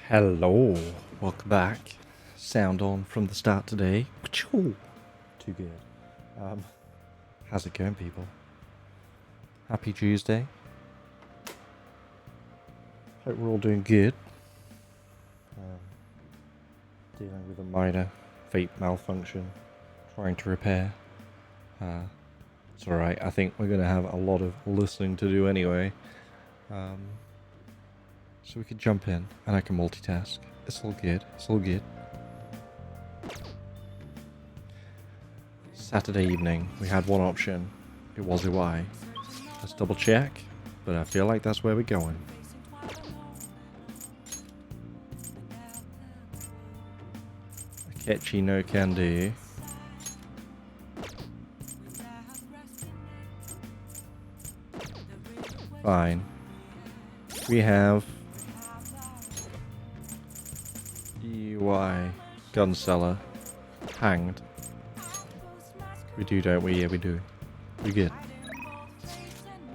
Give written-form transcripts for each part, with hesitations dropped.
Hello, welcome back. Sound on from the start today. Too good. Um, how's it going, people? Happy Tuesday. Hope we're all doing good. Dealing with a minor vape malfunction, trying to repair. It's alright, I think we're going to have a lot of listening to do anyway. So we could jump in, and I can multitask. It's all good, it's all good. Saturday evening, we had one option. It was UI. Let's double check, but I feel like that's where we're going. Akechi no can do. Fine. We have UI gun seller hanged. We do, don't we? Yeah, we do. We good.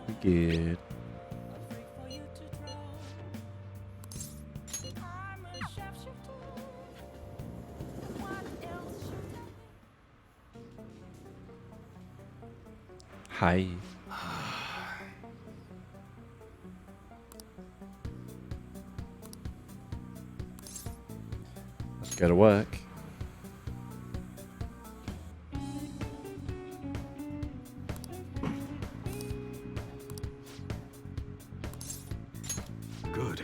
We good. Hi. Let's go to work. Good.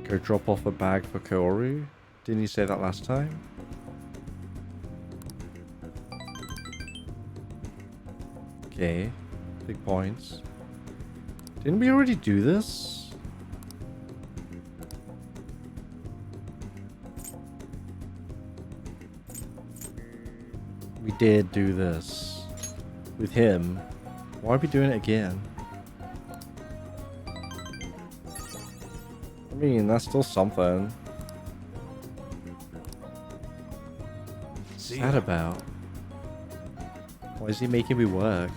Go drop off a bag for Kaoru. Didn't you say that last time? Okay. Big points. Didn't we already do this? We did do this. With him. Why are we doing it again? I mean, that's still something. What's that about? Why is he making me work?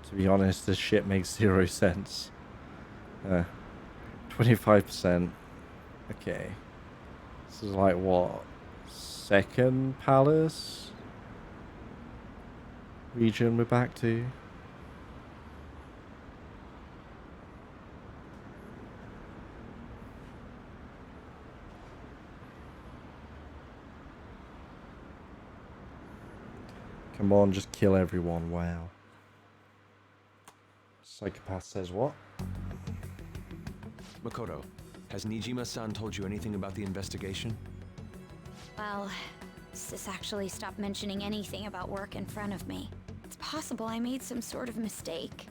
To be honest, this shit makes 0 sense. 25%. Okay. This is like what? Second palace? Region we're back to. Come on, just kill everyone. Wow. Psychopath says what? Makoto, has Nijima-san told you anything about the investigation? Well, Sis actually stopped mentioning anything about work in front of me. It's possible I made some sort of mistake.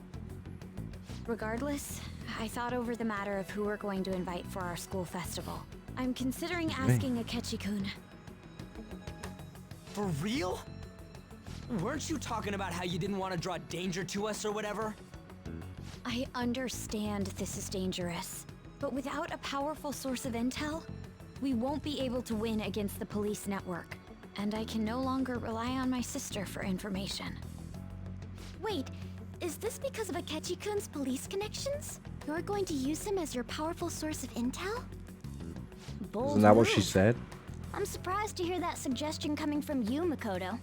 Regardless, I thought over the matter of who we're going to invite for our school festival. I'm considering asking Akechi-kun. For real? Weren't you talking about how you didn't want to draw danger to us or whatever? I understand this is dangerous, but without a powerful source of intel, we won't be able to win against the police network, and I can no longer rely on my sister for information. Wait, is this because of Akechi-kun's police connections? You're going to use him as your powerful source of intel? Bold Isn't that what she move. said? I'm surprised to hear that suggestion coming from you, Makoto.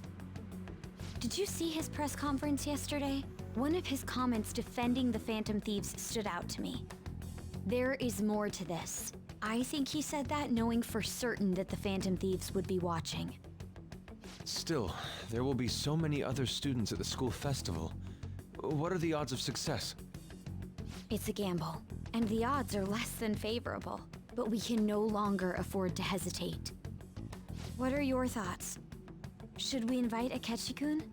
Did you see his press conference yesterday? One of his comments defending the Phantom Thieves stood out to me. There is more to this. I think he said that knowing for certain that the Phantom Thieves would be watching. Still, there will be so many other students at the school festival. What are the odds of success? It's a gamble, and the odds are less than favorable. But we can no longer afford to hesitate. What are your thoughts? Should we invite Akechi-kun?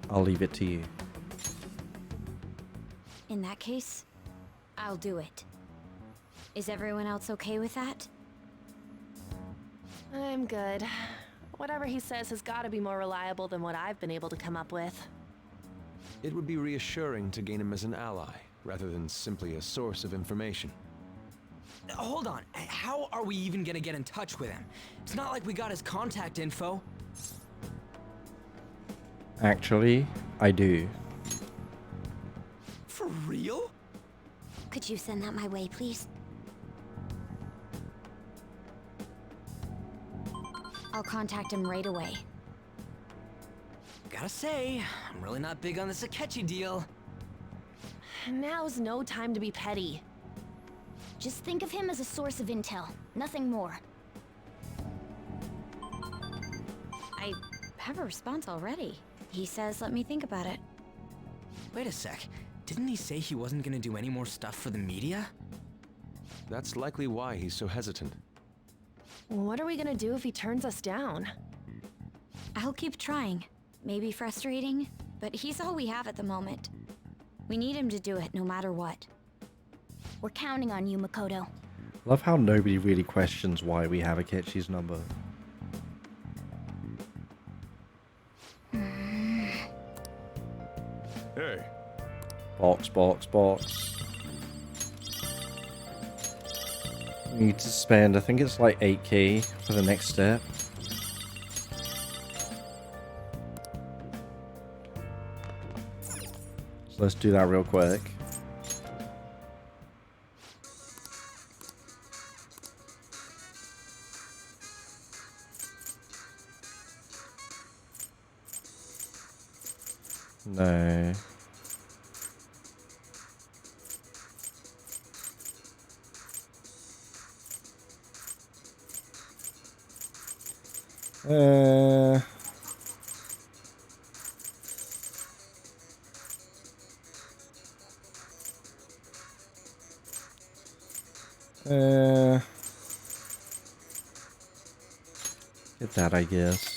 I'll leave it to you. In that case, I'll do it. Is everyone else okay with that? I'm good. Whatever he says has got to be more reliable than what I've been able to come up with. It would be reassuring to gain him as an ally, rather than simply a source of information. Hold on. How are we even gonna get in touch with him? It's not like we got his contact info. Actually, I do. For real? Could you send that my way, please? I'll contact him right away. Gotta say, I'm really not big on this Akechi deal. Now's no time to be petty. Just think of him as a source of intel, nothing more. I have a response already. He says let me think about it. Wait a sec. Didn't he say he wasn't gonna do any more stuff for the media? That's likely why he's so hesitant. What are we gonna do if he turns us down? I'll keep trying. Maybe frustrating, but he's all we have at the moment. We need him to do it no matter what. We're counting on you, Makoto. Love how nobody really questions why we have Akechi's number. Hey. Box, box, box. Need to spend, I think it's like 8k for the next step. So let's do that real quick. No. Uh, get that, I guess.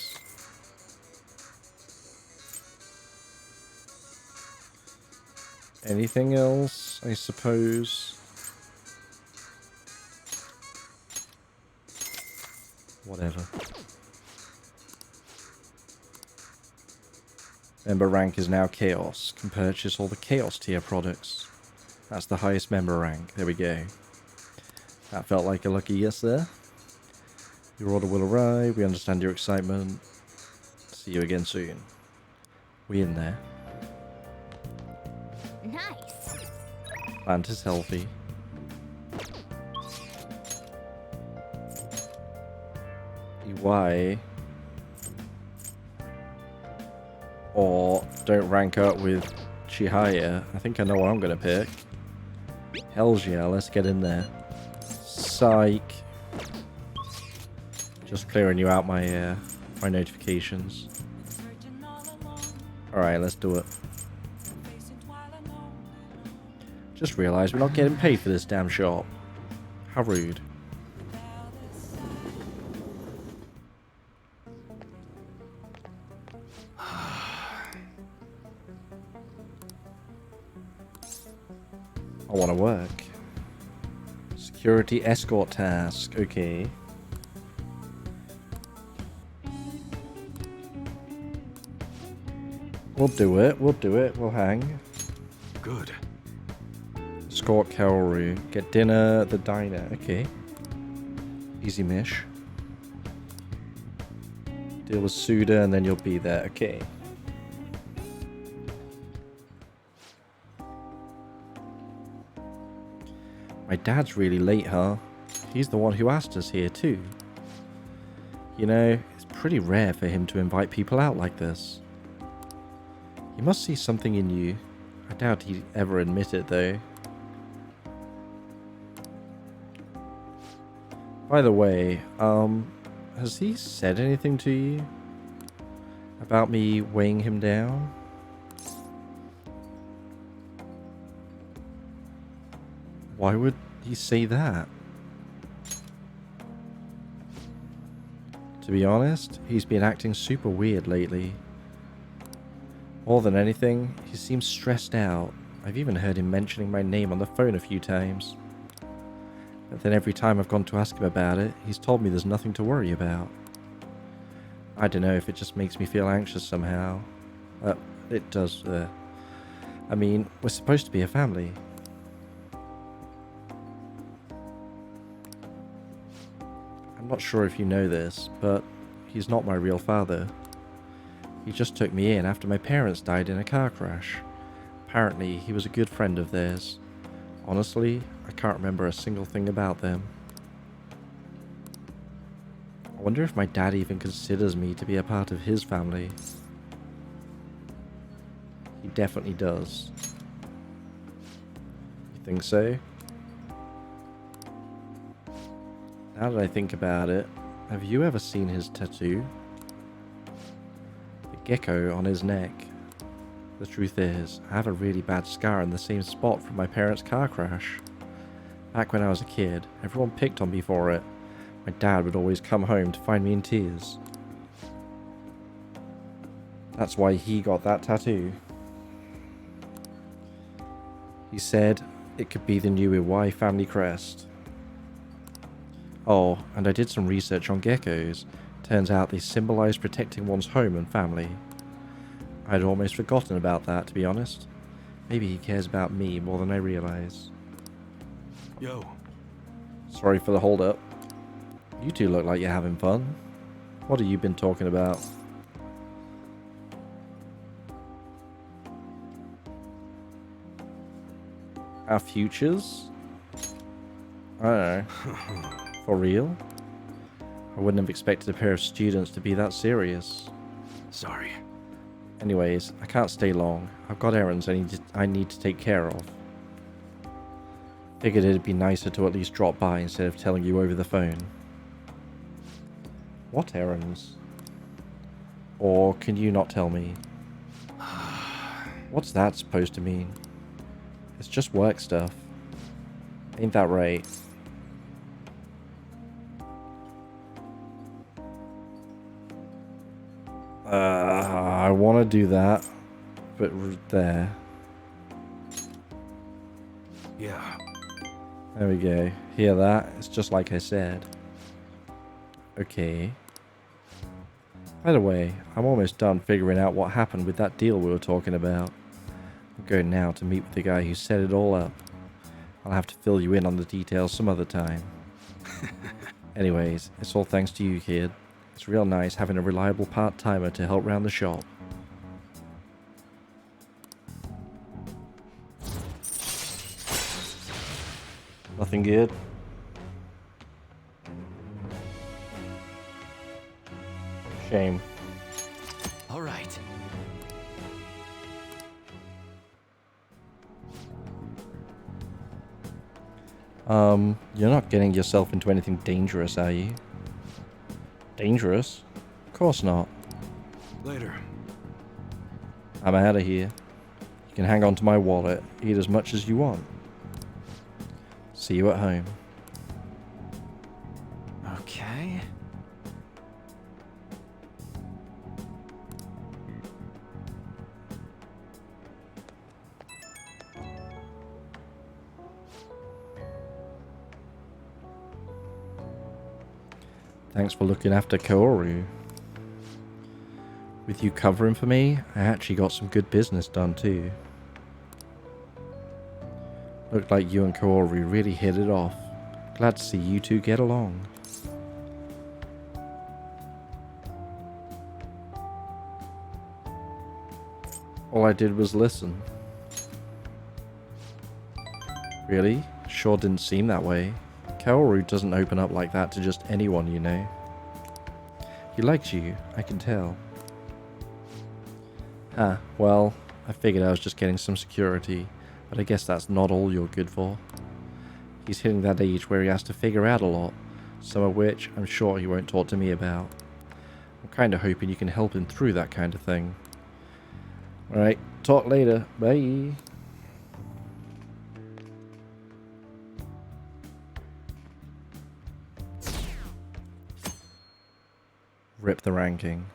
Anything else, I suppose? Whatever. Member rank is now Chaos. Can purchase all the Chaos tier products. That's the highest member rank. There we go. That felt like a lucky yes there. Your order will arrive. We understand your excitement. See you again soon. We in there. Nice. Plant is healthy. EY. Or don't rank up with Chihaya. I think I know what I'm gonna pick. Hells yeah, let's get in there. Psych. Just clearing you out my my notifications. Alright, let's do it. Just realised we're not getting paid for this damn shop. How rude. I want to work. Security escort task. Okay. We'll do it. We'll do it. We'll hang. Good. Escort Kaoru. Get dinner at the diner. Okay. Easy mish. Deal with Suda and then you'll be there. Okay. My dad's really late, huh? He's the one who asked us here, too. You know, it's pretty rare for him to invite people out like this. He must see something in you. I doubt he'd ever admit it, though. By the way, has he said anything to you? About me weighing him down? Why would he say that? To be honest, he's been acting super weird lately. More than anything, he seems stressed out. I've even heard him mentioning my name on the phone a few times. But then every time I've gone to ask him about it, he's told me there's nothing to worry about. I don't know if it just makes me feel anxious somehow. It does. I mean, we're supposed to be a family. I'm not sure if you know this, but he's not my real father. He just took me in after my parents died in a car crash. Apparently, he was a good friend of theirs. Honestly, I can't remember a single thing about them. I wonder if my dad even considers me to be a part of his family. He definitely does. You think so? Now that I think about it, have you ever seen his tattoo? The gecko on his neck. The truth is, I have a really bad scar in the same spot from my parents' car crash. Back when I was a kid, everyone picked on me for it. My dad would always come home to find me in tears. That's why he got that tattoo. He said it could be the new Iwai family crest. Oh, and I did some research on geckos. Turns out they symbolize protecting one's home and family. I'd almost forgotten about that, to be honest. Maybe he cares about me more than I realize. Yo. Sorry for the hold-up. You two look like you're having fun. What have you been talking about? Our futures? I don't know. For real? I wouldn't have expected a pair of students to be that serious. Sorry. Anyways, I can't stay long. I've got errands I need to take care of. Figured it'd be nicer to at least drop by instead of telling you over the phone. What errands? Or can you not tell me? What's that supposed to mean? It's just work stuff. Ain't that right? I want to do that, but there. Yeah. There we go. Hear that? It's just like I said. Okay. By the way, I'm almost done figuring out what happened with that deal we were talking about. I'm going now to meet with the guy who set it all up. I'll have to fill you in on the details some other time. Anyways, it's all thanks to you, kid. It's real nice having a reliable part-timer to help round the shop. Nothing good? Shame. All right. You're not getting yourself into anything dangerous, are you? Dangerous? Of course not. Later. I'm out of here. You can hang on to my wallet, eat as much as you want. See you at home. Okay. Thanks for looking after Kaoru. With you covering for me, I actually got some good business done too. Looked like you and Kaoru really hit it off. Glad to see you two get along. All I did was listen. Really? Sure didn't seem that way. Kaoru doesn't open up like that to just anyone, you know. He likes you, I can tell. Ah, well, I figured I was just getting some security, but I guess that's not all you're good for. He's hitting that age where he has to figure out a lot, some of which I'm sure he won't talk to me about. I'm kinda hoping you can help him through that kind of thing. Alright, talk later, bye! Rip the ranking.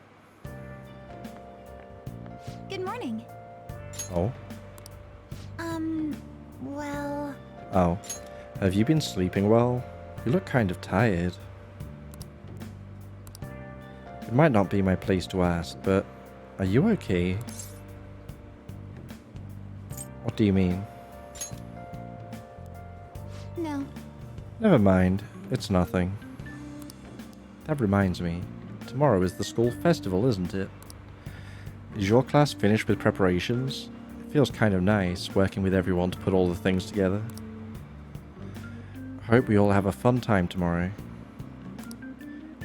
Good morning. Oh? Well... Oh. Have you been sleeping well? You look kind of tired. It might not be my place to ask, but are you okay? What do you mean? No. Never mind. It's nothing. That reminds me. Tomorrow is the school festival, isn't it? Is your class finished with preparations? It feels kind of nice working with everyone to put all the things together. I hope we all have a fun time tomorrow.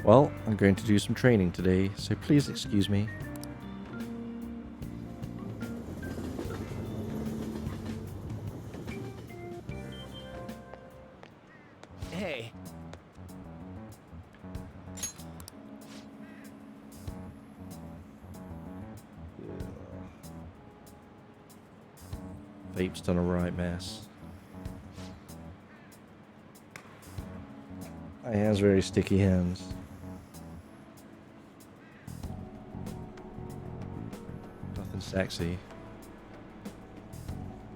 Well, I'm going to do some training today, so please excuse me. Hey, Vape's done a right mess. He has very sticky hands. Nothing sexy.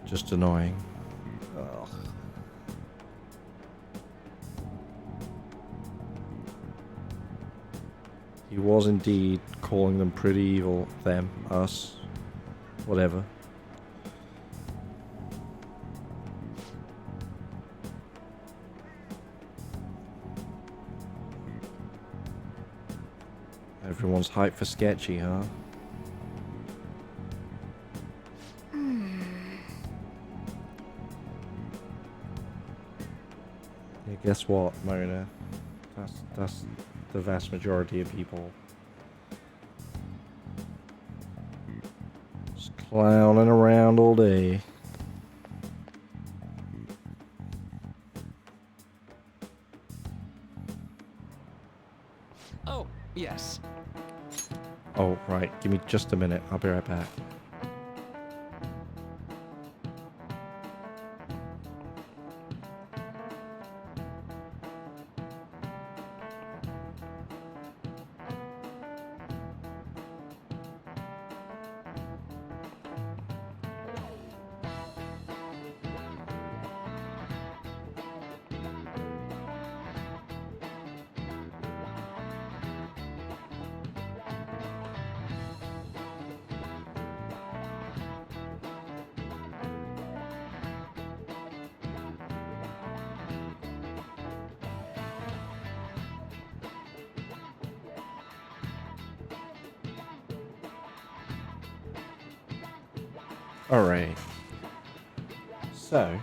Just annoying. Ugh. He was indeed calling them pretty evil. Them. Us. Whatever. Everyone's hyped for sketchy, huh? Yeah, guess what, Mona? That's the vast majority of people. Just clowning around all day. oh, yes. Oh, right. Give me just a minute. I'll be right back. Alright. So,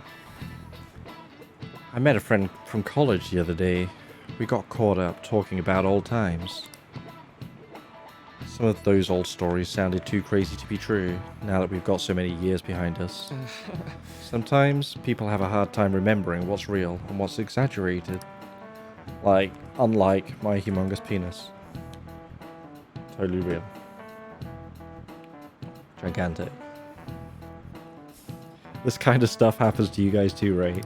I met a friend from college the other day. We got caught up talking about old times. Some of those old stories sounded too crazy to be true, now that we've got so many years behind us. Sometimes people have a hard time remembering what's real and what's exaggerated. Like, unlike my humongous penis. Totally real. Gigantic. This kind of stuff happens to you guys too, right?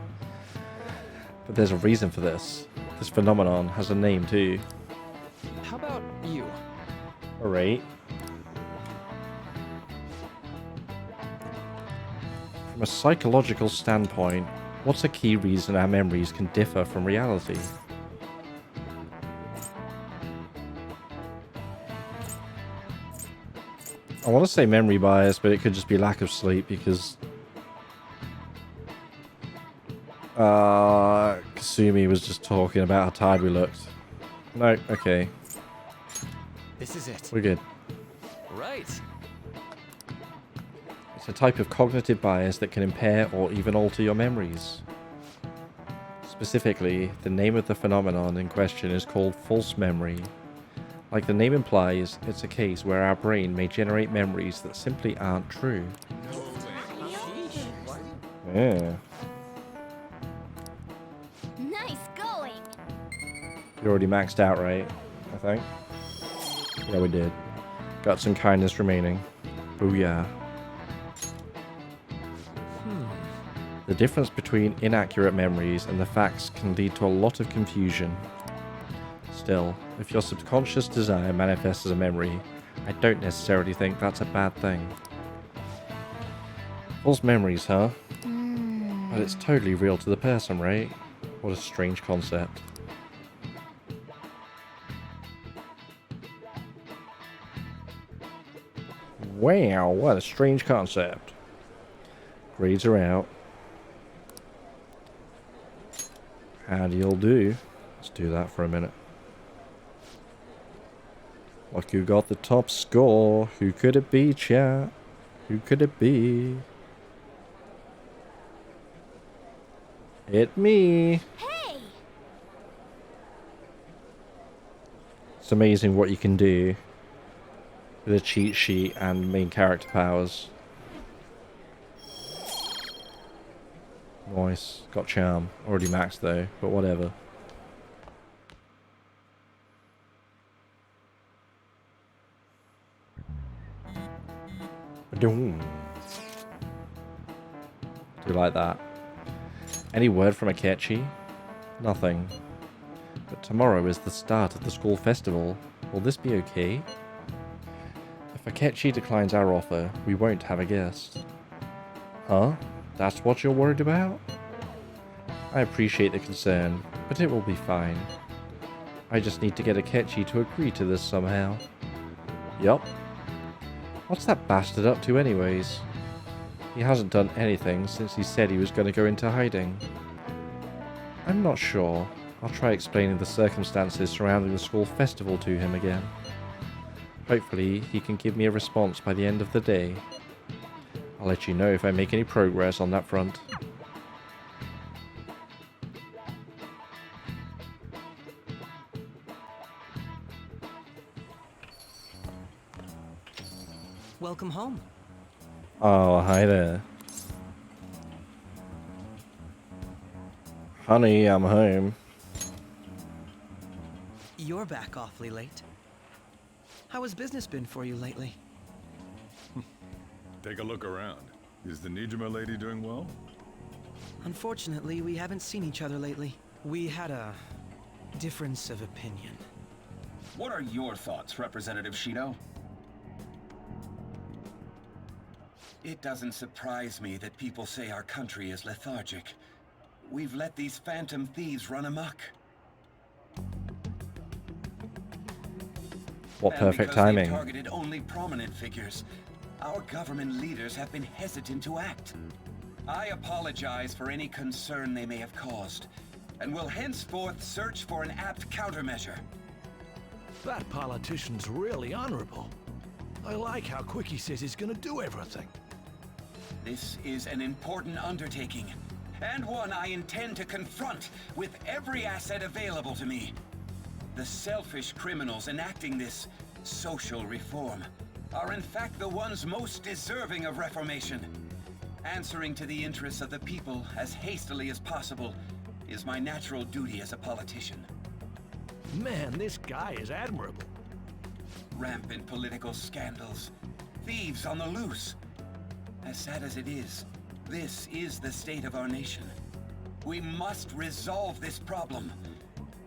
But there's a reason for this. This phenomenon has a name too. How about you? Alright. From a psychological standpoint, what's a key reason our memories can differ from reality? I want to say memory bias, but it could just be lack of sleep because Kasumi was just talking about how tired we looked. No, okay. This is it. We're good. Right. It's a type of cognitive bias that can impair or even alter your memories. Specifically, the name of the phenomenon in question is called false memory. Like the name implies, it's a case where our brain may generate memories that simply aren't true. Yeah. Nice going! You already maxed out, right? I think. Yeah, we did. Got some kindness remaining. Booyah. The difference between inaccurate memories and the facts can lead to a lot of confusion. Still, if your subconscious desire manifests as a memory, I don't necessarily think that's a bad thing. False memories, huh? But it's totally real to the person, right? What a strange concept. Wow, what a strange concept. Grades are out. How do you'll do? Let's do that for a minute. Like, who got the top score? Who could it be, chat? Who could it be? It me. Hey! It's amazing what you can do with a cheat sheet and main character powers. Nice. Got charm. Already maxed though, but whatever. Do you like that? Any word from Akechi? Nothing. But tomorrow is the start of the school festival. Will this be okay? If Akechi declines our offer, we won't have a guest. Huh? That's what you're worried about? I appreciate the concern, but it will be fine. I just need to get Akechi to agree to this somehow. Yup. What's that bastard up to anyways? He hasn't done anything since he said he was going to go into hiding. I'm not sure. I'll try explaining the circumstances surrounding the school festival to him again. Hopefully he can give me a response by the end of the day. I'll let you know if I make any progress on that front. Welcome home. Oh, hi there. Honey, I'm home. You're back awfully late. How has business been for you lately? Take a look around. Is the Nijima lady doing well? Unfortunately, we haven't seen each other lately. We had a difference of opinion. What are your thoughts, Representative Shido? It doesn't surprise me that people say our country is lethargic. We've let these phantom thieves run amok. What And perfect because they've timing. targeted only prominent figures, our government leaders have been hesitant to act. I apologize for any concern they may have caused, and will henceforth search for an apt countermeasure. That politician's really honorable. I like how quick he says he's gonna do everything. This is an important undertaking, and one I intend to confront with every asset available to me. The selfish criminals enacting this social reform are in fact the ones most deserving of reformation. Answering to the interests of the people as hastily as possible is my natural duty as a politician. Man, this guy is admirable. Rampant political scandals, thieves on the loose. As sad as it is, this is the state of our nation. We must resolve this problem,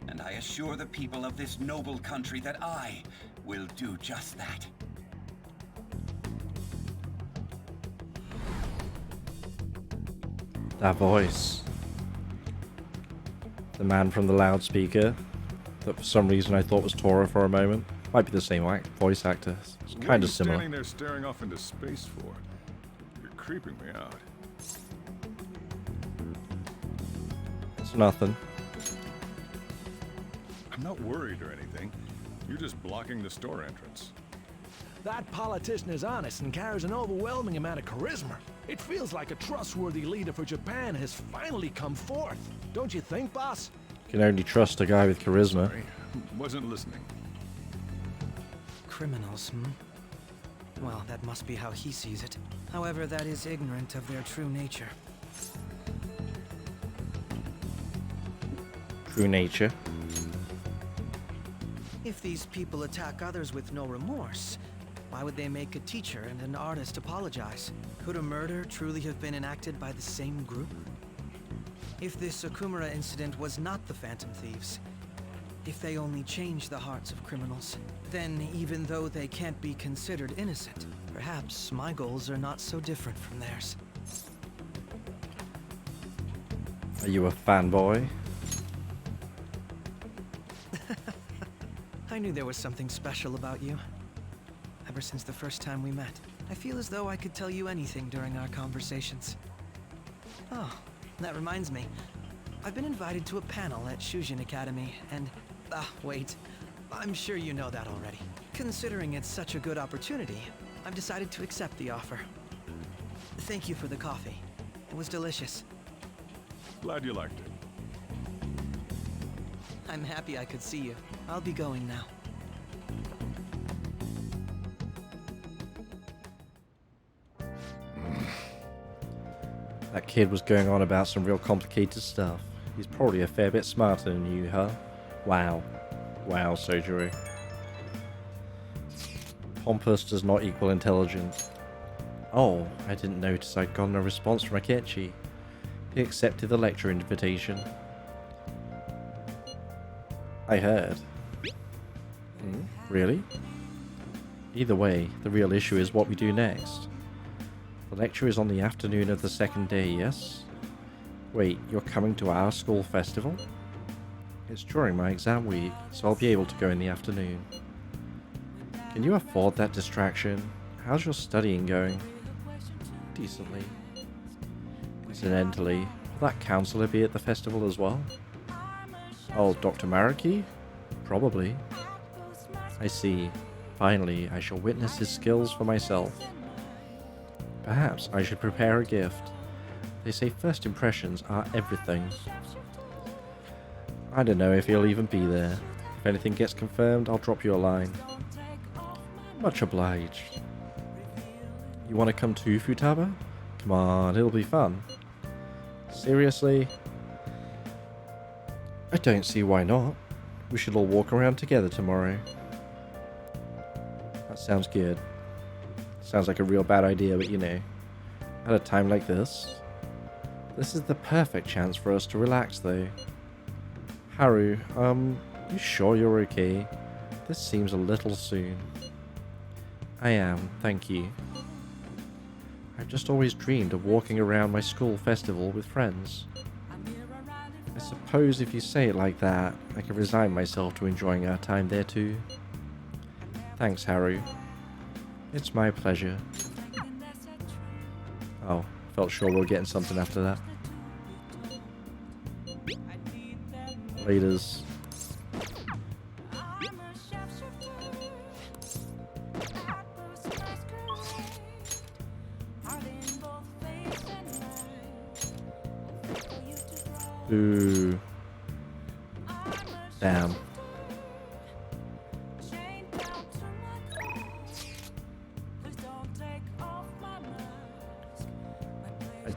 and I assure the people of this noble country that I will do just that. That voice. The man from the loudspeaker that for some reason I thought was Tora for a moment. Might be the same voice actor. It's What kind are of you similar. standing there staring off into space for? You're creeping me out. It's nothing. I'm not worried or anything. You're just blocking the store entrance. That politician is honest and carries an overwhelming amount of charisma. It feels like a trustworthy leader for Japan has finally come forth. Don't you think, boss? You can only trust a guy with charisma. Sorry, wasn't listening. Criminals, hmm? Well, that must be how he sees it. However, that is ignorant of their true nature. True nature. If these people attack others with no remorse, why would they make a teacher and an artist apologize? Could a murder truly have been enacted by the same group? If this Okumura incident was not the Phantom Thieves, if they only change the hearts of criminals, then even though they can't be considered innocent, perhaps my goals are not so different from theirs. Are you a fanboy? I knew there was something special about you. Ever since the first time we met, I feel as though I could tell you anything during our conversations. Oh, that reminds me. I've been invited to a panel at Shujin Academy, and... wait. I'm sure you know that already. Considering it's such a good opportunity, I've decided to accept the offer. Thank you for the coffee. It was delicious. Glad you liked it. I'm happy I could see you. I'll be going now. That kid was going on about some real complicated stuff. He's probably a fair bit smarter than you, huh? Wow. Wow, Sojiro. Pompous does not equal intelligent. Oh, I didn't notice I'd gotten a response from Akechi. He accepted the lecture invitation. I heard. Really? Either way, the real issue is what we do next. The lecture is on the afternoon of the second day, yes? Wait, you're coming to our school festival? It's during my exam week, so I'll be able to go in the afternoon. Can you afford that distraction? How's your studying going? Decently. Incidentally, will that counselor be at the festival as well? Oh, Dr. Maraki? Probably. I see. Finally, I shall witness his skills for myself. Perhaps I should prepare a gift. They say first impressions are everything. I don't know if he'll even be there. If anything gets confirmed, I'll drop you a line. Much obliged. You want to come too, Futaba? Come on, it'll be fun. Seriously? I don't see why not. We should all walk around together tomorrow. That sounds good. Sounds like a real bad idea, but you know. At a time like this. This is the perfect chance for us to relax though. Haru, you sure you're okay? This seems a little soon. I am, thank you. I've just always dreamed of walking around my school festival with friends. I suppose if you say it like that, I can resign myself to enjoying our time there too. Thanks, Haru. It's my pleasure. Oh, felt sure we were getting something after that. Laters. Ooh. Damn. I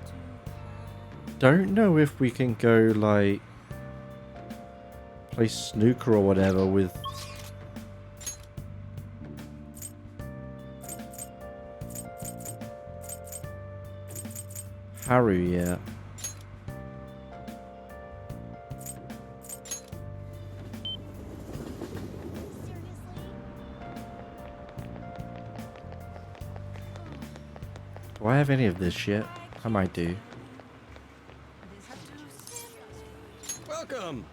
don't know if we can go, like, play snooker or whatever with... Haru yet. Do I have any of this shit? I might do. Welcome!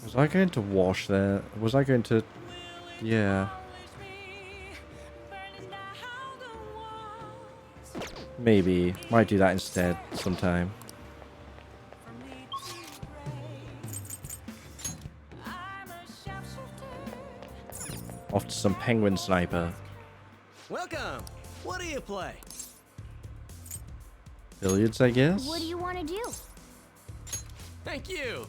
Was I going to wash there? Was I going to... Yeah. Maybe. Might do that instead sometime. Off to some penguin sniper. Welcome! What do you play? Billiards, I guess? What do you want to do? Thank you!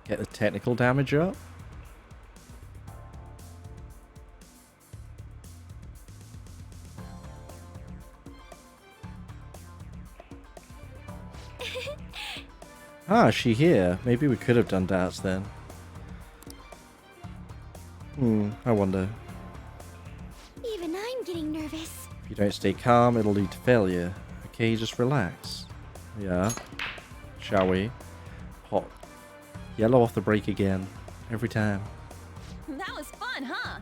Get the technical damage up? Ah, is she here? Maybe we could have done darts then. I wonder. Even I'm getting nervous. If you don't stay calm, it'll lead to failure. Okay, just relax. Yeah. Shall we? Hot. Yellow off the break again. Every time. That was fun, huh?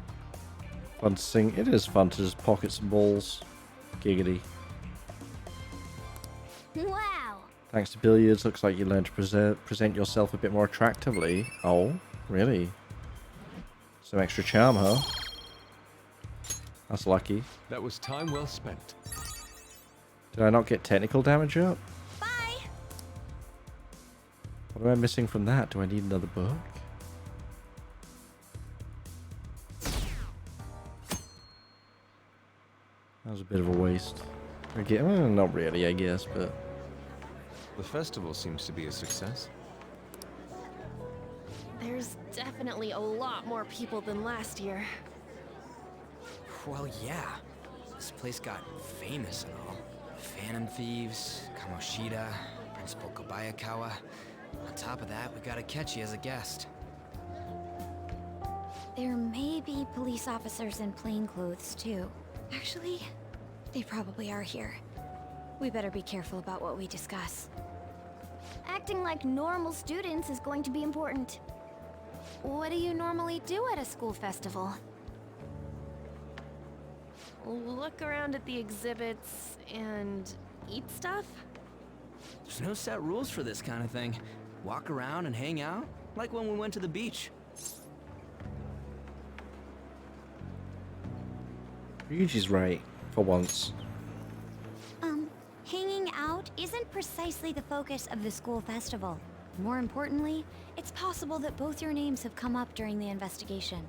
Fun to sing. It is fun to just pocket some balls. Giggity. Wow. Thanks to billiards, looks like you learned to present yourself a bit more attractively. Oh, really? Some extra charm, huh? That's lucky. That was time well spent. Did I not get technical damage up? Bye. What am I missing from that? Do I need another book? That was a bit of a waste. Not really, I guess, but... The festival seems to be a success. There's definitely a lot more people than last year. Well, yeah. This place got famous and all. Phantom Thieves, Kamoshida, Principal Kobayakawa. On top of that, we got Akechi as a guest. There may be police officers in plainclothes, too. Actually, they probably are here. We better be careful about what we discuss. Acting like normal students is going to be important. What do you normally do at a school festival? Look around at the exhibits and eat stuff? There's no set rules for this kind of thing. Walk around and hang out, like when we went to the beach. Ryuji's right, for once. Hanging out isn't precisely the focus of the school festival. More importantly, it's possible that both your names have come up during the investigation.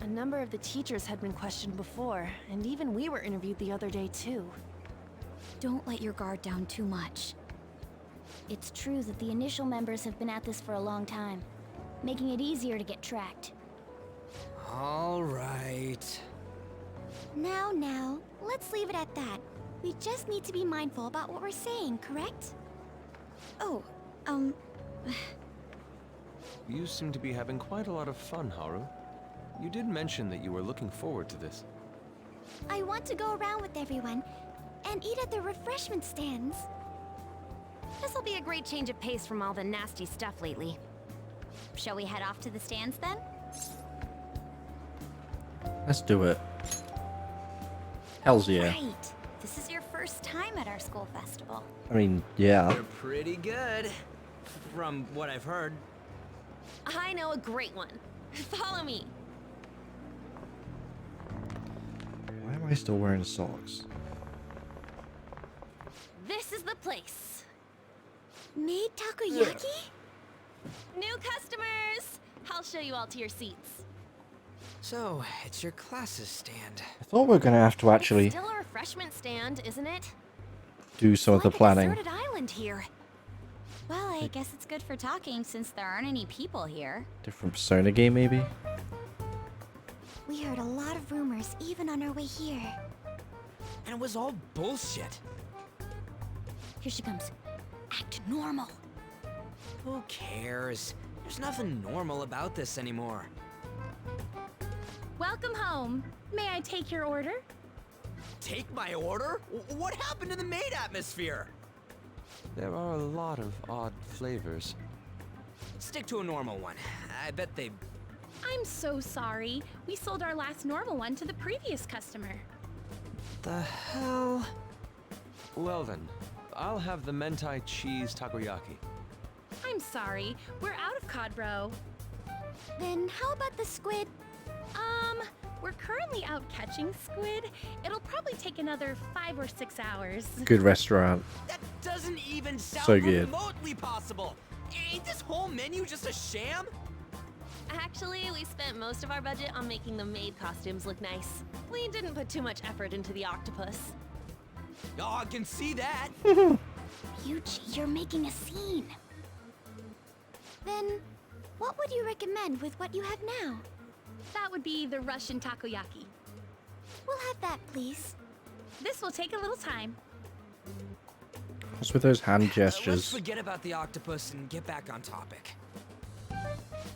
A number of the teachers had been questioned before, and even we were interviewed the other day too. Don't let your guard down too much. It's true that the initial members have been at this for a long time, making it easier to get tracked. All right. Now, let's leave it at that. We just need to be mindful about what we're saying, correct? Oh, You seem to be having quite a lot of fun, Haru. You did mention that you were looking forward to this. I want to go around with everyone and eat at the refreshment stands. this'll be a great change of pace from all the nasty stuff lately. Shall we head off to the stands then? Let's do it. Hells yeah. Right. This is your first time at our school festival. I mean, yeah. They're pretty good, from what I've heard. I know a great one. Follow me. Why am I still wearing socks? This is the place. Made takoyaki? New customers! I'll show you all to your seats. So, it's your class's stand. I thought we were going to have to actually It's still a refreshment stand, isn't it? do some of the Like a planning. deserted island here. Well, I guess it's good for talking since there aren't any people here. Different Persona game, maybe? We heard a lot of rumors even on our way here. And it was all bullshit. Here she comes. Act normal. Who cares? There's nothing normal about this anymore. Welcome home. May I take your order? Take my order? What happened to the maid atmosphere? There are a lot of odd flavors. Stick to a normal one. I bet they... I'm so sorry. We sold our last normal one to the previous customer. The hell? Well then, I'll have the mentai cheese takoyaki. I'm sorry. We're out of cod bro. Then how about the squid? We're currently out catching squid. It'll probably take another 5 or 6 hours. Good restaurant. That doesn't even sound So good. remotely possible. Ain't this whole menu just a sham? Actually, we spent most of our budget on making the maid costumes look nice. We didn't put too much effort into the octopus. Oh, I can see that. Yuji, you're making a scene. Then, what would you recommend with what you have now? That would be the Russian takoyaki. We'll have that, please. This will take a little time. What's with those hand Let's gestures? forget about the octopus and get back on topic.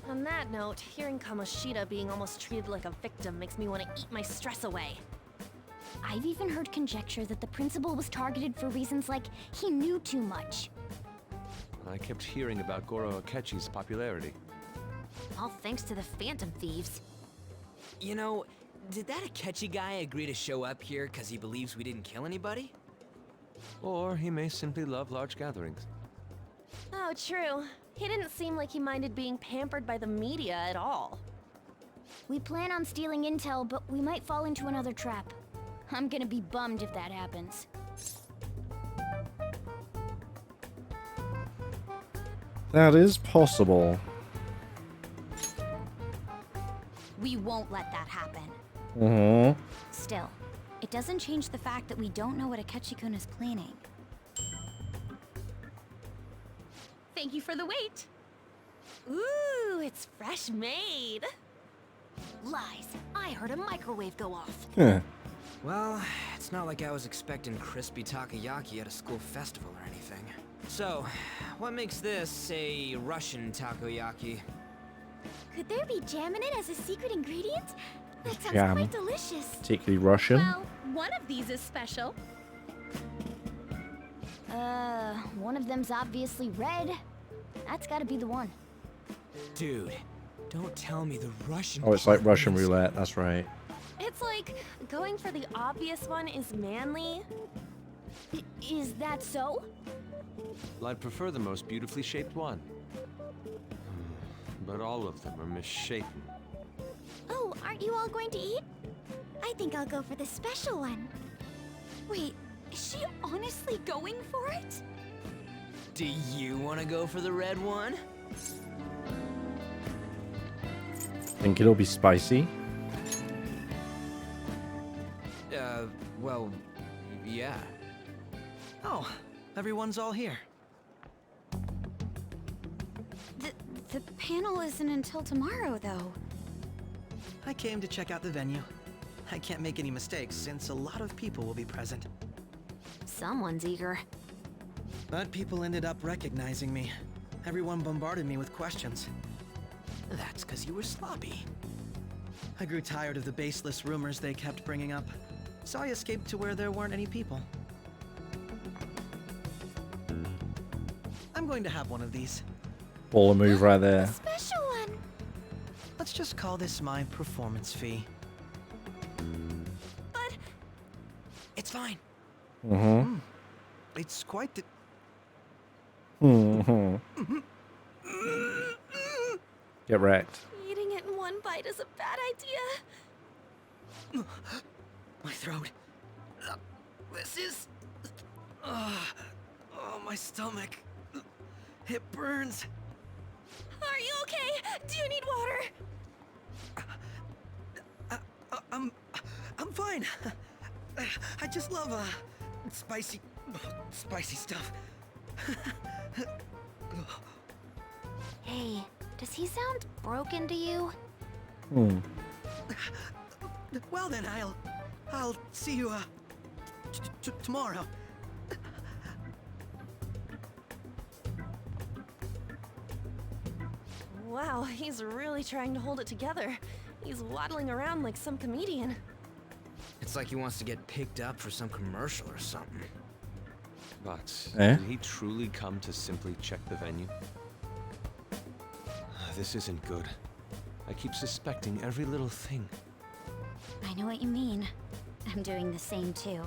On that note, hearing Kamoshida being almost treated like a victim makes me want to eat my stress away. I've even heard conjecture that the principal was targeted for reasons like he knew too much. I kept hearing about Goro Akechi's popularity. All thanks to the Phantom Thieves. You know, did that Akechi guy agree to show up here because he believes we didn't kill anybody? Or he may simply love large gatherings. Oh, true. He didn't seem like he minded being pampered by the media at all. We plan on stealing intel, but we might fall into another trap. I'm gonna be bummed if that happens. That is possible. We won't let that happen. Mm-hmm. Still, it doesn't change the fact that we don't know what Akechi-kun is planning. Thank you for the wait. Ooh, it's fresh made. Lies. I heard a microwave go off. Huh. Well, it's not like I was expecting crispy takoyaki at a school festival or anything. So, what makes this a Russian takoyaki? Could there be jam in it as a secret ingredient? That sounds Jam. quite delicious. Particularly Russian. Well, one of these is special. One of them's obviously red. That's gotta be the one. Dude, don't tell me the Russian. Oh, it's like part Russian means- roulette. That's right. It's like going for the obvious one is manly. Is that so? Well, I'd prefer the most beautifully shaped one. But all of them are misshapen. Oh, aren't you all going to eat? I think I'll go for the special one. Wait, is she honestly going for it? Do you want to go for the red one? Think it'll be spicy? Well, yeah. Oh, everyone's all here. The panel isn't until tomorrow, though. I came to check out the venue. I can't make any mistakes since a lot of people will be present. Someone's eager. But people ended up recognizing me. Everyone bombarded me with questions. That's because you were sloppy. I grew tired of the baseless rumors they kept bringing up, so I escaped to where there weren't any people. I'm going to have one of these. Baller move right there. Special one. Let's just call this my performance fee. But It's fine. Mm-hmm. It's quite the... Mm-hmm. Get wrecked. eating it in one bite is a bad idea. My throat. This is... oh, my stomach. It burns. Are you okay? Do you need water? I'm fine. I just love spicy stuff. Hey, does he sound broken to you? Hmm. Well then, I'll see you tomorrow. Wow, he's really trying to hold it together. He's waddling around like some comedian. It's like he wants to get picked up for some commercial or something. But Eh? did he truly come to simply check the venue? This isn't good. I keep suspecting every little thing. I know what you mean. I'm doing the same too.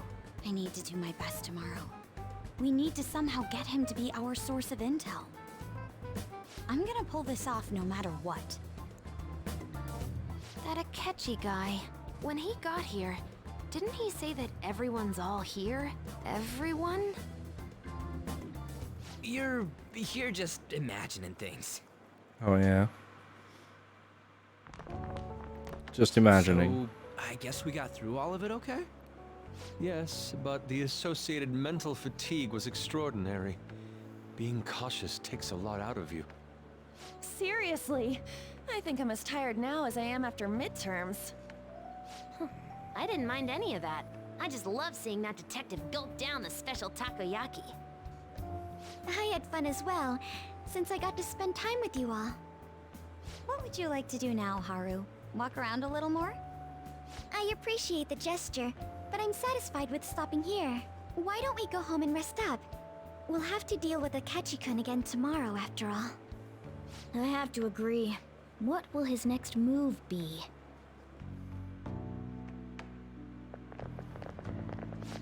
I need to do my best tomorrow. We need to somehow get him to be our source of intel. I'm gonna pull this off no matter what. That Akechi guy, when he got here, didn't he say that everyone's all here? Everyone? You're just imagining things. Oh yeah. Just imagining. So, I guess we got through all of it okay? Yes, but the associated mental fatigue was extraordinary. Being cautious takes a lot out of you. Seriously, I think I'm as tired now as I am after midterms. I didn't mind any of that. I just love seeing that detective gulp down the special takoyaki. I had fun as well, since I got to spend time with you all. What would you like to do now, Haru? Walk around a little more? I appreciate the gesture, but I'm satisfied with stopping here. Why don't we go home and rest up? We'll have to deal with Akechi-kun again tomorrow, after all. I have to agree. What will his next move be?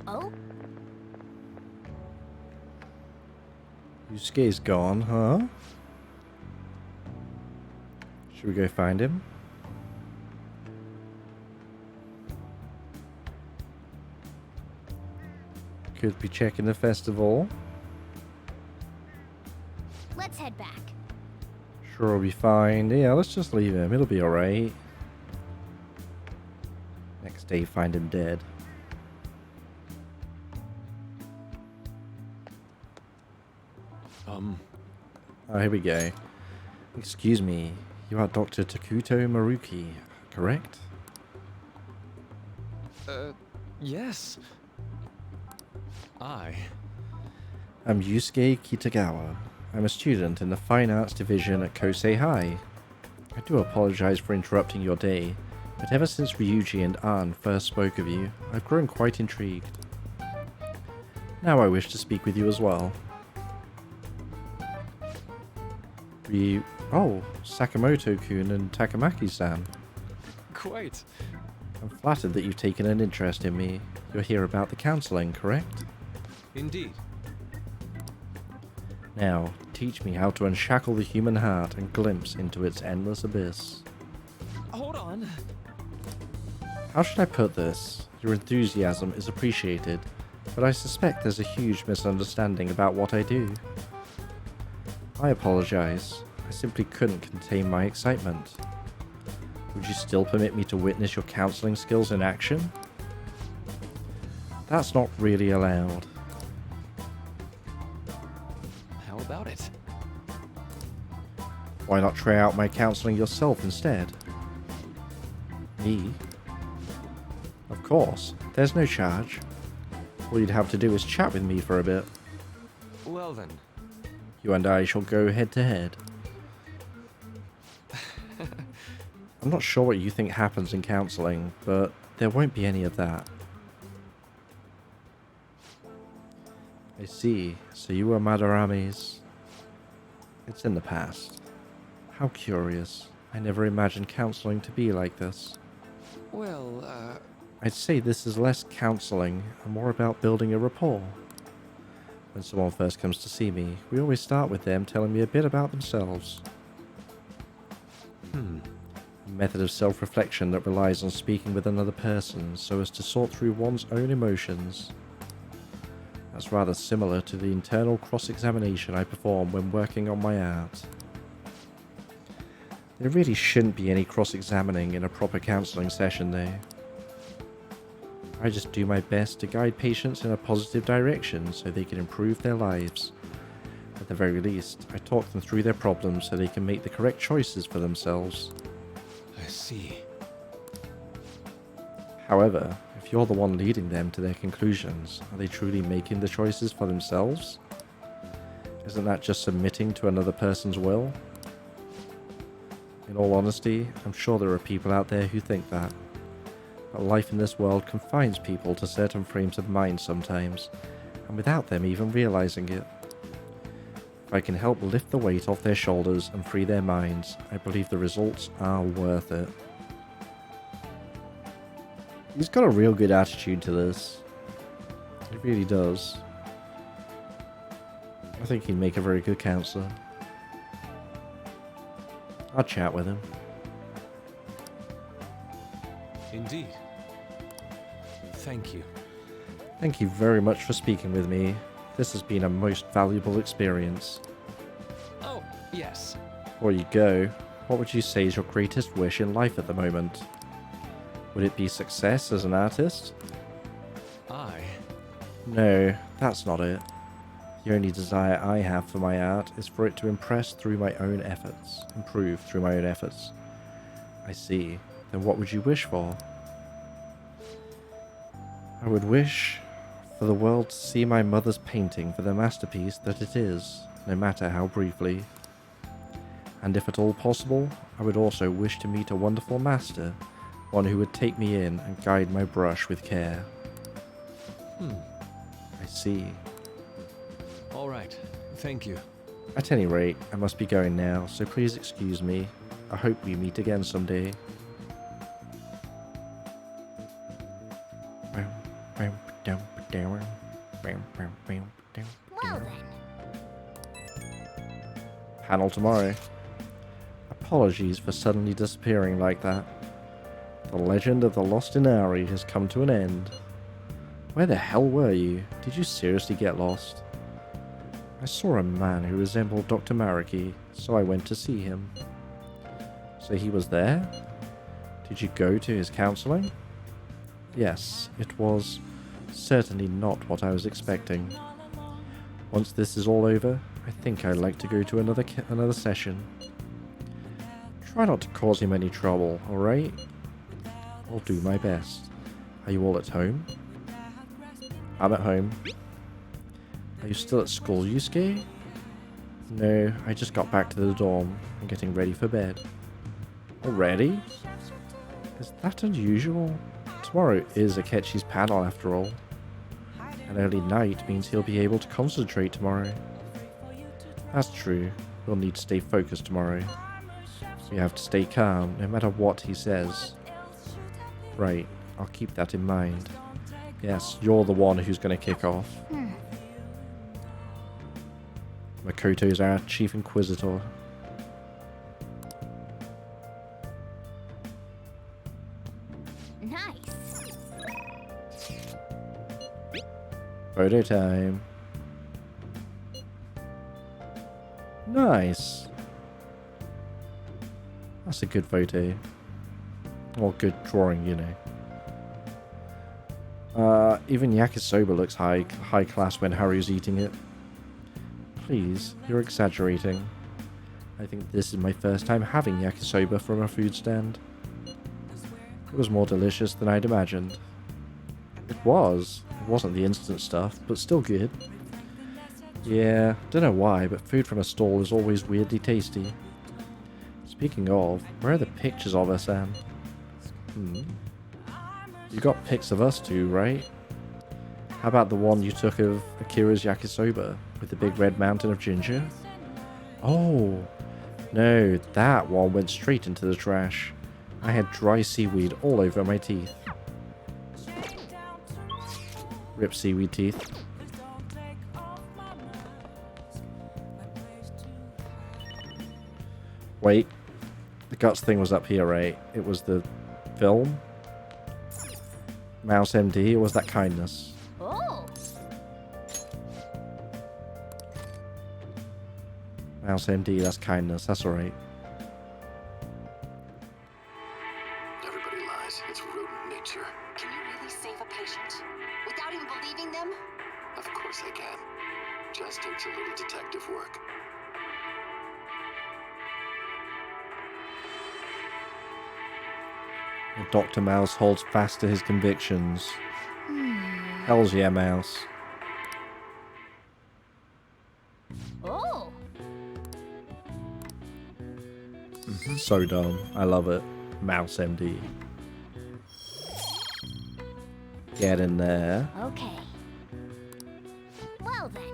Oh? Yusuke's gone, huh? Should we go find him? Could be checking the festival. Let's head back. Sure, we'll be fine. Yeah, let's just leave him. It'll be alright. Next day, find him dead. Oh, here we go. Excuse me. You are Dr. Takuto Maruki, correct? Yes. I'm Yusuke Kitagawa. I'm a student in the Fine Arts Division at Kosei High. I do apologize for interrupting your day, but ever since Ryuji and An first spoke of you, I've grown quite intrigued. Now I wish to speak with you as well. Oh, Sakamoto-kun and Takamaki-san. quite. I'm flattered that you've taken an interest in me. You're here about the counseling, correct? Indeed. Now, teach me how to unshackle the human heart and glimpse into its endless abyss. Hold on. How should I put this? Your enthusiasm is appreciated, but I suspect there's a huge misunderstanding about what I do. I apologize. I simply couldn't contain my excitement. Would you still permit me to witness your counseling skills in action? That's not really allowed. How about it? Why not try out my counseling yourself instead? Me? Of course, there's no charge. All you'd have to do is chat with me for a bit. Well then. You and I shall go head to head. I'm not sure what you think happens in counseling, but there won't be any of that. I see. So you were Madarame's. It's in the past. How curious. I never imagined counseling to be like this. Well, I'd say this is less counseling and more about building a rapport. When someone first comes to see me, we always start with them telling me a bit about themselves. A method of self-reflection that relies on speaking with another person so as to sort through one's own emotions. That's rather similar to the internal cross-examination I perform when working on my art. There really shouldn't be any cross-examining in a proper counseling session though. I just do my best to guide patients in a positive direction so they can improve their lives. At the very least, I talk them through their problems so they can make the correct choices for themselves. I see. However, if you're the one leading them to their conclusions, are they truly making the choices for themselves? Isn't that just submitting to another person's will? In all honesty, I'm sure there are people out there who think that. But life in this world confines people to certain frames of mind sometimes, and without them even realizing it. If I can help lift the weight off their shoulders and free their minds, I believe the results are worth it. He's got a real good attitude to this. He really does. I think he'd make a very good counselor. I'll chat with him. Indeed. Thank you. Thank you very much for speaking with me. This has been a most valuable experience. Oh, yes. Before you go, what would you say is your greatest wish in life at the moment? Would it be success as an artist? No, that's not it. The only desire I have for my art is for it to improve through my own efforts. I see. Then what would you wish for? I would wish for the world to see my mother's painting for the masterpiece that it is, no matter how briefly. And if at all possible, I would also wish to meet a wonderful master, one who would take me in and guide my brush with care. I see. All right. Thank you. At any rate, I must be going now, so please excuse me. I hope we meet again someday. Well then. Panel tomorrow. Apologies for suddenly disappearing like that. The legend of the lost Inari has come to an end. Where the hell were you? Did you seriously get lost? I saw a man who resembled Dr. Mariki, so I went to see him. So he was there? Did you go to his counseling? Yes, it was certainly not what I was expecting. Once this is all over, I think I'd like to go to another session. Try not to cause him any trouble, alright? I'll do my best. Are you all at home? I'm at home. Are you still at school, Yusuke? No, I just got back to the dorm. I'm getting ready for bed. Already? Is that unusual? Tomorrow is Akechi's panel after all. An early night means he'll be able to concentrate tomorrow. That's true. We'll need to stay focused tomorrow. We have to stay calm no matter what he says. Right, I'll keep that in mind. Yes, you're the one who's going to kick off. Makoto's our chief inquisitor. Nice. Photo time. Nice. That's a good photo. Or good drawing, you know. Even yakisoba looks high class when Haru's eating it. Please, you're exaggerating. I think this is my first time having yakisoba from a food stand. It was more delicious than I'd imagined. It was. It wasn't the instant stuff, but still good. Yeah, don't know why, but food from a stall is always weirdly tasty. Speaking of, where are the pictures of us, Anne? You got pics of us too, right? How about the one you took of Akira's yakisoba with the big red mountain of ginger? Oh, no, that one went straight into the trash. I had dry seaweed all over my teeth. Rip seaweed teeth. Wait, the guts thing was up here, right? It was the film? Mouse MD, or was that kindness? Oh. Mouse MD, that's kindness, that's alright. Everybody lies. It's rodent nature. Can you really save a patient? Without even believing them? Of course I can. Just takes a little detective work. Dr. Mouse holds fast to his convictions. Hells yeah, Mouse. Oh. So dumb. I love it. Mouse MD. Get in there. Okay. Well then.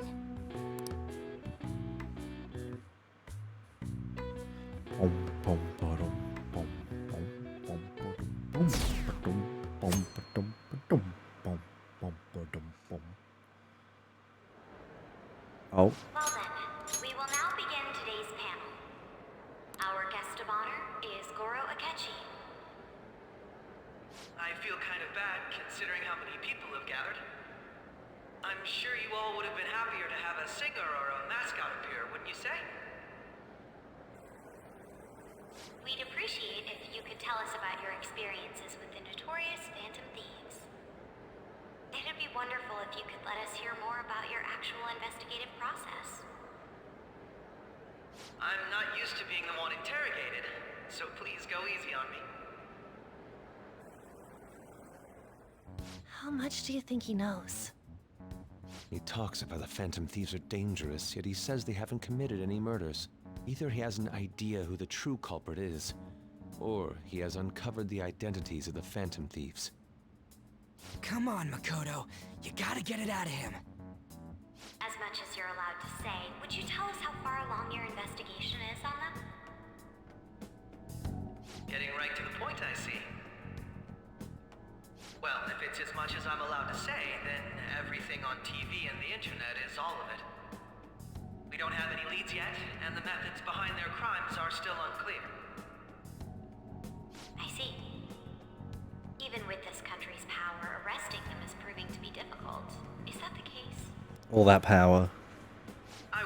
Oh. Well then, we will now begin today's panel. Our guest of honor is Goro Akechi. I feel kind of bad considering how many people have gathered. I'm sure you all would have been happier to have a singer or a mascot appear, wouldn't you say? We'd appreciate if you could tell us about your experiences with the notorious Phantom Thieves. It'd be wonderful if you could let us hear more about your actual investigative process. I'm not used to being the one interrogated, so please go easy on me. How much do you think he knows? He talks about the Phantom Thieves are dangerous, yet he says they haven't committed any murders. Either he has an idea who the true culprit is, or he has uncovered the identities of the Phantom Thieves. Come on, Makoto. You gotta get it out of him. As much as you're allowed to say, would you tell us how far along your investigation is on them? Getting right to the point, I see. Well, if it's as much as I'm allowed to say, then everything on TV and the internet is all of it. We don't have any leads yet, and the methods behind their crimes are still unclear. I see. Even with this country's power, arresting them is proving to be difficult. Is that the case? All that power. I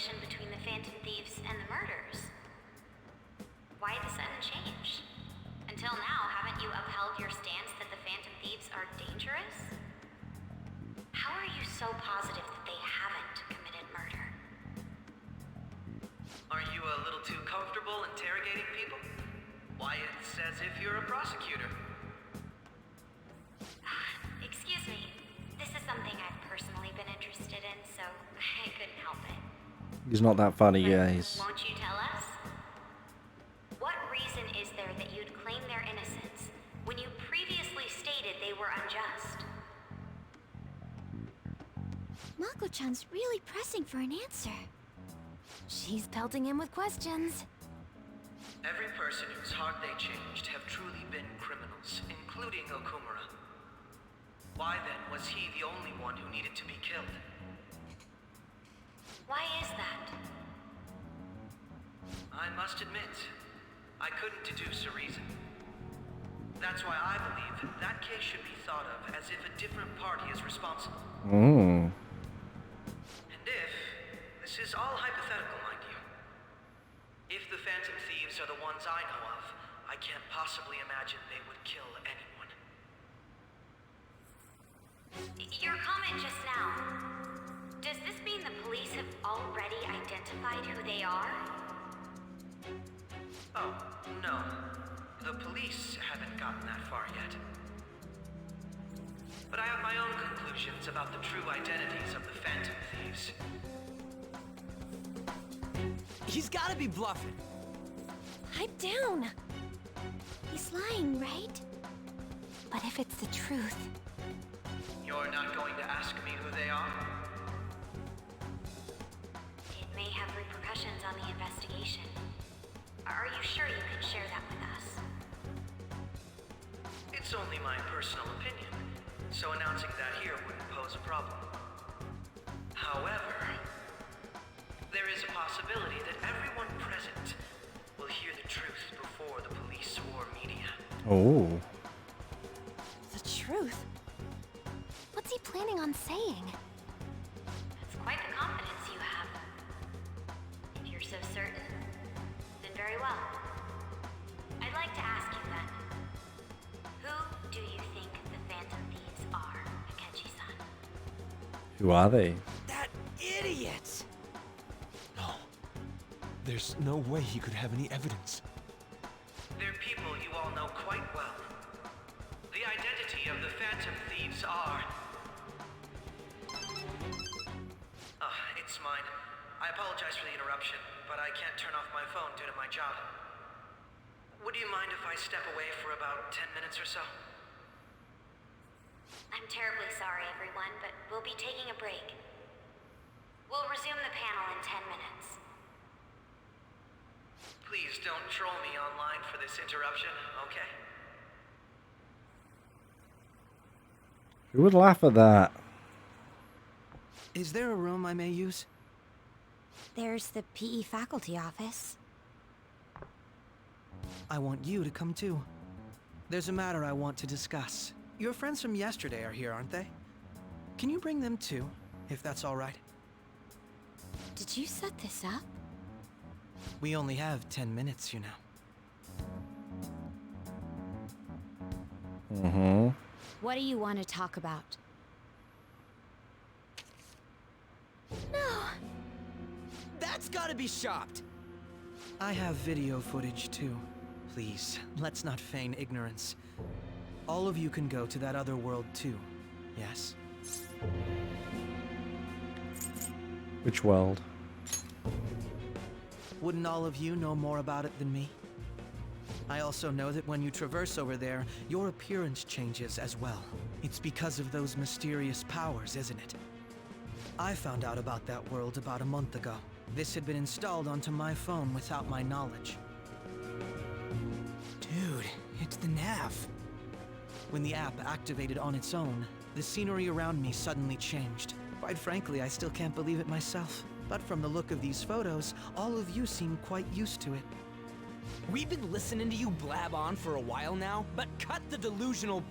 connection between the Phantom Thieves and the murders. Why the sudden change? Until now, haven't you upheld your stance that the Phantom Thieves are dangerous? How are you so positive that they haven't committed murder? Aren't you a little too comfortable interrogating people? Why, it's as if you're a prosecutor. Excuse me. This is something I've personally been interested in, so I couldn't help it. He's not that funny, But guys. won't you tell us? What reason is there that you'd claim their innocence when you previously stated they were unjust? Mako-chan's really pressing for an answer. She's pelting him with questions. Every person whose heart they changed have truly been criminals, including Okumura. Why then was he the only one who needed to be killed? Why is that? I must admit, I couldn't deduce a reason. That's why I believe that case should be thought of as if a different party is responsible. Mm. And if, this is all hypothetical, mind you, if the Phantom Thieves are the ones I know of, I can't possibly imagine they would kill anyone. Your comment just now, does this mean the police have already identified who they are? Oh, no. The police haven't gotten that far yet. But I have my own conclusions about the true identities of the Phantom Thieves. He's gotta be bluffing. Pipe down. He's lying, right? But if it's the truth... You're not going to ask me who they are? It may have repercussions on the investigation. Are you sure you can share that with us? It's only my personal opinion, so announcing that here wouldn't pose a problem. However, there is a possibility that everyone present will hear the truth before the police or media. Oh. The truth? What's he planning on saying? That's quite the confidence you have. If you're so certain, then very well. I'd like to ask you then, who do you think the Phantom Thieves are, Akechi-san? Who are they? That idiot! No. There's no way he could have any evidence. They're people you all know quite well. The identity of the Phantom Thieves are... it's mine. I apologize for the interruption, but I can't turn off my phone due to my job. Would you mind if I step away for about 10 minutes or so? I'm terribly sorry, everyone, but we'll be taking a break. We'll resume the panel in 10 minutes. Please don't troll me online for this interruption, okay? Who would laugh at that? Is there a room I may use? There's the PE faculty office. I want you to come too. There's a matter I want to discuss. Your friends from yesterday are here, aren't they? Can you bring them too, if that's all right? Did you set this up? We only have 10 minutes, you know. Mm-hmm. What do you want to talk about? No! That's gotta be shopped. I have video footage too. Please, let's not feign ignorance. All of you can go to that other world too, yes? Which world? Wouldn't all of you know more about it than me? I also know that when you traverse over there, your appearance changes as well. It's because of those mysterious powers, isn't it? I found out about that world about a month ago. This had been installed onto my phone without my knowledge. Dude, it's the nav. When the app activated on its own, the scenery around me suddenly changed. Quite frankly, I still can't believe it myself. But from the look of these photos, all of you seem quite used to it. We've been listening to you blab on for a while now, but cut the delusional...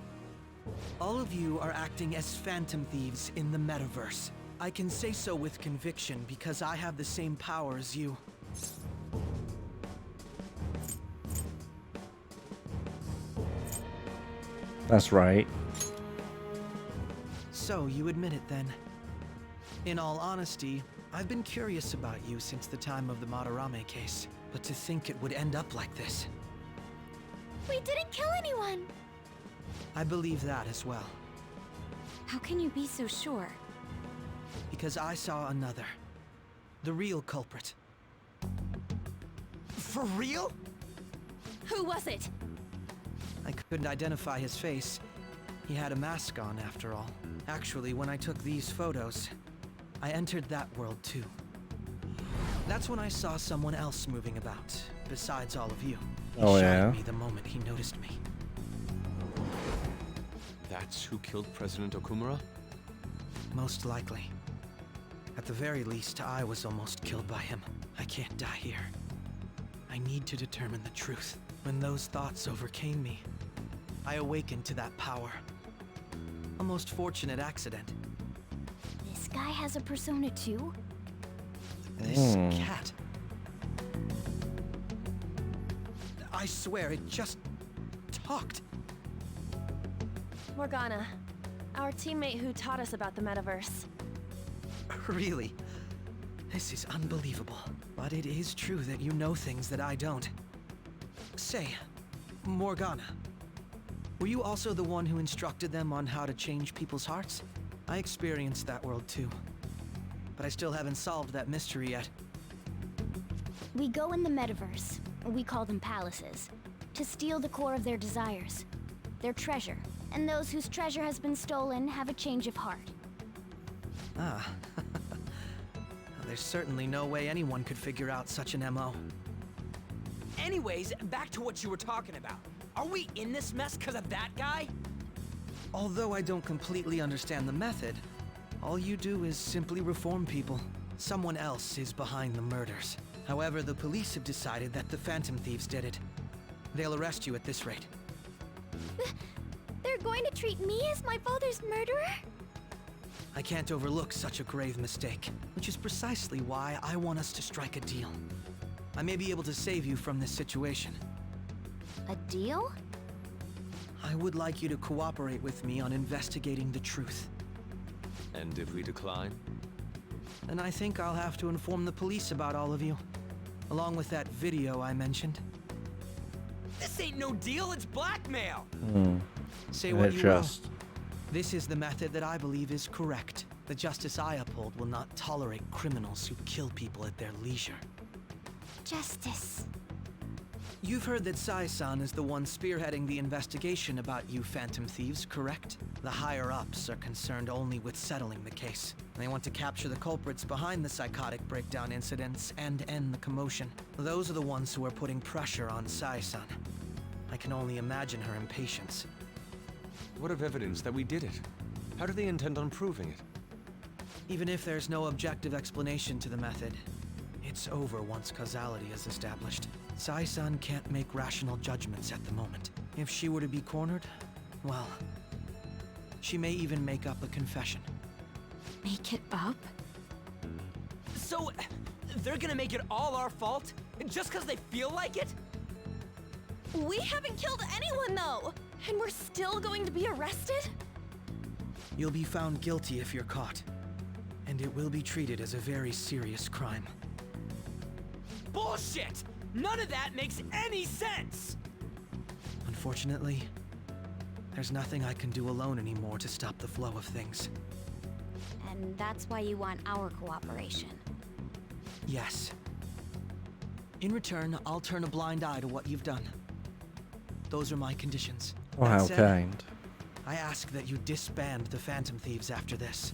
All of you are acting as Phantom Thieves in the metaverse. I can say so with conviction because I have the same power as you. That's right. So, you admit it then. In all honesty, I've been curious about you since the time of the Madarame case. But to think it would end up like this. We didn't kill anyone! I believe that as well. How can you be so sure? Because I saw another. The real culprit. For real? Who was it? I couldn't identify his face. He had a mask on, after all. Actually, when I took these photos, I entered that world too. That's when I saw someone else moving about, besides all of you. He Oh, shot yeah? at me the moment he noticed me. That's who killed President Okumura? Most likely. At the very least, I was almost killed by him. I can't die here. I need to determine the truth. When those thoughts overcame me, I awakened to that power. A most fortunate accident. This guy has a persona too? This cat. I swear, it just talked. Morgana, our teammate who taught us about the metaverse. Really? This is unbelievable. But it is true that you know things that I don't. Say, Morgana, were you also the one who instructed them on how to change people's hearts? I experienced that world too. But I still haven't solved that mystery yet. We go in the metaverse, we call them palaces, to steal the core of their desires, their treasure, and those whose treasure has been stolen have a change of heart. Ah. There's certainly no way anyone could figure out such an MO. Anyways, back to what you were talking about. Are we in this mess because of that guy? Although I don't completely understand the method, all you do is simply reform people. Someone else is behind the murders. However, the police have decided that the Phantom Thieves did it. They'll arrest you at this rate. They're going to treat me as my father's murderer? I can't overlook such a grave mistake, which is precisely why I want us to strike a deal. I may be able to save you from this situation. A deal? I would like you to cooperate with me on investigating the truth. And if we decline? Then I think I'll have to inform the police about all of you, along with that video I mentioned. This ain't no deal, it's blackmail! Say I what you trust. will. This is the method that I believe is correct. The justice I uphold will not tolerate criminals who kill people at their leisure. Justice. You've heard that Sai-san is the one spearheading the investigation about you Phantom Thieves, correct? The higher-ups are concerned only with settling the case. They want to capture the culprits behind the psychotic breakdown incidents and end the commotion. Those are the ones who are putting pressure on Sai-san. I can only imagine her impatience. What of evidence that we did it? How do they intend on proving it? Even if there's no objective explanation to the method, it's over once causality is established. Sai-san can't make rational judgments at the moment. If she were to be cornered, well, she may even make up a confession. Make it up? So, they're gonna make it all our fault? Just because they feel like it? We haven't killed anyone though! And we're still going to be arrested? You'll be found guilty if you're caught, and it will be treated as a very serious crime. Bullshit! None of that makes any sense! Unfortunately, there's nothing I can do alone anymore to stop the flow of things. And that's why you want our cooperation. Yes. In return, I'll turn a blind eye to what you've done. Those are my conditions. Oh, That how said, kind. I ask that you disband the Phantom Thieves after this.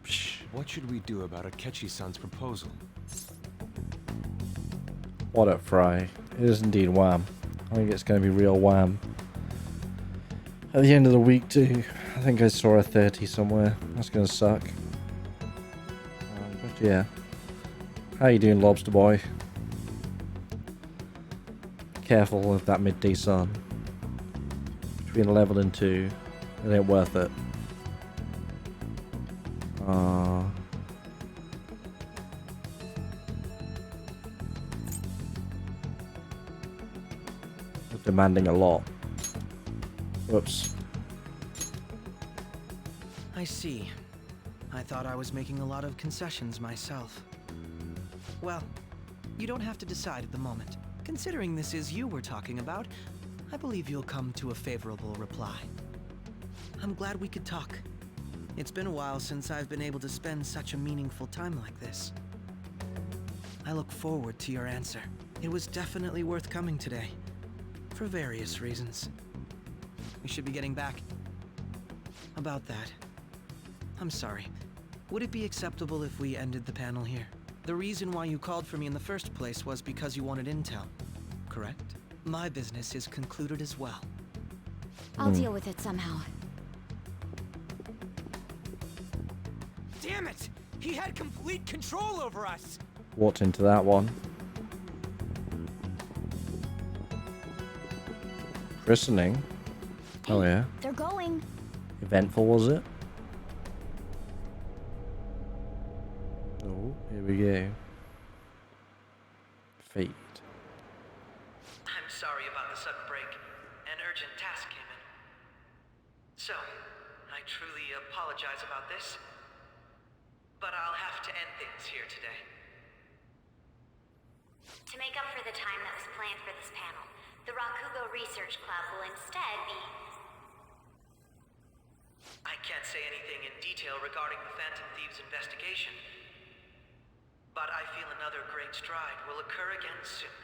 Psh, What should we do about Akechi-san's proposal? what a fry. It is indeed wham. I think it's going to be real wham. At the end of the week too. I think I saw a 30 somewhere. That's going to suck. But yeah. How you doing, Lobster Boy? Careful of that midday sun. Between 11 and 2. It ain't worth it. demanding a lot. Whoops. I see. I thought I was making a lot of concessions myself. Well, you don't have to decide at the moment. Considering this is you we're talking about, I believe you'll come to a favorable reply. I'm glad we could talk. It's been a while since I've been able to spend such a meaningful time like this. I look forward to your answer. It was definitely worth coming today, for various reasons. We should be getting back. About that, I'm sorry. Would it be acceptable if we ended the panel here? The reason why you called for me in the first place was because you wanted intel, correct? My business is concluded as well. I'll deal with it somehow. Damn it! He had complete control over us! Walked into that one. Christening. Oh yeah. They're going. Eventful, was it? Oh, here we go. Fate. I'm sorry about the sudden break. An urgent task came in. So, I truly apologize about this. But I'll have to end things here today. To make up for the time that was planned for this panel, the Rakugo Research Club will instead be... I can't say anything in detail regarding the Phantom Thieves investigation. But I feel another great stride will occur again soon.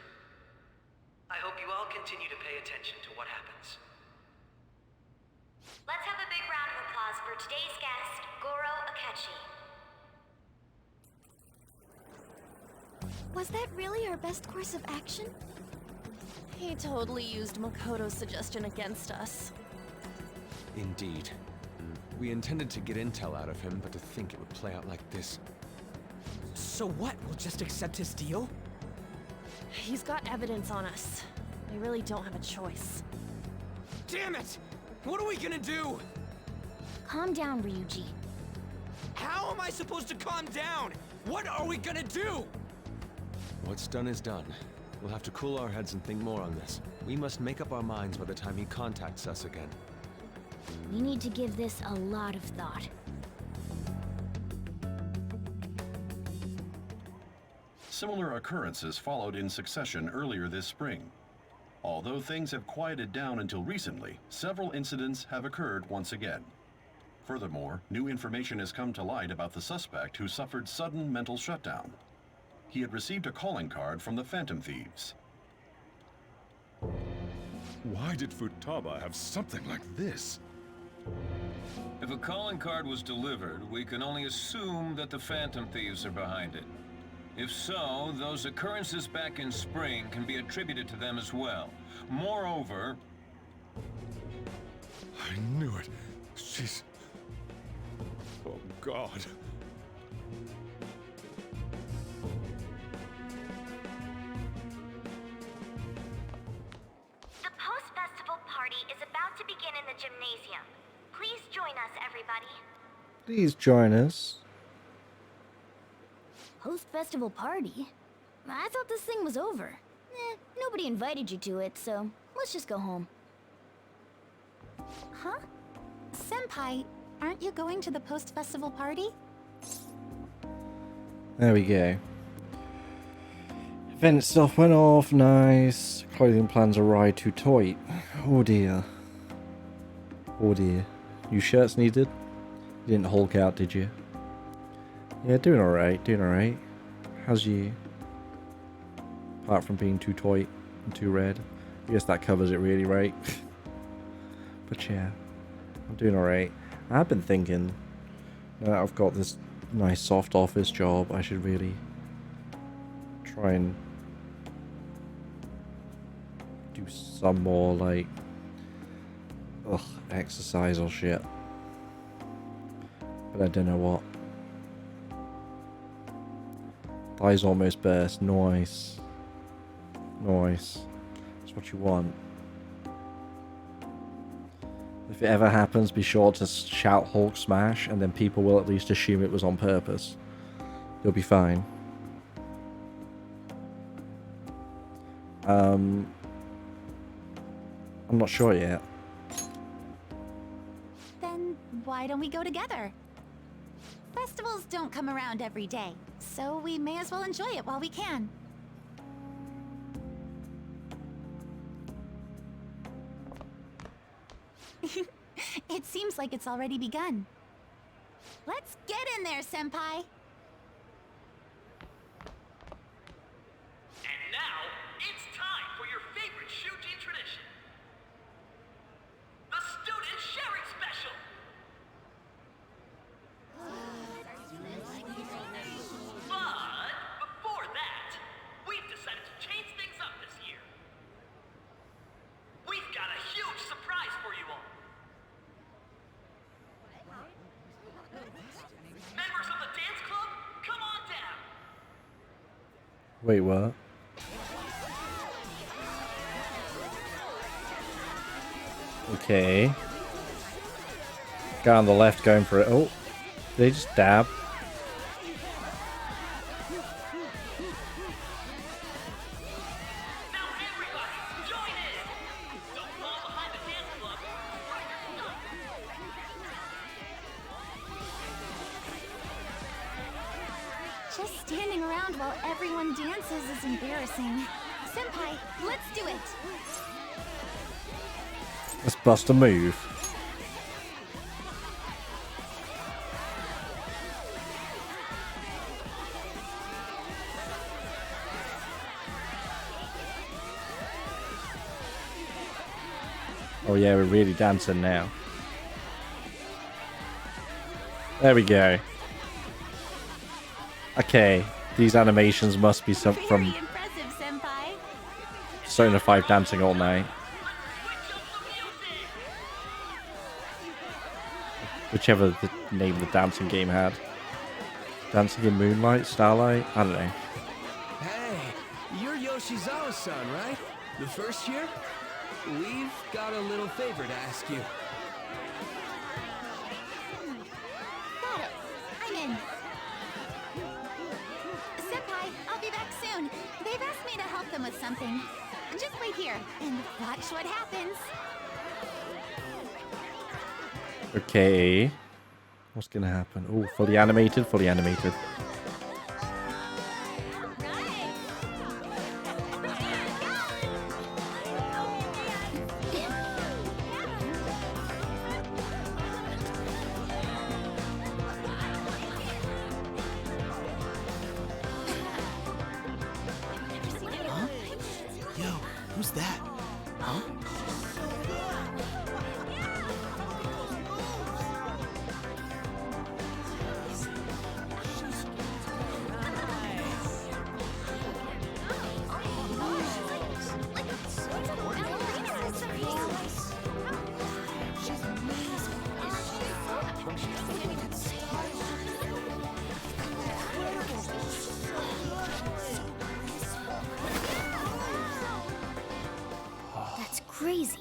I hope you all continue to pay attention to what happens. Let's have a big round of applause for today's guest, Goro Akechi. Was that really our best course of action? He totally used Makoto's suggestion against us. Indeed. We intended to get intel out of him, but to think it would play out like this. So what? We'll just accept his deal? He's got evidence on us. They really don't have a choice. Damn it! What are we gonna do? Calm down, Ryuji. How am I supposed to calm down? What are we gonna do? What's done is done. We'll have to cool our heads and think more on this. We must make up our minds by the time he contacts us again. We need to give this a lot of thought. Similar occurrences followed in succession earlier this spring. Although things have quieted down until recently, several incidents have occurred once again. Furthermore, new information has come to light about the suspect who suffered sudden mental shutdown. He had received a calling card from the Phantom Thieves. Why did Futaba have something like this? If a calling card was delivered, we can only assume that the Phantom Thieves are behind it. If so, those occurrences back in spring can be attributed to them as well. Moreover... I knew it. She's... Oh, God. The post-festival party is about to begin in the gymnasium. Please join us, everybody. Please join us. Post-festival party? I thought this thing was over. Nobody invited you to it, so let's just go home. Huh? Senpai, aren't you going to the post-festival party? There we go. Event stuff went off, nice. Clothing plans arrived too tight. Oh dear. Oh dear. New shirts needed? You didn't Hulk out, did you? Yeah, doing alright, doing alright. How's you? Apart from being too tight and too red. I guess that covers it really, right? But yeah, I'm doing alright. I've been thinking, now that I've got this nice soft office job, I should really try and do some more like exercise or shit. But I don't know what. Thighs almost burst. Nice. Nice. That's what you want. If it ever happens, be sure to shout Hulk smash, and then people will at least assume it was on purpose. You'll be fine. I'm not sure yet. Then why don't we go together? Festivals don't come around every day, so we may as well enjoy it while we can. It seems like it's already begun. Let's get in there, Senpai! And now, it's time for your favorite Shuji tradition. The Student Sharing Special! But, before that, we've decided to change things up this year. We've got a huge surprise for you all. Members of the dance club, come on down! Wait, what? Okay. Guy on the left going for it. Oh, did they just dab? Now everybody, join in! Don't fall behind the dance club. Just standing around while everyone dances is embarrassing. Senpai, let's do it! Let's bust a move. Oh yeah, we're really dancing now. There we go. Okay, these animations must be some from Impressive, Senpai! Persona 5 dancing all night. Whichever the name of the dancing game had. Dancing in Moonlight, Starlight, I don't know. Hey, you're Yoshizawa's son, right? The first year? We've got a little favor to ask you. Got it! I'm in! Senpai, I'll be back soon. They've asked me to help them with something. Just wait here and watch what happens. Okay. What's gonna happen? Oh, fully animated, fully animated. Yo, who's that? Huh? That's crazy.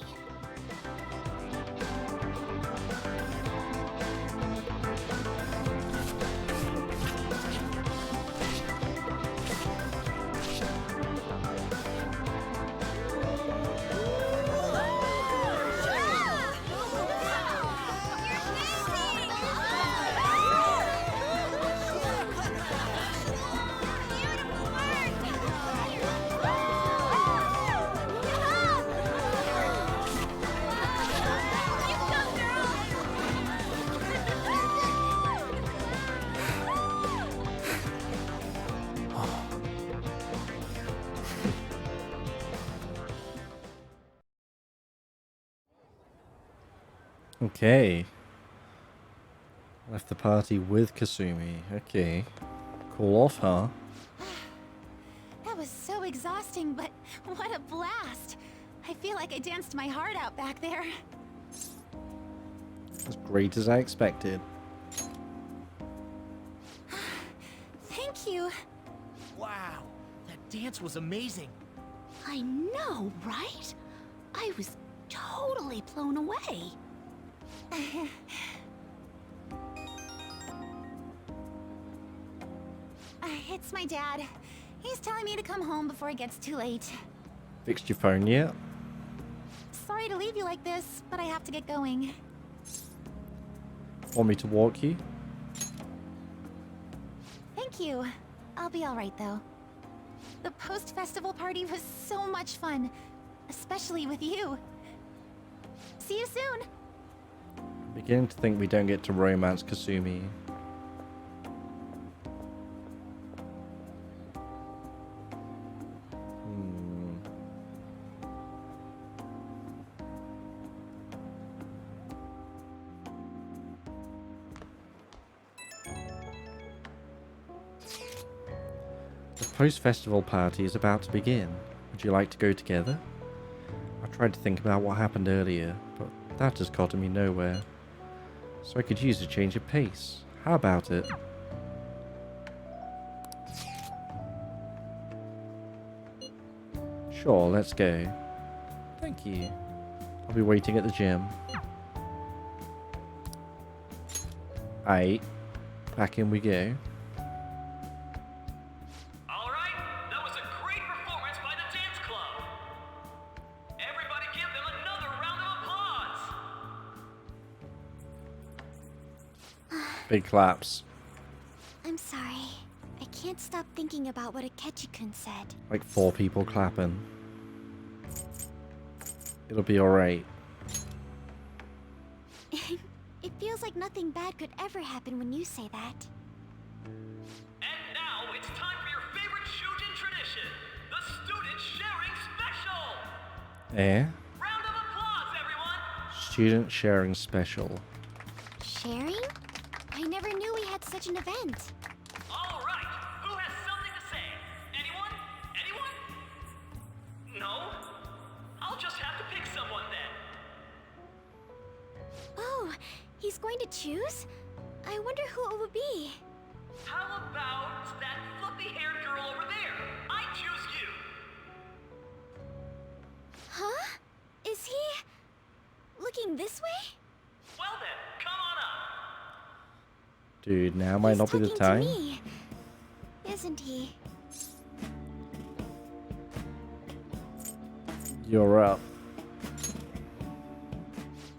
Okay. Left the party with Kasumi. Okay. Cool off, huh? That was so exhausting, but what a blast! I feel like I danced my heart out back there. As great as I expected. Thank you. Wow, that dance was amazing. I know, right? I was totally blown away. It's my dad. He's telling me to come home before it gets too late. Fixed your phone yet? Sorry to leave like this, but I have to get going. Want me to walk you? Thank you. I'll be alright though. The post-festival party was so much fun, especially with you. See you soon! I'm beginning to think we don't get to romance Kasumi. The post-festival party is about to begin. Would you like to go together? I tried to think about what happened earlier, but that just gotten me nowhere. So I could use a change of pace. How about it? Sure, let's go. Thank you. I'll be waiting at the gym. Aight. Back in we go. Alright, that was a great performance by the dance club. Everybody give them another round of applause. Big claps. I'm sorry. I can't stop thinking about what Akechi-kun said. Like 4 people clapping. It'll be alright. It feels like nothing bad could ever happen when you say that. And now it's time for your favorite Shujin tradition, the student sharing special. Eh? Round of applause, everyone. Student sharing special. Sharing? I never knew we had such an event. All right, who has something to say? Anyone? Anyone? No? I'll just have to pick someone then. Oh, he's going to choose? I wonder who it would be. How about that fluffy-haired girl over there? I choose you. Huh? Is he looking this way? Well then, come on up. Dude, now might not be the He's time. talking to me, isn't he? You're up.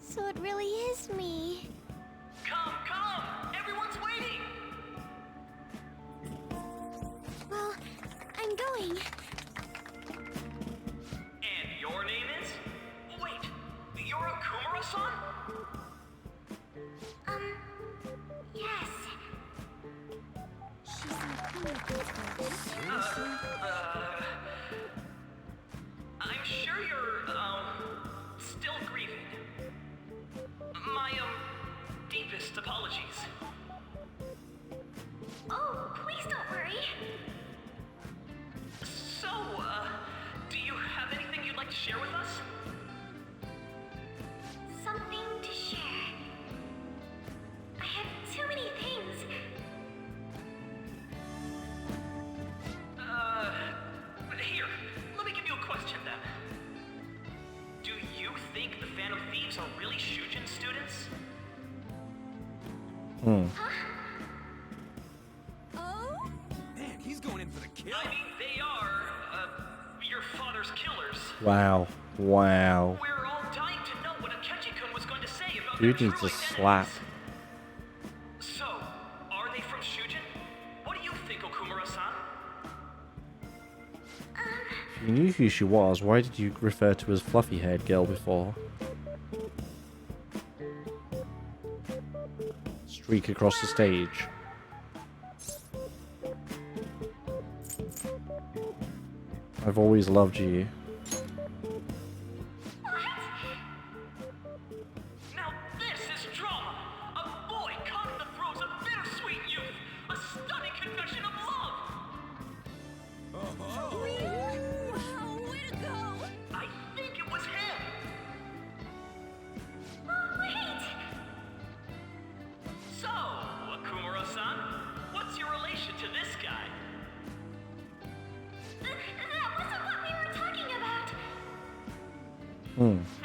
So it really is me. Come, come! Everyone's waiting! Well, I'm going. And your name is? Wait, you're Okumura-san? Yes. She's I'm sure you're, still grieving. My, deepest apologies. Oh, please don't worry. So, do you have anything you'd like to share with us? Something to share. I have too many things. Here, let me give you a question then. Do you think the Phantom Thieves are really Shujin students? Oh? Man, he's going in for the kill. I mean, they are, your father's killers. Wow. Wow. We're all dying to know what Akechi-kun was going to say about Dude their needs true a identities. slap. So, are they from Shujin? What do you think, Okumura-san? If you knew who she was, why did you refer to her as fluffy-haired girl before? Streak across the stage. I've always loved you. Now this is drama! A boy caught in the throes of bittersweet youth! A stunning confession of love! Wow, way to go! I think it was him! Wait! So, Okumura-san, what's your relation to this guy? That wasn't what we were talking about!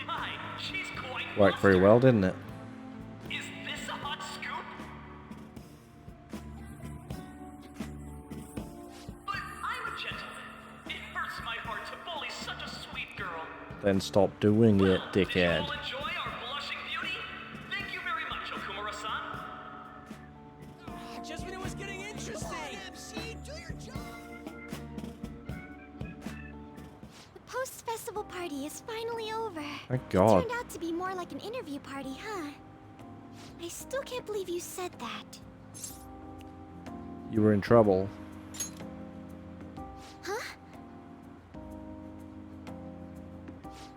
My, she's quite Worked very flustered. well, didn't it? Is this a hot scoop? But I'm a gentleman. It hurts my heart to bully such a sweet girl. Then stop doing it, dickhead. Enjoy our blushing beauty? Thank you very much, Okumura-san. Just when it was getting interesting. MC, do your job. The post-festival party is finally over. Thank God. It turned out to be more like an interview party, huh? I still can't believe you said that. You were in trouble. Huh?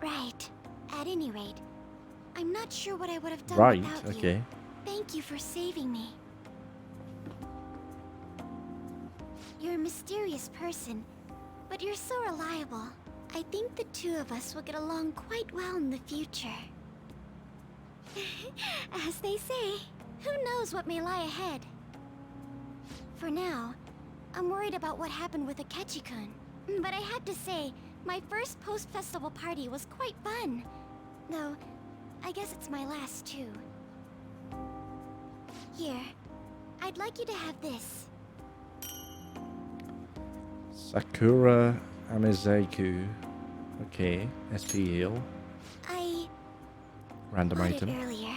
Right. At any rate, I'm not sure what I would have done Right, without you. okay. Thank you for saving me. You're a mysterious person, but you're so reliable. I think the two of us will get along quite well in the future. As they say, who knows what may lie ahead? For now, I'm worried about what happened with Akechi-kun. But I have to say, my first post-festival party was quite fun. Though, I guess it's my last too. Here, I'd like you to have this. Sakura Amizeku. Okay, SP heal. I Random bought item. it earlier.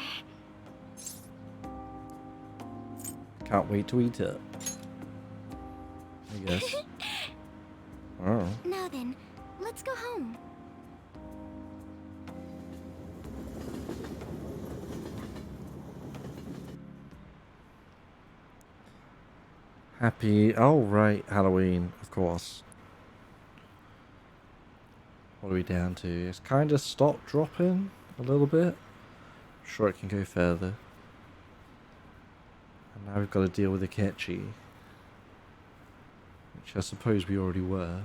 Can't wait to eat it. I guess. Oh. Now then, let's go home. Happy. Oh, right. Halloween, of course. What are we down to? It's kind of stopped dropping a little bit. Sure, it can go further. And now we've got to deal with Akechi. Which I suppose we already were.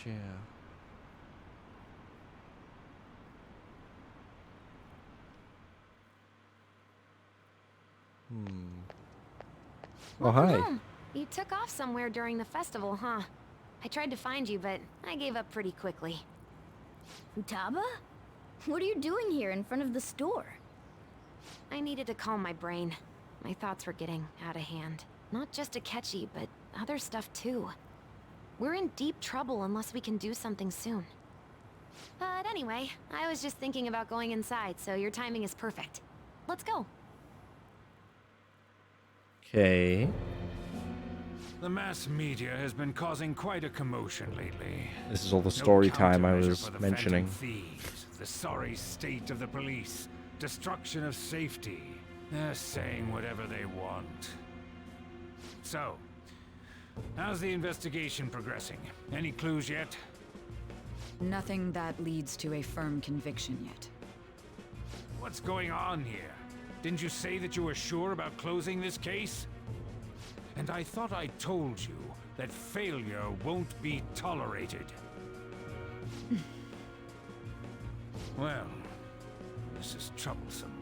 Yeah. Oh, hi. Welcome home. You took off somewhere during the festival, huh? I tried to find you, but I gave up pretty quickly. Futaba? What are you doing here in front of the store? I needed to calm my brain. My thoughts were getting out of hand. Not just Akechi, but other stuff too. We're in deep trouble unless we can do something soon. But anyway, I was just thinking about going inside, so your timing is perfect. Let's go. Okay. The mass media has been causing quite a commotion lately. This is all the story time I countermeasure was for the mentioning. phantom thieves, the sorry state of the police, destruction of safety. They're saying whatever they want. So, how's the investigation progressing? Any clues yet? Nothing that leads to a firm conviction yet. What's going on here? Didn't you say that you were sure about closing this case? And I thought I told you that failure won't be tolerated. Well, this is troublesome.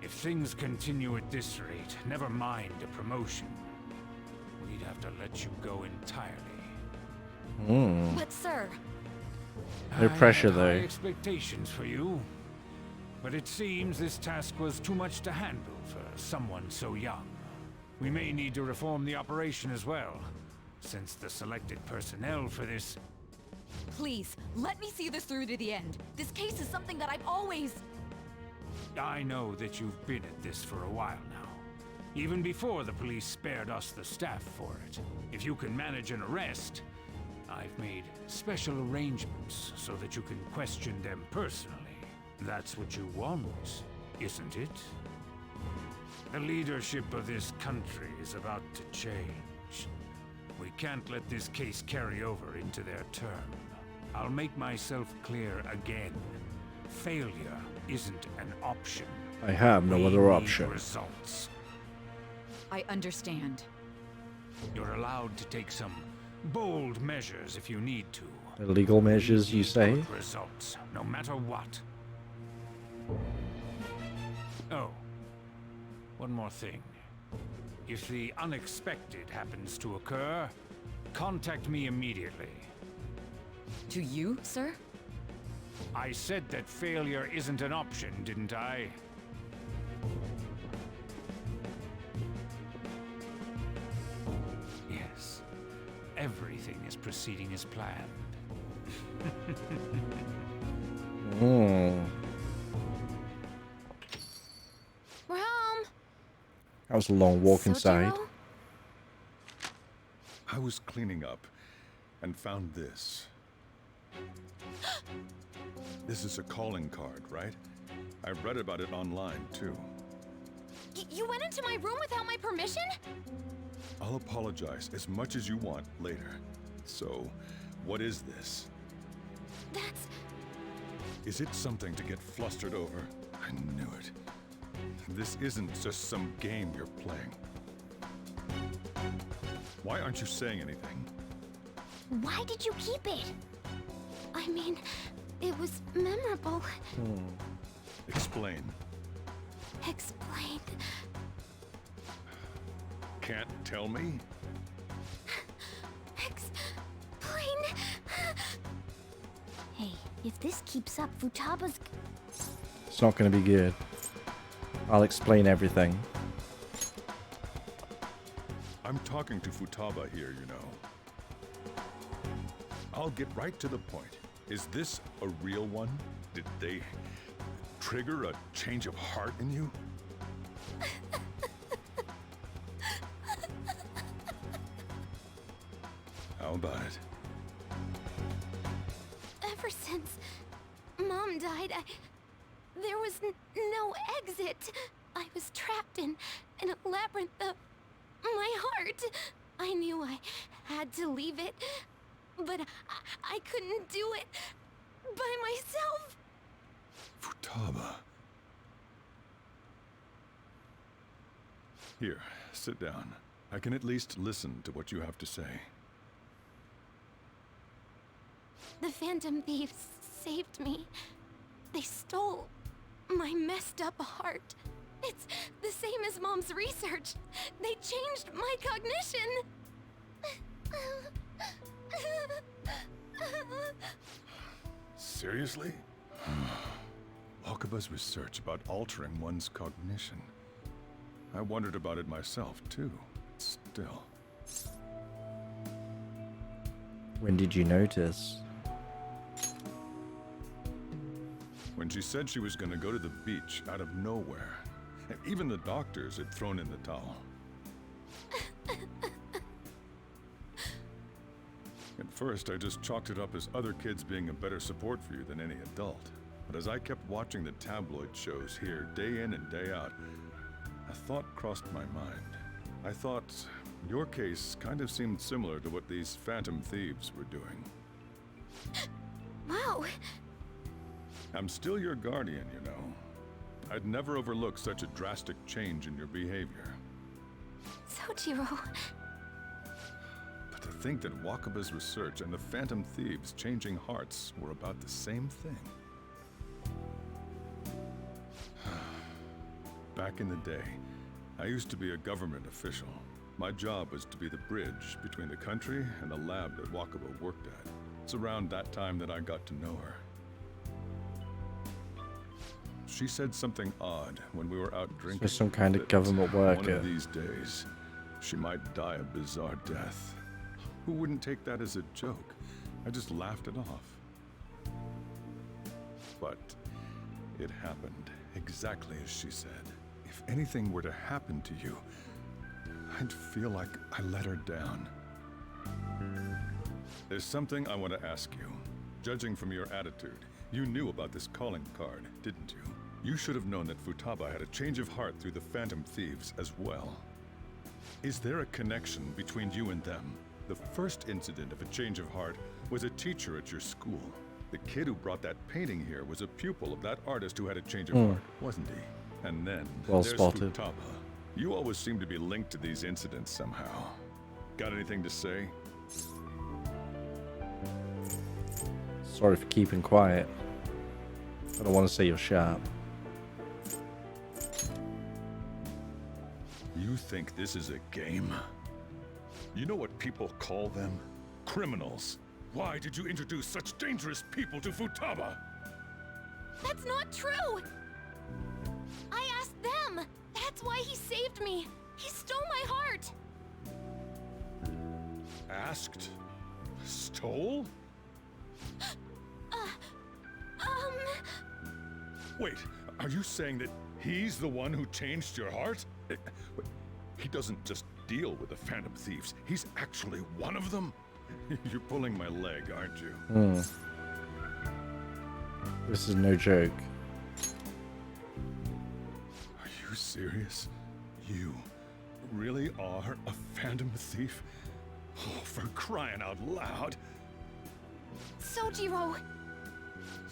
If things continue at this rate, never mind a promotion. We'd have to let you go entirely. But sir... No pressure, I had though. high expectations for you. But it seems this task was too much to handle for someone so young. We may need to reform the operation as well, since the selected personnel for this... Please, let me see this through to the end. This case is something that I've always... I know that you've been at this for a while now. Even before the police spared us the staff for it. If you can manage an arrest, I've made special arrangements so that you can question them personally. That's what you want, isn't it? The leadership of this country is about to change. We can't let this case carry over into their term. I'll make myself clear again. Failure isn't an option. I have no We other need option. Results. I understand. You're allowed to take some bold measures if you need to. Illegal measures, you say? Good results, no matter what. Oh, one more thing. If the unexpected happens to occur, contact me immediately. To you, sir? I said that failure isn't an option, didn't I? Yes. Everything is proceeding as planned. Hmm. We're home. That was a long walk inside. Sojiro? I was cleaning up and found this. This is a calling card, right? I read about it online, too. You went into my room without my permission? I'll apologize as much as you want later. So, what is this? That's... Is it something to get flustered over? I knew it. This isn't just some game you're playing. Why aren't you saying anything? Why did you keep it? I mean, it was memorable. Explain. Explain. Can't tell me? Explain. Hey, if this keeps up, Futaba's... It's not going to be good. I'll explain everything. I'm talking to Futaba here, you know. I'll get right to the point. Is this a real one? Did they trigger a change of heart in you? How about it? Ever since Mom died, there was no exit. I was trapped in a labyrinth of my heart. I knew I had to leave it, but I couldn't do it by myself. Futaba. Here, sit down. I can at least listen to what you have to say. The Phantom Thieves saved me. They stole my messed up heart. It's the same as Mom's research. They changed my cognition. Seriously? Wakaba's research about altering one's cognition. I wondered about it myself, too. Still. When did you notice? When she said she was going to go to the beach out of nowhere. And even the doctors had thrown in the towel. At first, I just chalked it up as other kids being a better support for you than any adult. But as I kept watching the tabloid shows here, day in and day out, a thought crossed my mind. I thought your case kind of seemed similar to what these Phantom Thieves were doing. Wow. I'm still your guardian, you know. I'd never overlook such a drastic change in your behavior. Sojiro. But to think that Wakaba's research and the Phantom Thieves changing hearts were about the same thing. Back in the day, I used to be a government official. My job was to be the bridge between the country and the lab that Wakaba worked at. It's around that time that I got to know her. She said something odd when we were out drinking. So some kind of government One worker. of these days, she might die a bizarre death. Who wouldn't take that as a joke? I just laughed it off. But it happened exactly as she said. If anything were to happen to you, I'd feel like I let her down. There's something I want to ask you. Judging from your attitude, you knew about this calling card, didn't you? You should have known that Futaba had a change of heart through the Phantom Thieves as well. Is there a connection between you and them? The first incident of a change of heart was a teacher at your school. The kid who brought that painting here was a pupil of that artist who had a change of heart, wasn't he? And then Well there's spotted. Futaba. You always seem to be linked to these incidents somehow. Got anything to say? Sorry for keeping quiet. I don't want to say you're sharp. You think this is a game? You know what people call them? Criminals. Why did you introduce such dangerous people to Futaba? That's not true! I asked them! That's why he saved me! He stole my heart! Asked? Stole? Wait, are you saying that he's the one who changed your heart? He doesn't just deal with the Phantom Thieves. He's actually one of them? You're pulling my leg, aren't you? This is no joke. Are you serious? You really are a Phantom Thief? Oh, for crying out loud. Sojiro!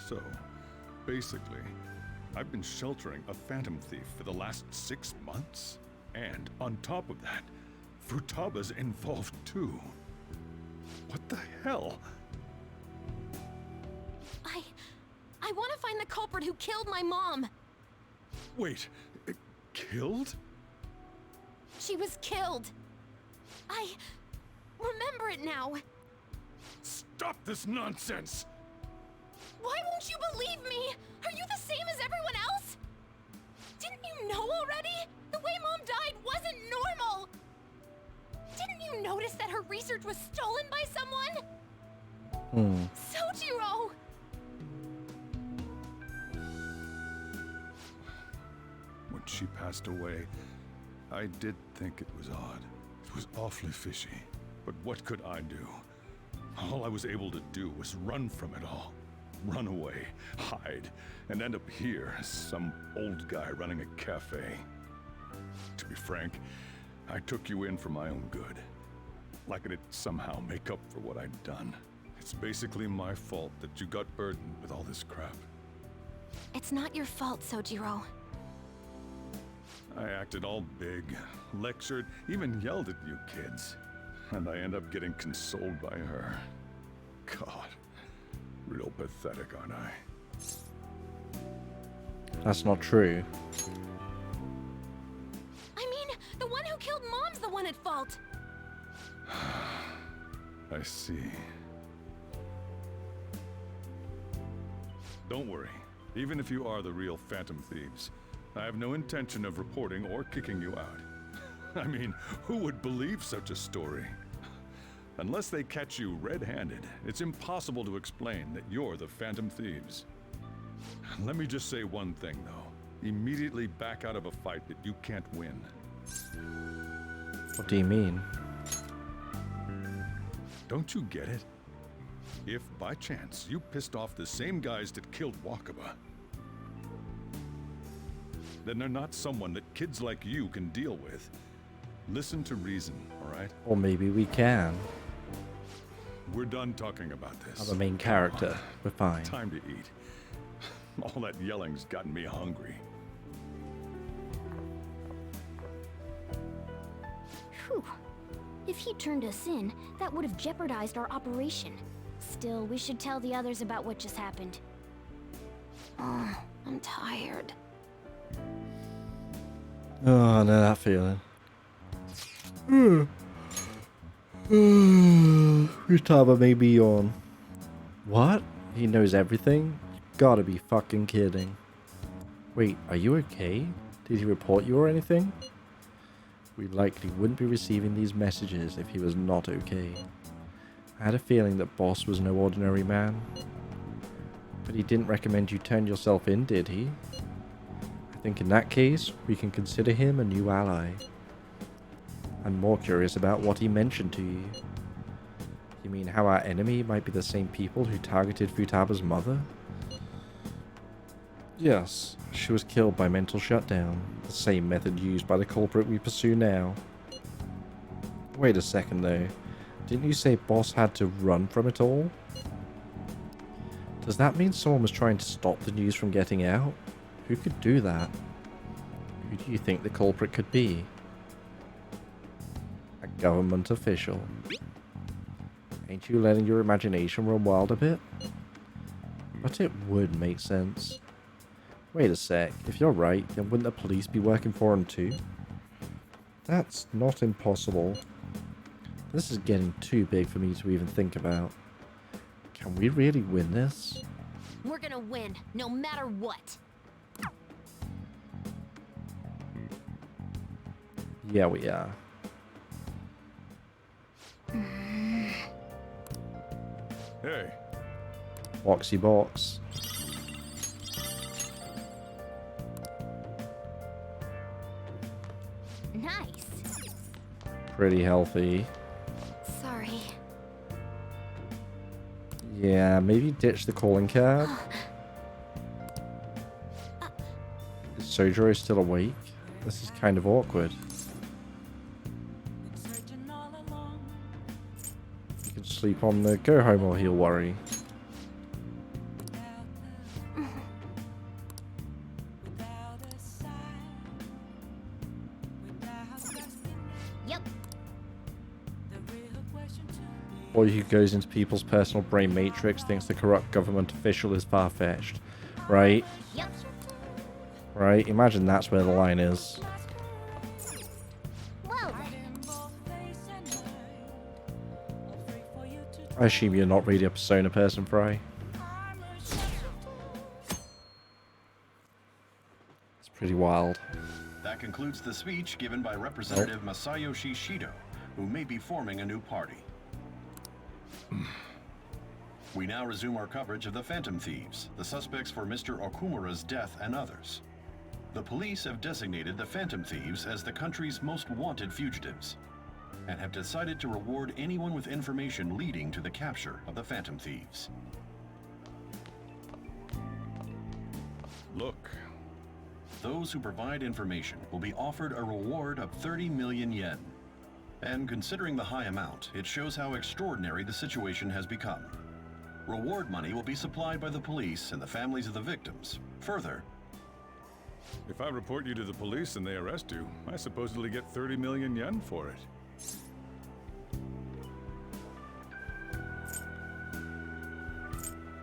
So, basically, I've been sheltering a Phantom Thief for the last 6 months. And on top of that, Futaba's involved too. What the hell? I want to find the culprit who killed my mom. Wait, killed? She was killed. I remember it now. Stop this nonsense! Why won't you believe me? Are you the same as everyone else? Didn't you know already? The way Mom died wasn't normal. Didn't you notice that her research was stolen by someone? Sojiro! When she passed away, I did think it was odd. It was awfully fishy. But what could I do? All I was able to do was run from it all. Run away, hide, and end up here as some old guy running a cafe. To be frank, I took you in for my own good. Like it'd somehow make up for what I'd done. It's basically my fault that you got burdened with all this crap. It's not your fault, Sojiro. I acted all big, lectured, even yelled at you kids. And I end up getting consoled by her. God, real pathetic, aren't I? That's not true. I mean, the one who killed Mom's the one at fault. I see. Don't worry. Even if you are the real Phantom Thieves, I have no intention of reporting or kicking you out. I mean, who would believe such a story? Unless they catch you red-handed, it's impossible to explain that you're the Phantom Thieves. Let me just say one thing, though. Immediately back out of a fight that you can't win. What do you mean? Don't you get it? If, by chance, you pissed off the same guys that killed Wakaba, then they're not someone that kids like you can deal with. Listen to reason, all right? Or maybe we can. We're done talking about this. I'm the main character. We're fine. Time to eat. All that yelling's gotten me hungry. Whew. If he turned us in, that would have jeopardized our operation. Still, we should tell the others about what just happened. Oh, I'm tired. Oh, I know that feeling. Futaba may be yawn. What? He knows everything? You gotta be fucking kidding. Wait, are you okay? Did he report you or anything? We likely wouldn't be receiving these messages if he was not okay. I had a feeling that Boss was no ordinary man. But he didn't recommend you turn yourself in, did he? I think in that case, we can consider him a new ally. I'm more curious about what he mentioned to you. You mean how our enemy might be the same people who targeted Futaba's mother? Yes, she was killed by mental shutdown, the same method used by the culprit we pursue now. Wait a second though, didn't you say Boss had to run from it all? Does that mean someone was trying to stop the news from getting out? Who could do that? Who do you think the culprit could be? A government official. Ain't you letting your imagination run wild a bit? But it would make sense. Wait a sec, if you're right, then wouldn't the police be working for him too? That's not impossible. This is getting too big for me to even think about. Can we really win this? We're gonna win, no matter what. Yeah, we are. Hey. Boxy box. pretty healthy. Sorry. Yeah, maybe ditch the calling card. Is Sojiro still awake? This is kind of awkward. You can sleep on the go home or he'll worry. Yep. Boy who goes into people's personal brain matrix thinks the corrupt government official is far-fetched. Right? Yep. Right? Imagine that's where the line is. Well I assume you're not really a Persona person, Fry. It's pretty wild. That concludes the speech given by Representative Masayoshi Shido, who may be forming a new party. We now resume our coverage of the Phantom Thieves, the suspects for Mr. Okumura's death and others. The police have designated the Phantom Thieves as the country's most wanted fugitives, and have decided to reward anyone with information leading to the capture of the Phantom Thieves. Look. Those who provide information will be offered a reward of 30 million yen. And considering the high amount, it shows how extraordinary the situation has become. Reward money will be supplied by the police and the families of the victims. Further, If I report you to the police and they arrest you, I supposedly get 30 million yen for it.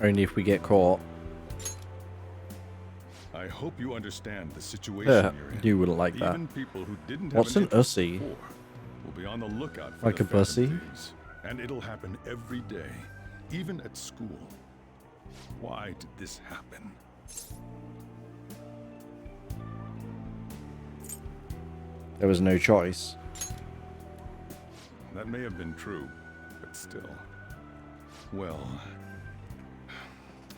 Only if we get caught. I hope you understand the situation you're in. You wouldn't like that. Even people who didn't have What's an interest ussy? before will be on the lookout for Like the a Phantom bussy? Thieves. And it'll happen every day, even at school. Why did this happen? There was no choice. That may have been true, but still. Well,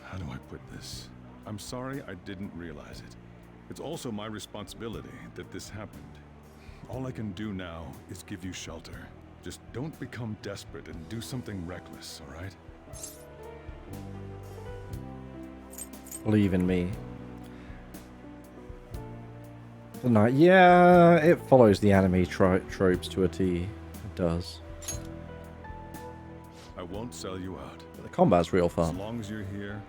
how do I put this? I'm sorry I didn't realize it. It's also my responsibility that this happened. All I can do now is give you shelter. Just don't become desperate and do something reckless, all right? Believe in me. The night, yeah, it follows the anime tropes to a T. It does. I won't sell you out. But the combat's real As fun. long as you're here,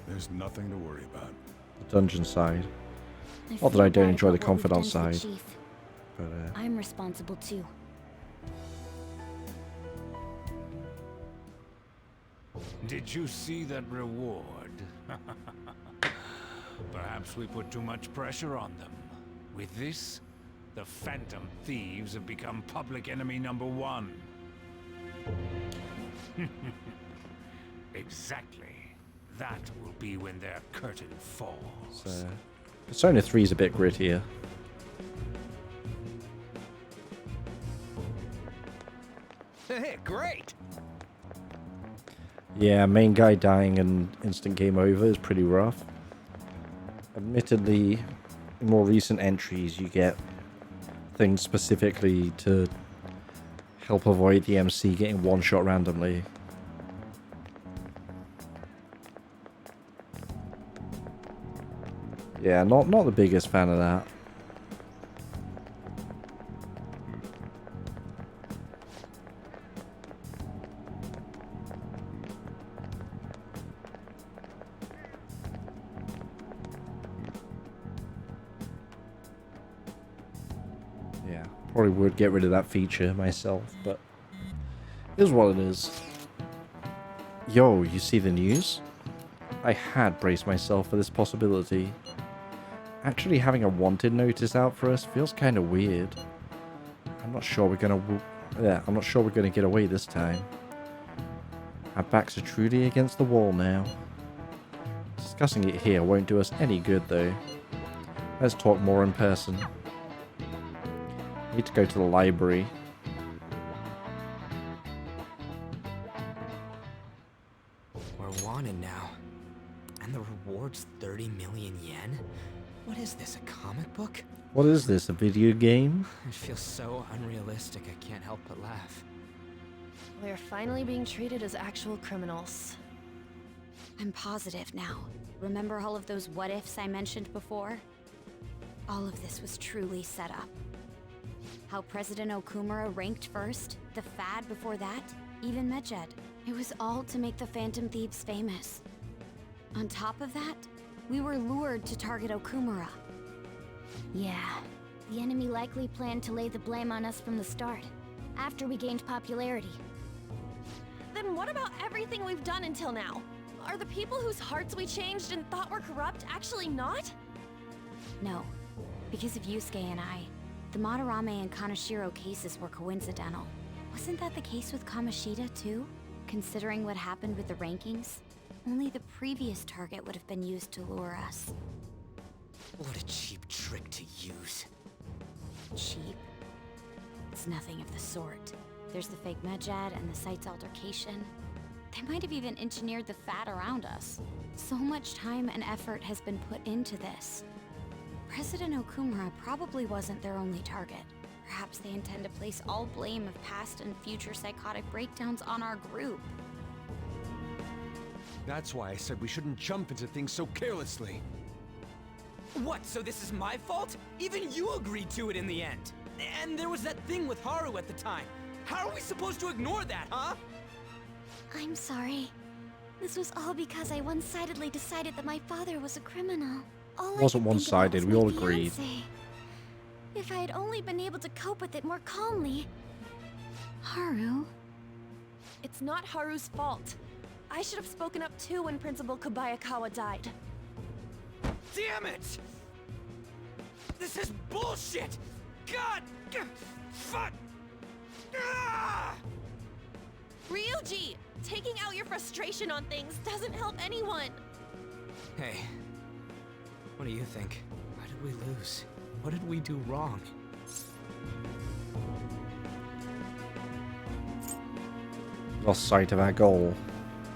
there's nothing to worry about. The dungeon side. I Not that feel I don't bad enjoy the about what we've confidant done to the side. Chief. But, I'm responsible too. Did you see that reward? Perhaps we put too much pressure on them. With this, the Phantom Thieves have become public enemy #1. Exactly. That will be when their curtain falls. so, Persona 3 is a bit grittier. Hey, great! Yeah, main guy dying and instant game over is pretty rough. Admittedly, in more recent entries, you get things specifically to help avoid the MC getting one shot randomly. Yeah, not the biggest fan of that. Yeah, probably would get rid of that feature myself, but it is what it is. Yo, you see the news? I had braced myself for this possibility. Actually having a wanted notice out for us feels kind of weird. I'm not sure we're gonna get away this time. Our backs are truly against the wall now. Discussing it here won't do us any good though. Let's talk more in person. Need to go to the library. We're wanted now. And the reward's 30 million yen? What is this, a comic book? What is this, a video game? It feels so unrealistic, I can't help but laugh. We're finally being treated as actual criminals. I'm positive now. Remember all of those what-ifs I mentioned before? All of this was truly set up. How President Okumura ranked first, the Fad before that, even Medjed. It was all to make the Phantom Thieves famous. On top of that, we were lured to target Okumura. Yeah, the enemy likely planned to lay the blame on us from the start, after we gained popularity. Then what about everything we've done until now? Are the people whose hearts we changed and thought were corrupt actually not? No, because of Yusuke and I, the Madarame and Kaneshiro cases were coincidental. Wasn't that the case with Kamoshida too? Considering what happened with the rankings, only the previous target would have been used to lure us. What a cheap trick to use. Cheap? It's nothing of the sort. There's the fake Medjed and the site's altercation. They might have even engineered the Fat around us. So much time and effort has been put into this. President Okumura probably wasn't their only target. Perhaps they intend to place all blame of past and future psychotic breakdowns on our group. That's why I said we shouldn't jump into things so carelessly. What, so this is my fault? Even you agreed to it in the end. And there was that thing with Haru at the time. How are we supposed to ignore that, huh? I'm sorry. This was all because I one-sidedly decided that my father was a criminal. All It wasn't I could think about one-sided, was we my all agreed. fiancé. If I had only been able to cope with it more calmly. Haru? It's not Haru's fault. I should have spoken up too when Principal Kobayakawa died. Damn it! This is bullshit! God! Fuck! Ah! Ryuji! Taking out your frustration on things doesn't help anyone! Hey, what do you think? Why did we lose? What did we do wrong? Lost sight of our goal.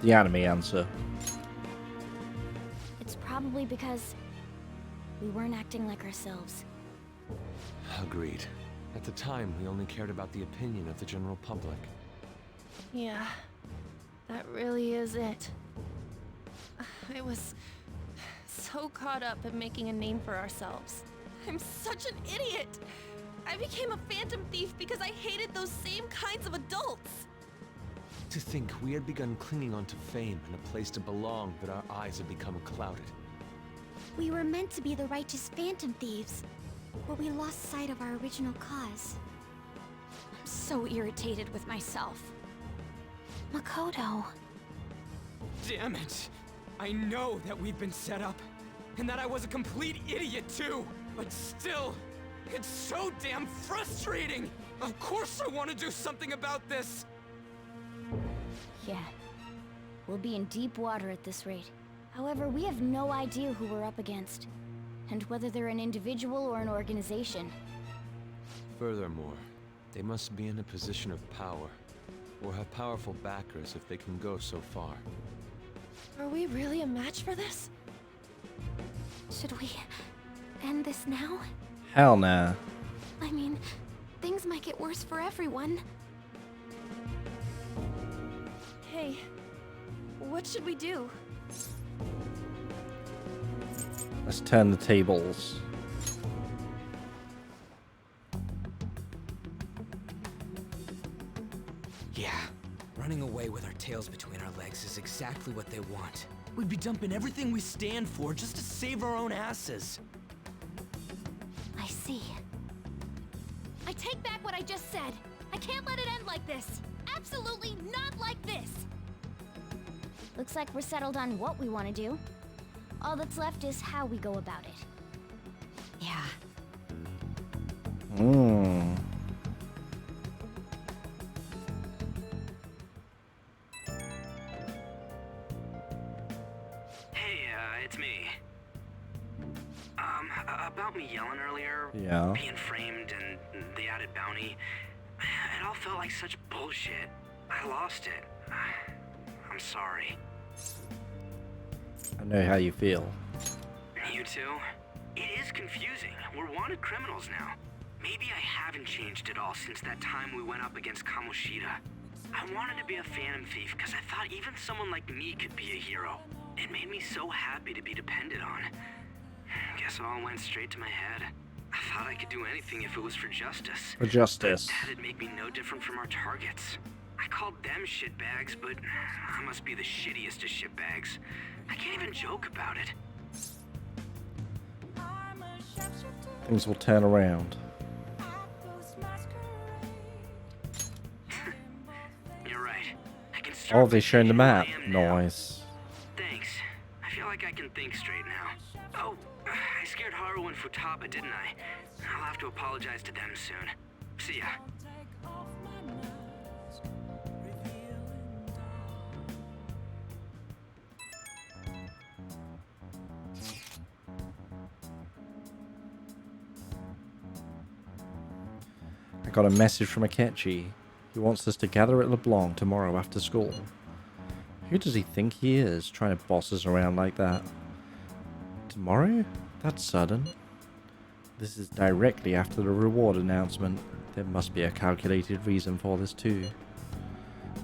The anime answer. It's probably because we weren't acting like ourselves. Agreed. At the time, we only cared about the opinion of the general public. Yeah, that really is it. I was so caught up in making a name for ourselves. I'm such an idiot! I became a phantom thief because I hated those same kinds of adults! To think we had begun clinging onto fame and a place to belong, but our eyes had become clouded. We were meant to be the righteous phantom thieves, but we lost sight of our original cause. I'm so irritated with myself. Makoto. Damn it! I know that we've been set up, and that I was a complete idiot too! But still, it's so damn frustrating! Of course I want to do something about this! Yeah. We'll be in deep water at this rate. However, we have no idea who we're up against, and whether they're an individual or an organization. Furthermore, they must be in a position of power, or have powerful backers if they can go so far. Are we really a match for this? Should we end this now? Hell nah. I mean, things might get worse for everyone. Hey, what should we do? Let's turn the tables. Yeah, running away with our tails between our legs is exactly what they want. We'd be dumping everything we stand for just to save our own asses. I see. I take back what I just said. I can't let it end like this. Absolutely not like this. Looks like we're settled on what we want to do. All that's left is how we go about it. Yeah. Hey, it's me. About me yelling earlier, Yeah. being framed and the added bounty, it all felt like such bullshit. I lost it. I'm sorry. I know how you feel. You too? It is confusing. We're wanted criminals now. Maybe I haven't changed at all since that time we went up against Kamoshida. I wanted to be a phantom thief because I thought even someone like me could be a hero. It made me so happy to be depended on. Guess it all went straight to my head. I thought I could do anything if it was for justice. For justice. But that'd make me no different from our targets. I called them shitbags, but I must be the shittiest of shitbags. I can't even joke about it. Things will turn around. You're right. I can start. Oh, they've shown the map. Nice. Thanks. I feel like I can think straight now. Oh, I scared Haru and Futaba, didn't I? I'll have to apologize to them soon. See ya. I got a message from Akechi. He wants us to gather at LeBlanc tomorrow after school. Who does he think he is, trying to boss us around like that? Tomorrow? That's sudden. This is directly after the reward announcement. There must be a calculated reason for this too.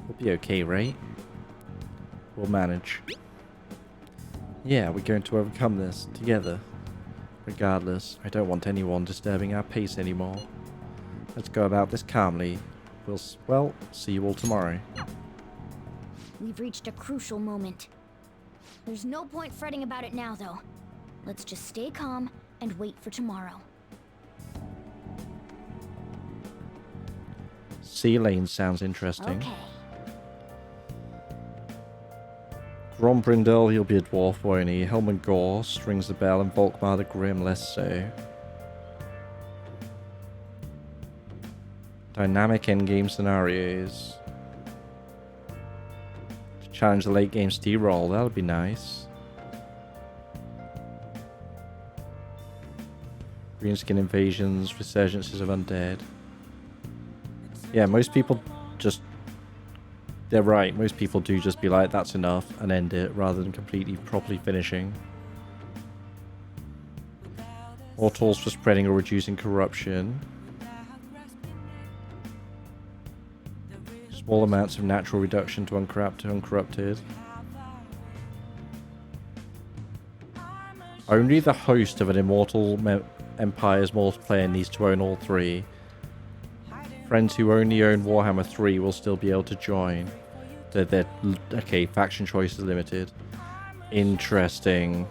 We'll be okay, right? We'll manage. Yeah, we're going to overcome this together. Regardless, I don't want anyone disturbing our peace anymore. Let's go about this calmly. Well, see you all tomorrow. We've reached a crucial moment. There's no point fretting about it now, though. Let's just stay calm and wait for tomorrow. Sea Lane sounds interesting. Okay. Grombrindel, he'll be a dwarf, won't he? Helmut Gore strings the bell, and Volkmar the Grim, less so. Dynamic endgame scenarios. To challenge the late game steamroll, that would be nice. Greenskin invasions, resurgences of undead. Yeah, most people just... They're right, most people do just be like, that's enough, and end it, rather than completely, properly finishing. More tools for spreading or reducing corruption. Small amounts of natural reduction to uncorrupted. Only the host of an immortal Empire's multiplayer needs to own all three. Friends who only own Warhammer 3 will still be able to join. Okay, faction choice is limited. Interesting.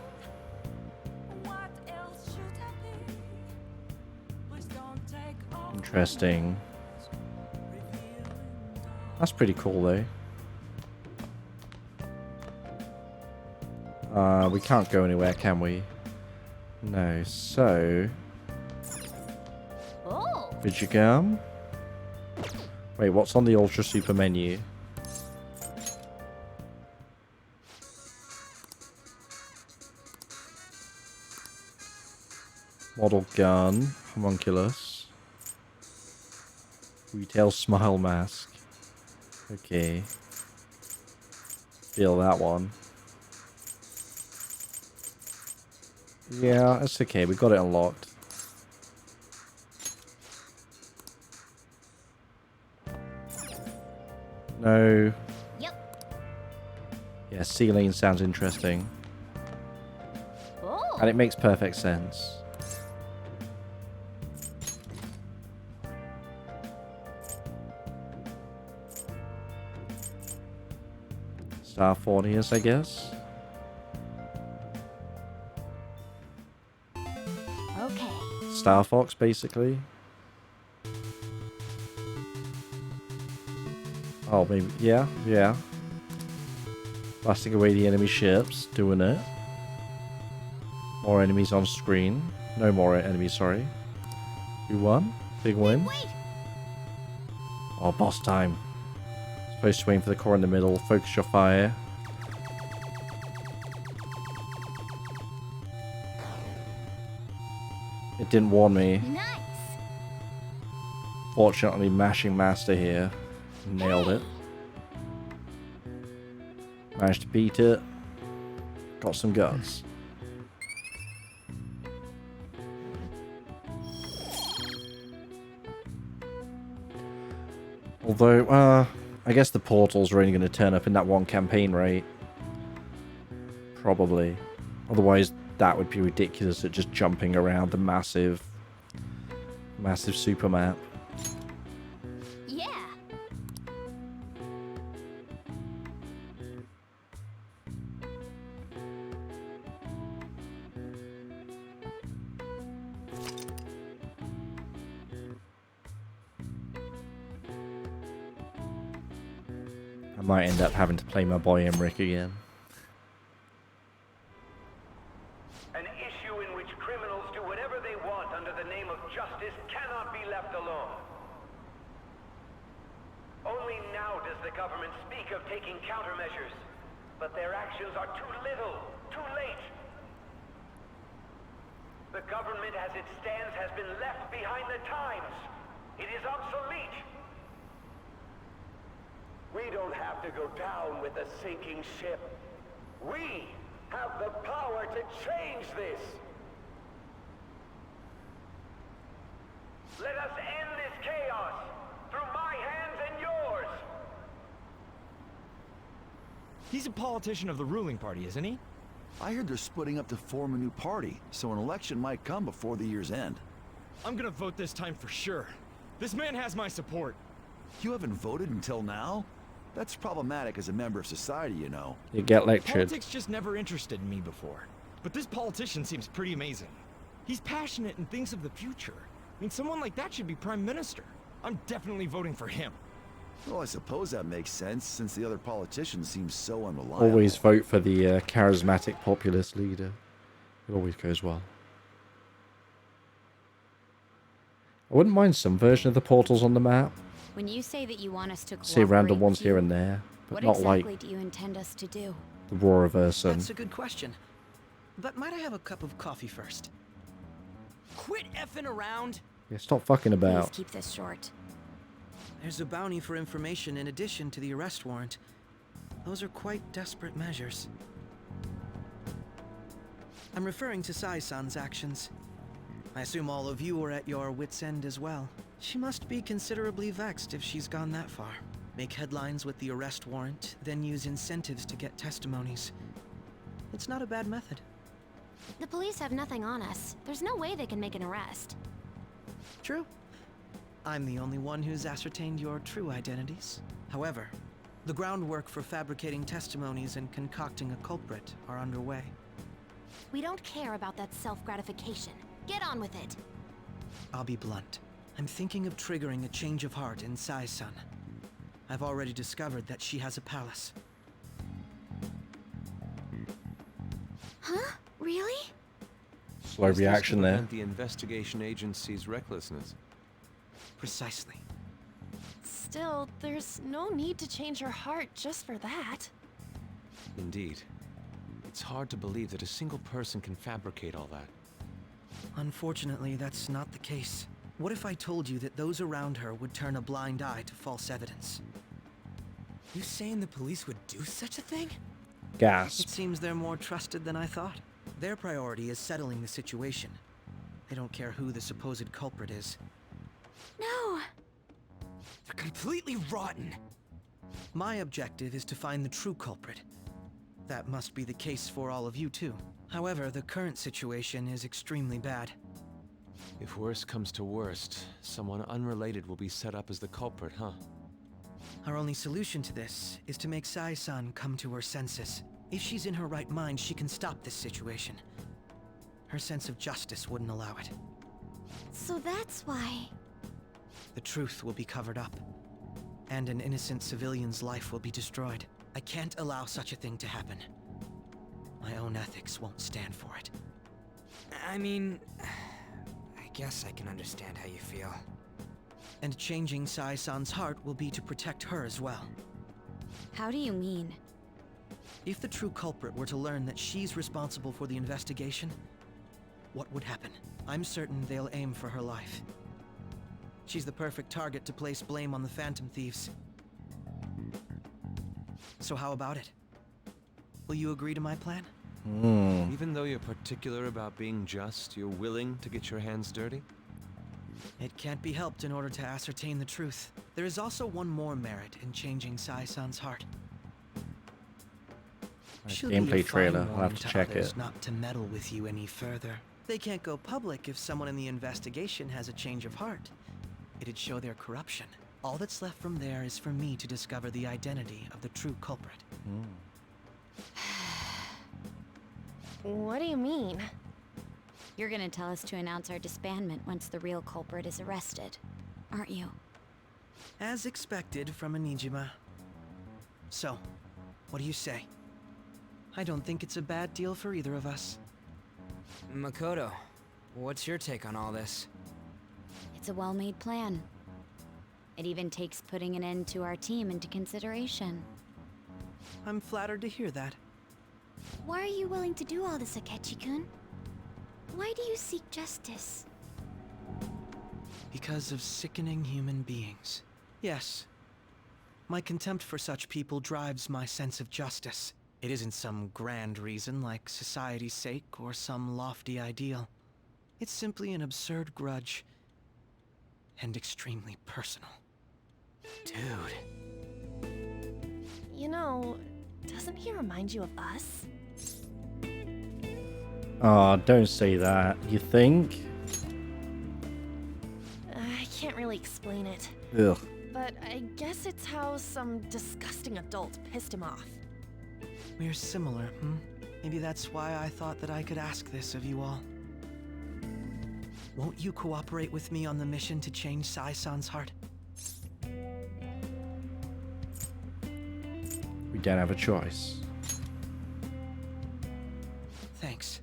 Interesting. That's pretty cool, though. We can't go anywhere, can we? No, so... Vigigam? Wait, what's on the Ultra Super menu? Model gun, homunculus. Retail smile mask. Okay. Feel that one. Yeah, it's okay. We got it unlocked. No. Yep. Yeah, Sea Lane sounds interesting. And it makes perfect sense. Star Fornius, I guess. Okay. Star Fox, basically. Oh, maybe. Yeah, yeah. Blasting away the enemy ships. Doing it. More enemies on screen. No more enemies, sorry. Who won? Big win. Wait. Oh, boss time. Supposed to aim for the core in the middle. Focus your fire. It didn't warn me. Nice. Fortunately, Mashing Master here nailed it. Managed to beat it. Got some guts. Although, I guess the portals are only going to turn up in that one campaign, right? Probably. Otherwise, that would be ridiculous at just jumping around the massive super map. Yeah. I might end up having to play my boy Emmerich again. An issue in which criminals do whatever they want under the name of justice cannot be left alone. Only now does the government speak of taking countermeasures, but their actions are too little, too late. The government as it stands has been left behind the times. It is obsolete. We don't have to go down with a sinking ship. We have the power to change this. Let us end this chaos through my hands and yours. He's a politician of the ruling party, isn't he? I heard they're splitting up to form a new party, so an election might come before the year's end. I'm gonna vote this time for sure. This man has my support. You haven't voted until now? That's problematic as a member of society, you know. You get lectured. Politics just never interested me before. But this politician seems pretty amazing. He's passionate and thinks of the future. I mean, someone like that should be prime minister. I'm definitely voting for him. Well, I suppose that makes sense, since the other politicians seem so unreliable. Always vote for the charismatic populist leader. It always goes well. I wouldn't mind some version of the portals on the map. When you say that you want us to See random cooperate ones with here you, and there, but what not exactly like do you intend us to do? the War of Urson. That's a good question. But might I have a cup of coffee first? Quit effing around! Yeah, stop fucking Please about. keep this short. There's a bounty for information in addition to the arrest warrant. Those are quite desperate measures. I'm referring to Sai-san's actions. I assume all of you are at your wits' end as well. She must be considerably vexed if she's gone that far. Make headlines with the arrest warrant, then use incentives to get testimonies. It's not a bad method. The police have nothing on us. There's no way they can make an arrest. True. I'm the only one who's ascertained your true identities. However, the groundwork for fabricating testimonies and concocting a culprit are underway. We don't care about that self-gratification. Get on with it. I'll be blunt. I'm thinking of triggering a change of heart in Sai-san. I've already discovered that she has a palace. Huh? Really? Slow Is this to reaction there. prevent the investigation agency's recklessness. Precisely. Still, there's no need to change her heart just for that. Indeed. It's hard to believe that a single person can fabricate all that. Unfortunately, that's not the case. What if I told you that those around her would turn a blind eye to false evidence? You saying the police would do such a thing? Gasp. It seems they're more trusted than I thought. Their priority is settling the situation. They don't care who the supposed culprit is. No! They're completely rotten! My objective is to find the true culprit. That must be the case for all of you too. However, the current situation is extremely bad. If worst comes to worst, someone unrelated will be set up as the culprit, huh? Our only solution to this is to make Sai-san come to her senses. If she's in her right mind, she can stop this situation. Her sense of justice wouldn't allow it. So that's why... The truth will be covered up, and an innocent civilian's life will be destroyed. I can't allow such a thing to happen. My own ethics won't stand for it. I mean... I guess I can understand how you feel. And changing Sai-san's heart will be to protect her as well. How do you mean? If the true culprit were to learn that she's responsible for the investigation, what would happen? I'm certain they'll aim for her life. She's the perfect target to place blame on the Phantom Thieves. So how about it? Will you agree to my plan? Even though you're particular about being just, you're willing to get your hands dirty? It can't be helped in order to ascertain the truth. There is also one more merit in changing Sai-san's heart. She'll be a Gameplay fine trailer. I'll warning have to check others it. not to meddle with you any further. They can't go public if someone in the investigation has a change of heart. It'd show their corruption. All that's left from there is for me to discover the identity of the true culprit. What do you mean? You're gonna tell us to announce our disbandment once the real culprit is arrested, aren't you? As expected from a Nijima. So, what do you say? I don't think it's a bad deal for either of us. Makoto, what's your take on all this? It's a well-made plan. It even takes putting an end to our team into consideration. I'm flattered to hear that. Why are you willing to do all this, Akechi-kun? Why do you seek justice? Because of sickening human beings. Yes. My contempt for such people drives my sense of justice. It isn't some grand reason like society's sake or some lofty ideal. It's simply an absurd grudge. And extremely personal. Dude. You know, doesn't he remind you of us? Oh, don't say that. You think? I can't really explain it. Ugh. But I guess it's how some disgusting adult pissed him off. We're similar, Maybe that's why I thought that I could ask this of you all. Won't you cooperate with me on the mission to change Sai-san's heart? We don't have a choice. Thanks.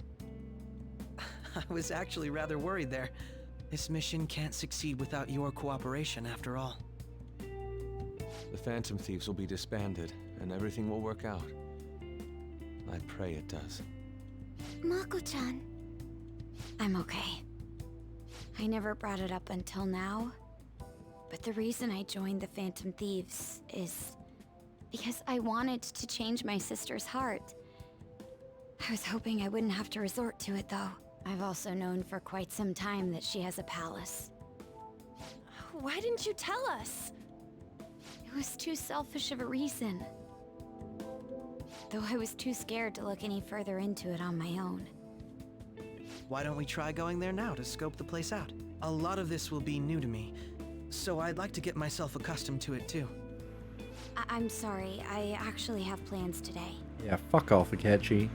I was actually rather worried there. This mission can't succeed without your cooperation, after all. The Phantom Thieves will be disbanded, and everything will work out. I pray it does. Mako-chan. I'm okay. I never brought it up until now, but the reason I joined the Phantom Thieves is because I wanted to change my sister's heart. I was hoping I wouldn't have to resort to it, though. I've also known for quite some time that she has a palace. Why didn't you tell us? It was too selfish of a reason. Though I was too scared to look any further into it on my own. Why don't we try going there now to scope the place out? A lot of this will be new to me, so I'd like to get myself accustomed to it too. I'm sorry, I actually have plans today. Yeah, fuck off, Akechi.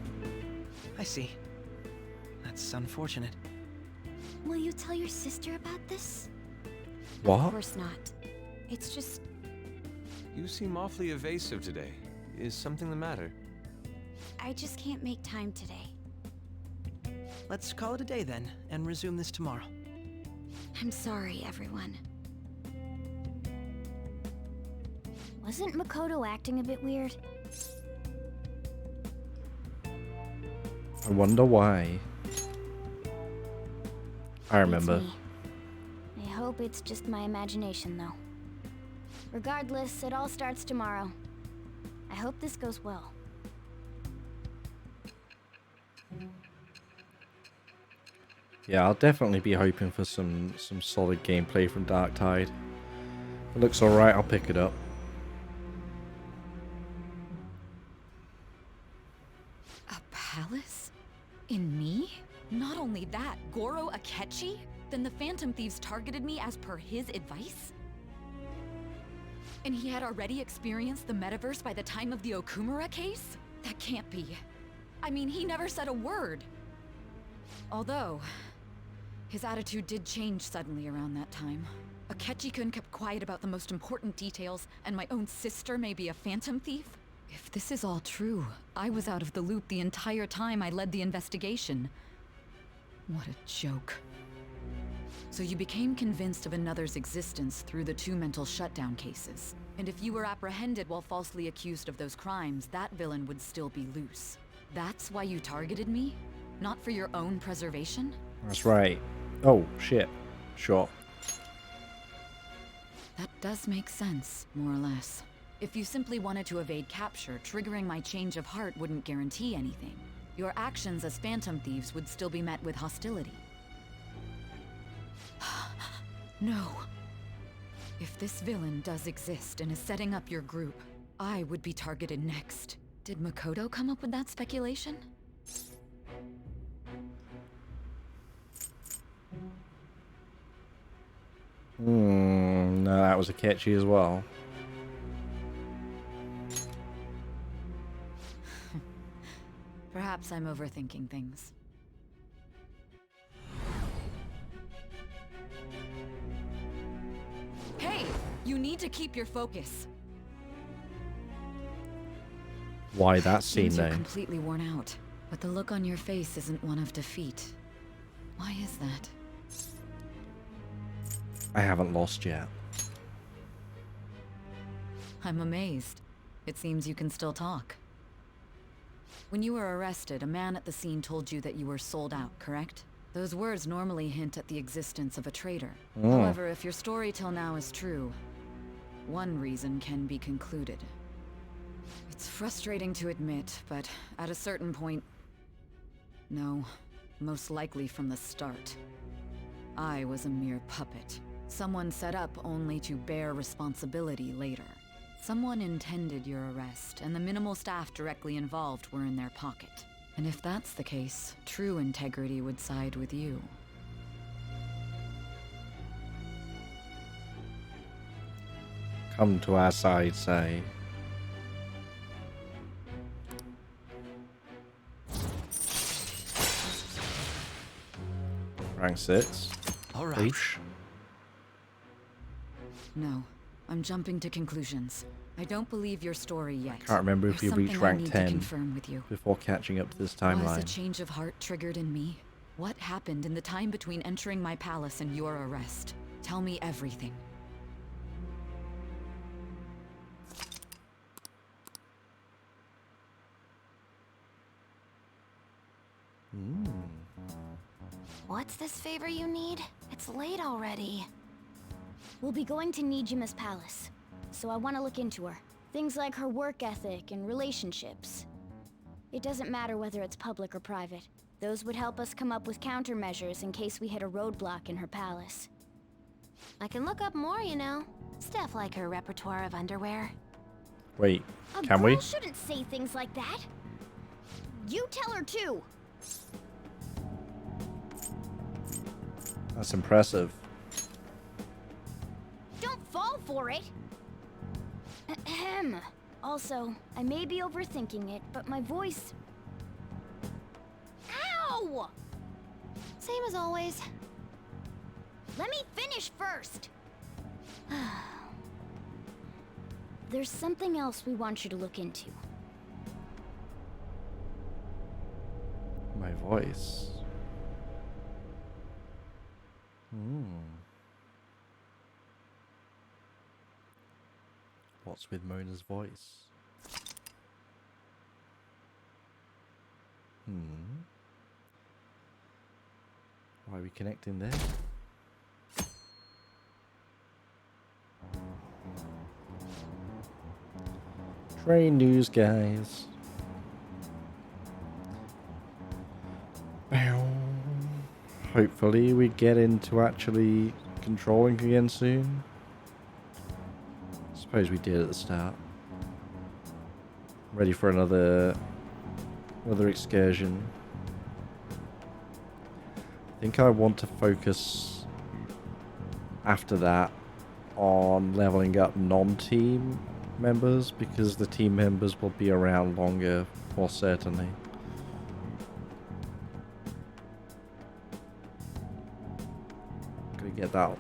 I see. That's unfortunate. Will you tell your sister about this? What? Of course not. It's just... You seem awfully evasive today. Is something the matter? I just can't make time today. Let's call it a day then, and resume this tomorrow. I'm sorry, everyone. Wasn't Makoto acting a bit weird? I wonder why. I remember. Beats me. I hope it's just my imagination, though. Regardless, it all starts tomorrow. I hope this goes well. Yeah, I'll definitely be hoping for some solid gameplay from Dark Tide. If it looks alright, I'll pick it up. A palace? In me? Not only that, Goro Akechi? Then the Phantom Thieves targeted me as per his advice? And he had already experienced the metaverse by the time of the Okumura case? That can't be. I mean, he never said a word. Although, his attitude did change suddenly around that time. Akechi-kun kept quiet about the most important details, and my own sister may be a Phantom Thief? If this is all true, I was out of the loop the entire time I led the investigation. What a joke. So you became convinced of another's existence through the 2 mental shutdown cases. And if you were apprehended while falsely accused of those crimes, that villain would still be loose. That's why you targeted me? Not for your own preservation? That's right. Oh, shit. Sure. That does make sense, more or less. If you simply wanted to evade capture, triggering my change of heart wouldn't guarantee anything. Your actions as Phantom Thieves would still be met with hostility. No. If this villain does exist and is setting up your group, I would be targeted next. Did Makoto come up with that speculation? No, that was a catchy as well. Perhaps I'm overthinking things. Hey! You need to keep your focus. Why that scene Seems you're though? completely worn out, but the look on your face isn't one of defeat. Why is that? I haven't lost yet. I'm amazed. It seems you can still talk. When you were arrested, a man at the scene told you that you were sold out, correct? Those words normally hint at the existence of a traitor. However, if your story till now is true, one reason can be concluded. It's frustrating to admit, but at a certain point... No, most likely from the start. I was a mere puppet. Someone set up only to bear responsibility later. Someone intended your arrest, and the minimal staff directly involved were in their pocket. And if that's the case, true integrity would side with you. Come to our side, say. Rank 6. All right. Leash. No, I'm jumping to conclusions. I don't believe your story yet. Can't remember if There's you reached something I rank need to 10 confirm with you. before catching up to this Was timeline. a change of heart triggered in me? What happened in the time between entering my palace and your arrest? Tell me everything. What's this favor you need? It's late already. We'll be going to Nijima's palace, so I want to look into her. Things like her work ethic and relationships. It doesn't matter whether it's public or private. Those would help us come up with countermeasures in case we hit a roadblock in her palace. I can look up more, you know. Stuff like her repertoire of underwear. Wait, A can girl we? shouldn't say things like that. You tell her too. That's impressive. Don't fall for it. Ahem. Also, I may be overthinking it, but my voice... Ow! Same as always. Let me finish first. There's something else we want you to look into. My voice. What's with Mona's voice? Why are we connecting there? Train news, guys. Hopefully we get into actually controlling again soon. Suppose we did at the start. Ready for another excursion. I think I want to focus after that on leveling up non-team members, because the team members will be around longer, more certainly. Gonna get that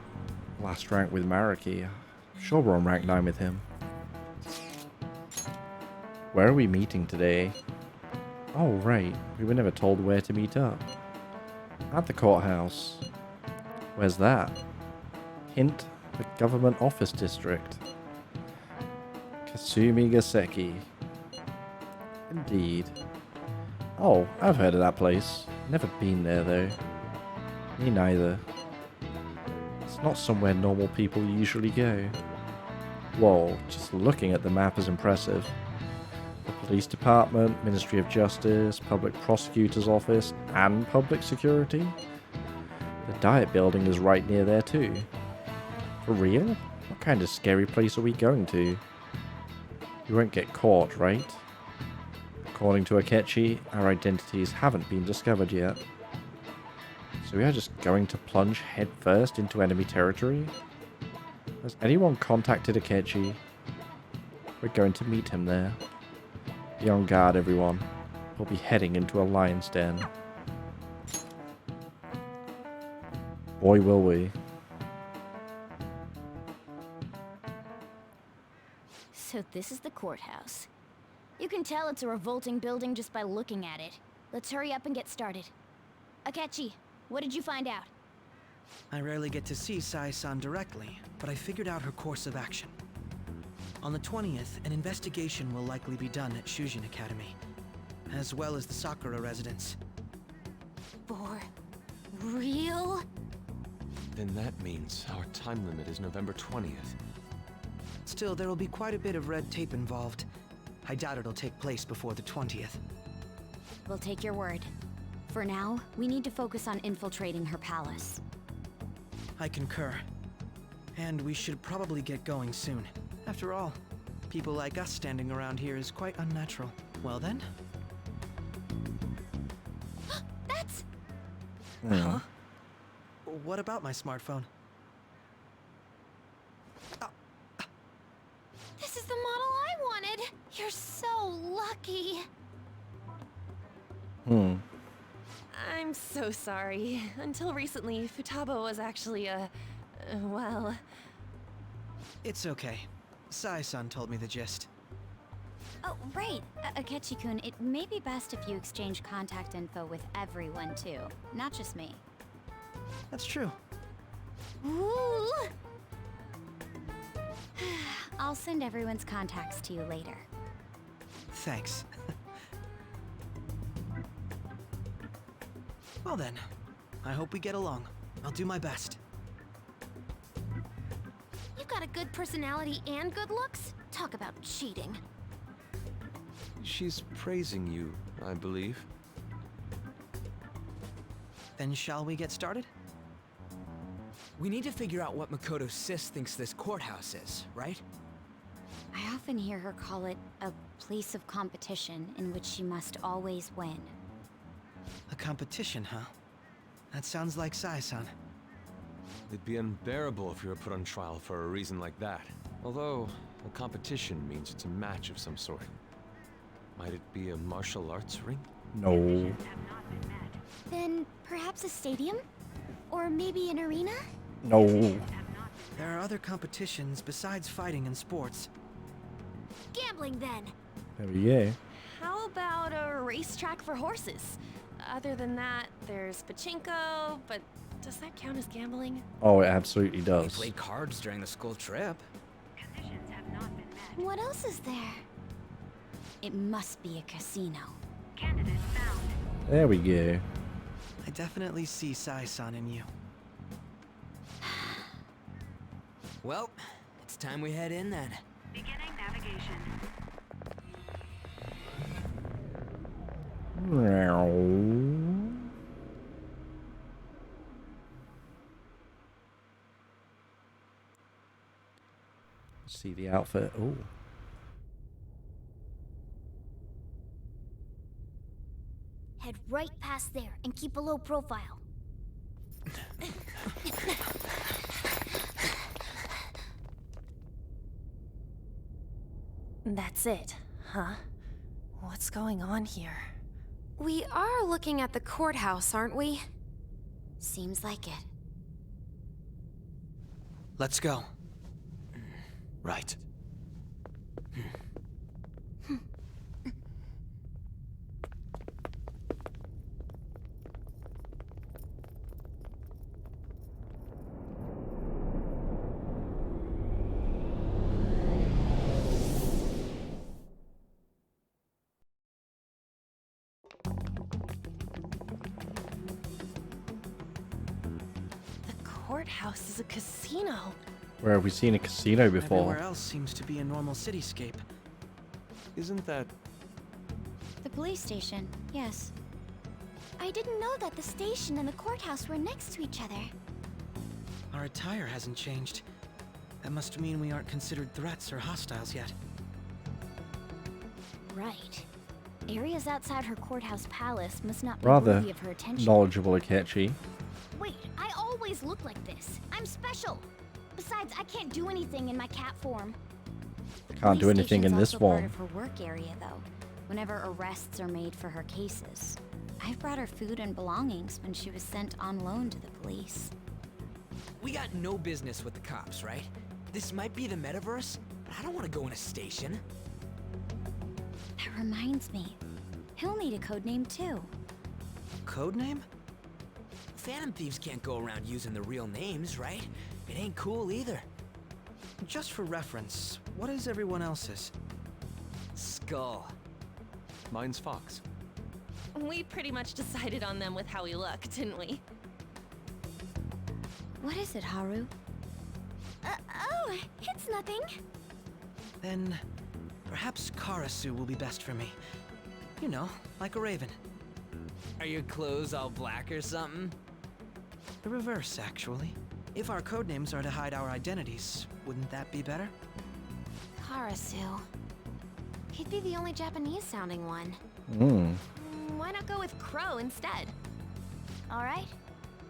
last rank with Mariki. Sure, we're on rank 9 with him. Where are we meeting today? Oh, right. We were never told where to meet up. At the courthouse. Where's that? Hint, the government office district. Kasumi Gaseki. Indeed. Oh, I've heard of that place. Never been there, though. Me neither. It's not somewhere normal people usually go. Whoa, just looking at the map is impressive. The police department, Ministry of Justice, Public Prosecutor's Office, and Public Security. The Diet Building is right near there too. For real? What kind of scary place are we going to? We won't get caught, right? According to Akechi, our identities haven't been discovered yet. So we are just going to plunge headfirst into enemy territory? Has anyone contacted Akechi? We're going to meet him there. Be on guard, everyone. We'll be heading into a lion's den. Boy, will we. So this is the courthouse. You can tell it's a revolting building just by looking at it. Let's hurry up and get started. Akechi, what did you find out? I rarely get to see Sai-san directly, but I figured out her course of action. On the 20th, an investigation will likely be done at Shujin Academy, as well as the Sakura residence. For real? Then that means our time limit is November 20th. Still, there will be quite a bit of red tape involved. I doubt it'll take place before the 20th. We'll take your word. For now, we need to focus on infiltrating her palace. I concur. And we should probably get going soon. After all, people like us standing around here is quite unnatural. Well then? That's... Huh? What about my smartphone? This is the model I wanted! You're so lucky! I'm so sorry. Until recently, Futaba was actually well... It's okay. Sai-san told me the gist. Oh, right. Akechi-kun, it may be best if you exchange contact info with everyone, too. Not just me. That's true. Ooh! I'll send everyone's contacts to you later. Thanks. Well then, I hope we get along. I'll do my best. You've got a good personality and good looks? Talk about cheating. She's praising you, I believe. Then shall we get started? We need to figure out what Makoto Sis thinks this courthouse is, right? I often hear her call it a place of competition in which she must always win. A competition, huh? That sounds like Sai-san. It'd be unbearable if you were put on trial for a reason like that. Although, a competition means it's a match of some sort. Might it be a martial arts ring? No. Then perhaps a stadium? Or maybe an arena? No. There are other competitions besides fighting and sports. Gambling, then. There we go. How about a racetrack for horses? Other than that, there's pachinko, but does that count as gambling? Oh, it absolutely We does. played cards during the school trip. What else is there? It must be a casino. There we go. I definitely see Sai-san in you. Well, it's time we head in then. Beginning navigation. See the outfit. Oh. Head right past there and keep a low profile. That's it, huh? What's going on here? We are looking at the courthouse, aren't we? Seems like it. Let's go. Right. Courthouse is a casino. Where have we seen a casino before? Everywhere else seems to be a normal cityscape. Isn't that... The police station, yes. I didn't know that the station and the courthouse were next to each other. Our attire hasn't changed. That must mean we aren't considered threats or hostiles yet. Right. Areas outside her courthouse palace must not be Rather worthy of her attention. knowledgeable, Akechi. Wait, I always look like this. I'm special. Besides, I can't do anything in my cat form. Can't do anything in this Police station's also form. part of her work area, though. Whenever arrests are made for her cases, I've brought her food and belongings when she was sent on loan to the police. We got no business with the cops, right? This might be the metaverse, but I don't want to go in a station. That reminds me, he'll need a code name too. Code name? Phantom thieves can't go around using the real names, right? It ain't cool either. Just for reference, what is everyone else's? Skull. Mine's Fox. We pretty much decided on them with how we look, didn't we? What is it, Haru? Oh, it's nothing. Then perhaps Karasu will be best for me. You know, like a raven. Are your clothes all black or something? The reverse, actually. If our codenames are to hide our identities, wouldn't that be better? Karasu. He'd be the only Japanese-sounding one. Why not go with Crow instead? All right.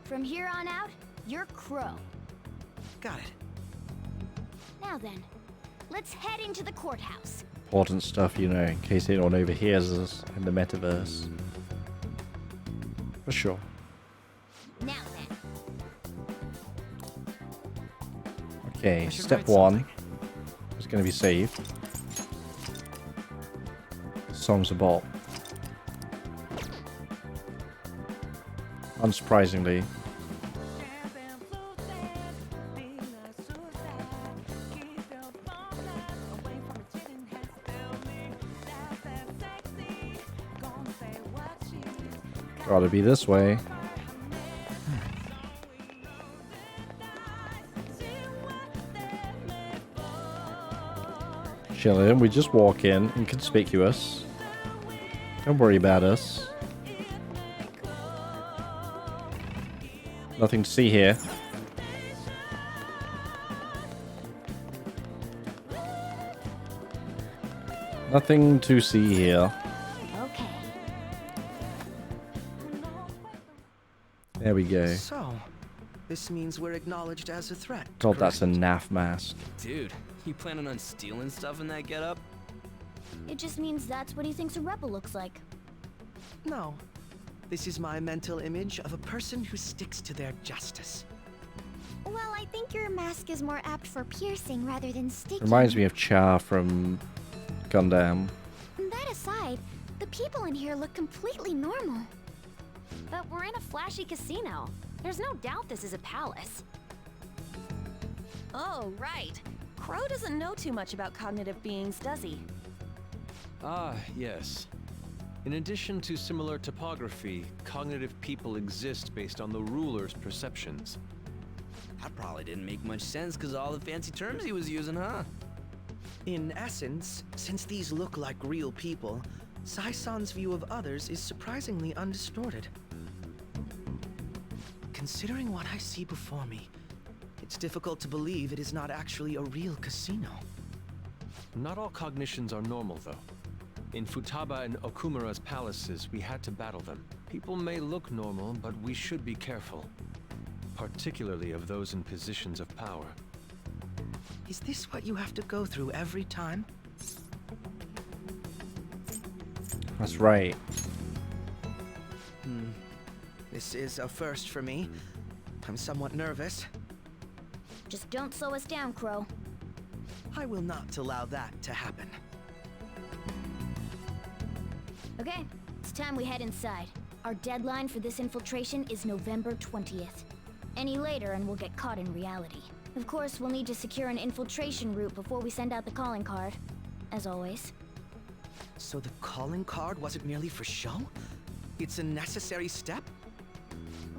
From here on out, you're Crow. Got it. Now then, let's head into the courthouse. Important stuff, you know, in case anyone overhears us in the metaverse. For sure. Now then. Okay, I should step write one is going to be saved. Song's a bot. Unsurprisingly. Gotta be this way. Chilling, we just walk in, inconspicuous. Don't worry about us. Nothing to see here. Nothing to see here. Okay. There we go. So, this means we're acknowledged as a threat. God, that's a naff mask. Dude, you planning on stealing stuff in that getup? It just means that's what he thinks a rebel looks like. No. This is my mental image of a person who sticks to their justice. Well, I think your mask is more apt for piercing rather than sticking. Reminds me of Char from Gundam. That aside, the people in here look completely normal. But we're in a flashy casino. There's no doubt this is a palace. Oh, right. Crow doesn't know too much about cognitive beings, does he? Ah, yes. In addition to similar topography, cognitive people exist based on the ruler's perceptions. That probably didn't make much sense because all the fancy terms he was using, huh? In essence, since these look like real people, Sai-san's view of others is surprisingly undistorted. Considering what I see before me, it's difficult to believe it is not actually a real casino. Not all cognitions are normal, though. In Futaba and Okumura's palaces, we had to battle them. People may look normal, but we should be careful. Particularly of those in positions of power. Is this what you have to go through every time? That's right. This is a first for me. I'm somewhat nervous. Just don't slow us down, Crow. I will not allow that to happen. Okay, it's time we head inside. Our deadline for this infiltration is November 20th. Any later and we'll get caught in reality. Of course, we'll need to secure an infiltration route before we send out the calling card. As always. So the calling card wasn't merely for show? It's a necessary step?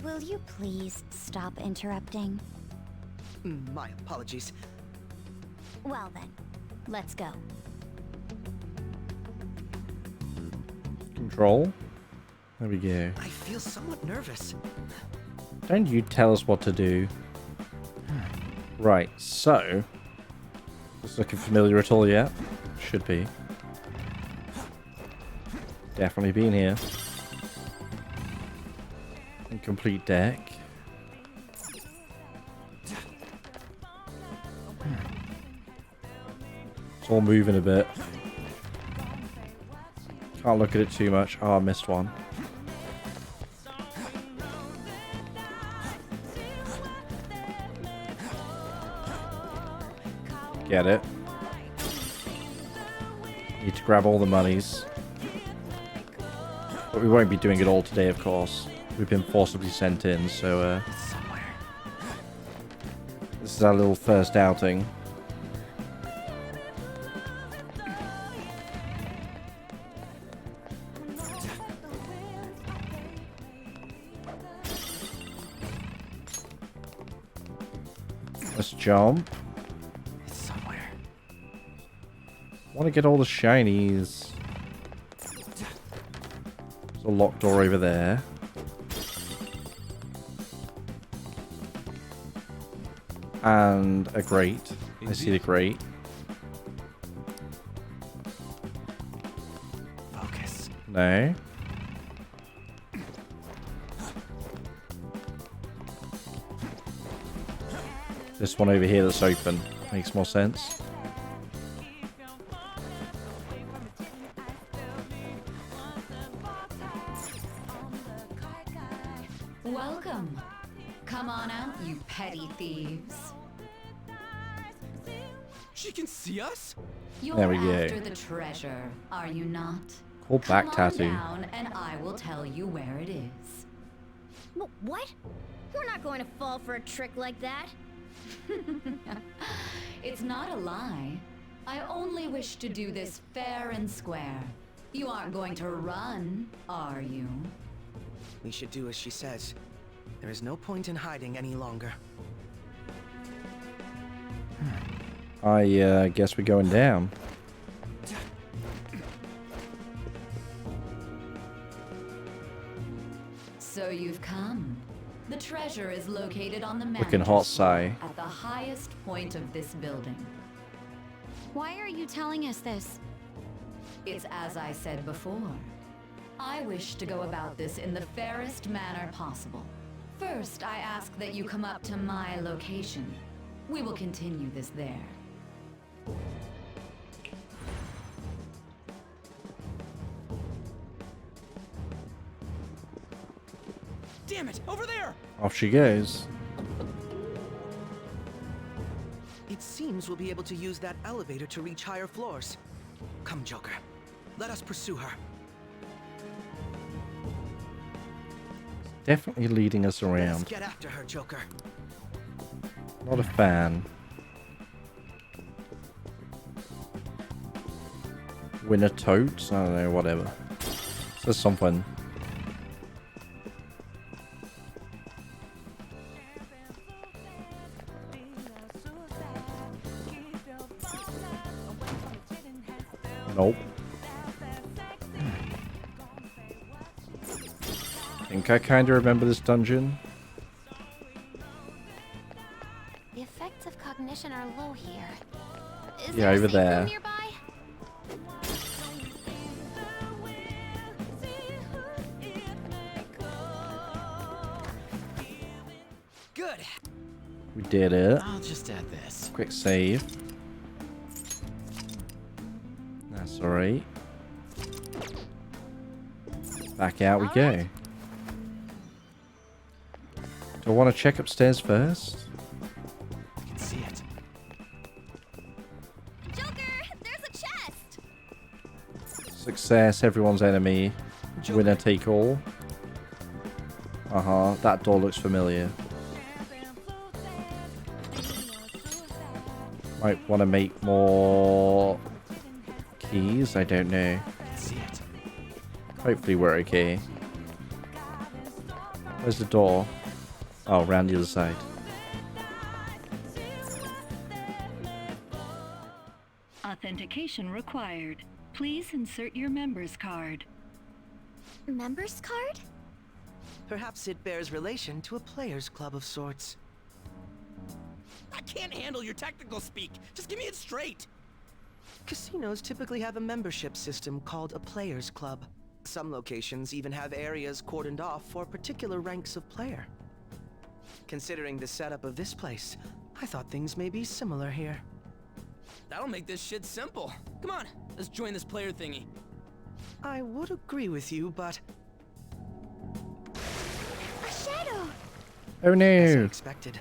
Will you please stop interrupting? My apologies. Well then, let's go. Control. There we go. I feel somewhat nervous. Don't you tell us what to do. Right, so It's looking familiar at all yet? Should be. Definitely been here. Incomplete deck. It's all moving a bit. Can't look at it too much. Oh, I missed one. Get it. Need to grab all the monies. But we won't be doing it all today, of course. We've been forcibly sent in, so this is our little first outing. Let's jump. It's somewhere. Want to get all the shinies. There's a locked door over there. And a grate. I see the grate. Focus. No. This one over here that's open. Makes more sense. Welcome. Come on out, you petty thieves. She can see us? You're There we go. after the treasure, are you not? Cool back Come on tattoo. down and I will tell you where it is. What? We're not going to fall for a trick like that. It's not a lie. I only wish to do this fair and square. You aren't going to run, are you? We should do as she says. There is no point in hiding any longer. I guess we're going down. So you've come. The treasure is located on the Looking hot, manager's floor Sai. at the highest point of this building. Why are you telling us this? It's as I said before. I wish to go about this in the fairest manner possible. First, I ask that you come up to my location. We will continue this there. Damn it! Over there! Off she goes. It seems we'll be able to use that elevator to reach higher floors. Come, Joker. Let us pursue her. Definitely leading us Let's around. get after her, Joker. Not a fan. Winner totes? I don't know, whatever. Says something. Nope. I think I kind of remember this dungeon. The effects of cognition are low here. Is Yeah, there a over safe room there. nearby? Good. We did it. I'll just add this. Quick save. That's alright. Back out we go. Do I want to check upstairs first? I can see it. Joker, there's a chest. Success, everyone's enemy. Winner take all. Uh-huh, that door looks familiar. Might want to make more keys, I don't know. I can see it. Hopefully we're okay. Where's the door? Oh, around the other side. Authentication required. Please insert your member's card. Member's card? Perhaps it bears relation to a players' club of sorts. I can't handle your technical speak. Just give me it straight. Casinos typically have a membership system called a players' club. Some locations even have areas cordoned off for particular ranks of player. Considering the setup of this place, I thought things may be similar here. That'll make this shit simple. Come on, let's join this player thingy. I would agree with you, but... A shadow! Oh As I no! expected,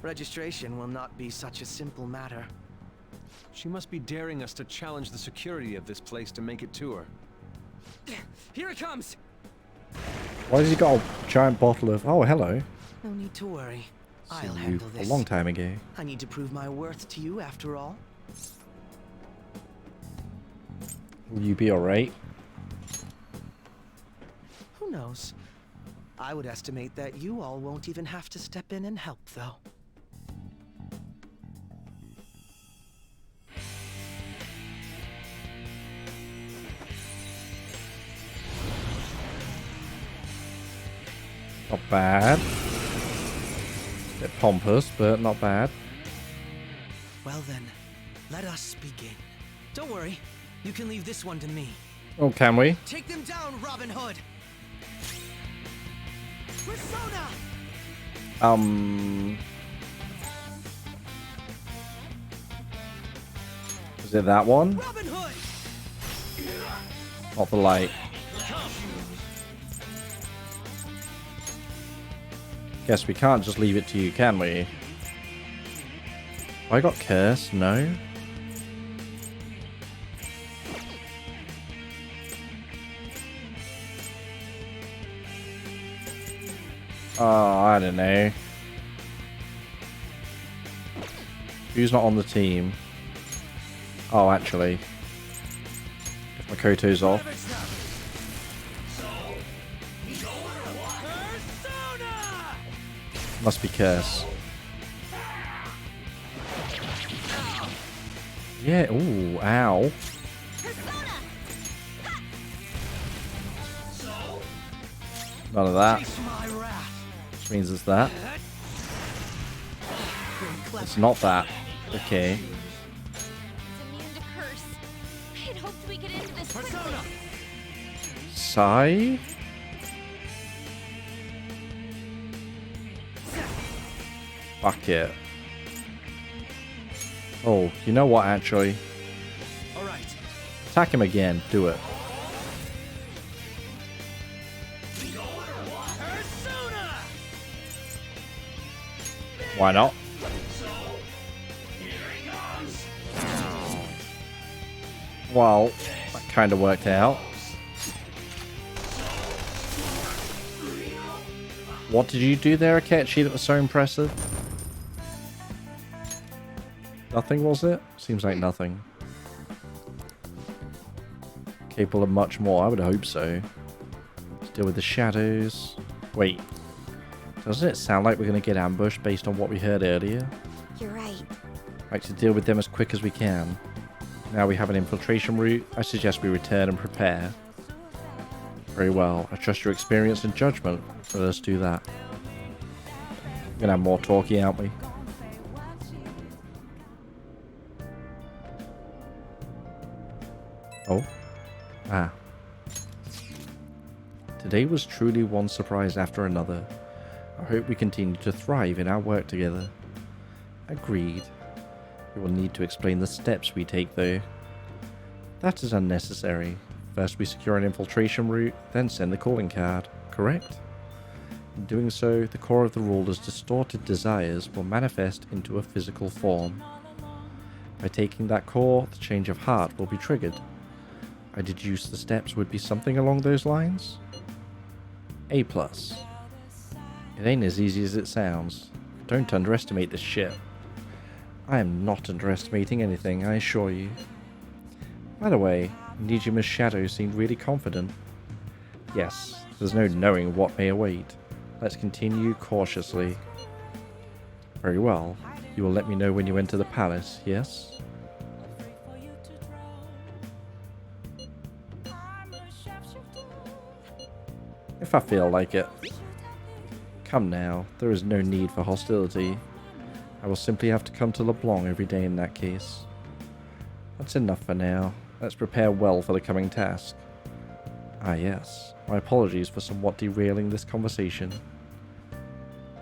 registration will not be such a simple matter. She must be daring us to challenge the security of this place to make it to her. Here it comes! Why has he got a giant bottle of... Oh, hello. No need to worry. I'll Seen you handle a this. long time ago. I need to prove my worth to you after all. Will you be alright? Who knows? I would estimate that you all won't even have to step in and help, though. Not bad. Bit pompous, but not bad. Well then, let us begin. Don't worry, you can leave this one to me. Oh, can we? Take them down, Robin Hood! Persona! Is it that one? Robin Hood! Not the light. Guess we can't just leave it to you, can we? I got cursed? No? Oh, I don't know. Who's not on the team? Oh, actually. If Makoto's off. Must be curse. Yeah, ooh, ow. None of that. Which means it's that. It's not that. Okay. Immune to curse. I'd hoped we could end this quickly. Sigh? Fuck it. Oh, you know what, actually? Alright. Attack him again. Do it. Why not? Well, that kind of worked out. What did you do there, Akechi, that was so impressive? Nothing, was it? Seems like nothing. Capable of much more, I would hope so. Let's deal with the shadows. Wait. Doesn't it sound like we're going to get ambushed based on what we heard earlier? You're right. Like to deal with them as quick as we can. Now we have an infiltration route. I suggest we return and prepare. Very well. I trust your experience and judgment. So let's do that. We're going to have more talkie, aren't we? Oh. Ah. Today was truly one surprise after another. I hope we continue to thrive in our work together. Agreed. We will need to explain the steps we take, though. That is unnecessary. First we secure an infiltration route, then send the calling card, correct? In doing so, the core of the ruler's distorted desires will manifest into a physical form. By taking that core, the change of heart will be triggered. I deduce the steps would be something along those lines? A+. It ain't as easy as it sounds. Don't underestimate this shit. I am not underestimating anything, I assure you. By the way, Nijima's shadow seemed really confident. Yes, there's no knowing what may await. Let's continue cautiously. Very well. You will let me know when you enter the palace, yes? If I feel like it. Come now, there is no need for hostility. I will simply have to come to LeBlanc every day in that case. That's enough for now. Let's prepare well for the coming task. Ah yes, my apologies for somewhat derailing this conversation.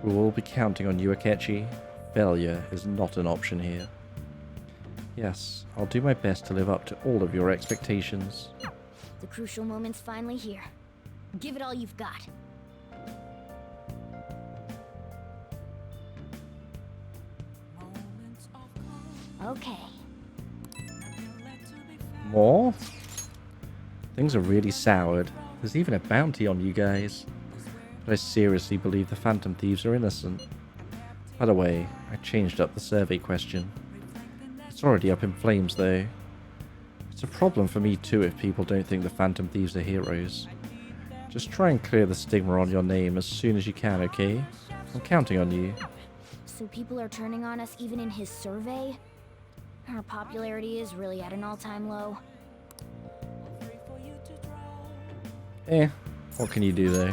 We will be counting on you, Akechi. Failure is not an option here. Yes, I'll do my best to live up to all of your expectations. The crucial moment's finally here. Give it all you've got. Okay. More? Things are really soured. There's even a bounty on you guys. But I seriously believe the Phantom Thieves are innocent. By the way, I changed up the survey question. It's already up in flames though. It's a problem for me too if people don't think the Phantom Thieves are heroes. Just try and clear the stigma on your name as soon as you can, okay? I'm counting on you. So people are turning on us even in his survey? Our popularity is really at an all-time low. What can you do though?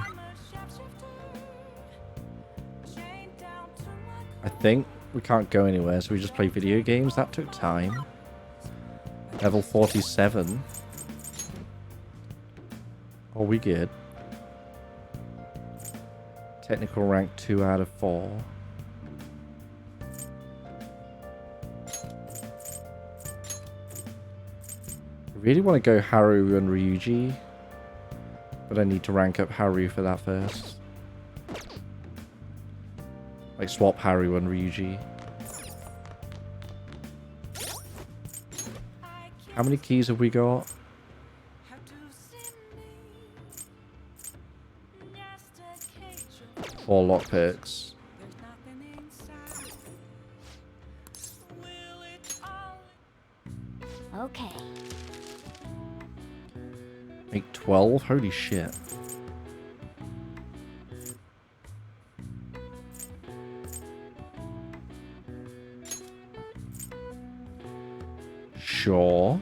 I think we can't go anywhere, so we just play video games. That took time. Level 47. Oh, we good. Technical rank 2 out of 4. I really want to go Haru and Ryuji, but I need to rank up Haru for that first. Like swap Haru and Ryuji. How many keys have we got? 4 lockpicks. Okay. Make 12? Holy shit. Sure.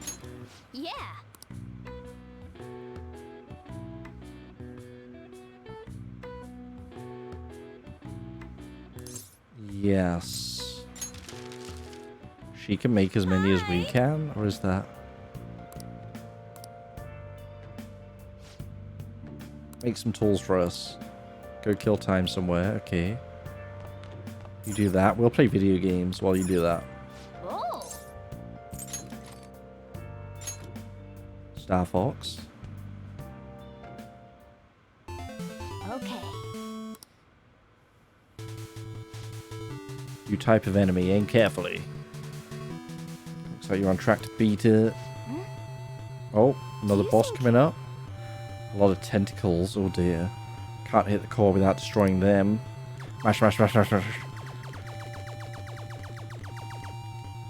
Yeah. Yes. She can make as many as we can, or is that? Make some tools for us. Go kill time somewhere, okay. You do that. We'll play video games while you do that. Oh. Star Fox. Okay. You type of enemy, aim carefully. Looks like you're on track to beat it. Oh, another boss coming up. A lot of tentacles, oh dear. Can't hit the core without destroying them. Mash, mash, mash, mash, mash.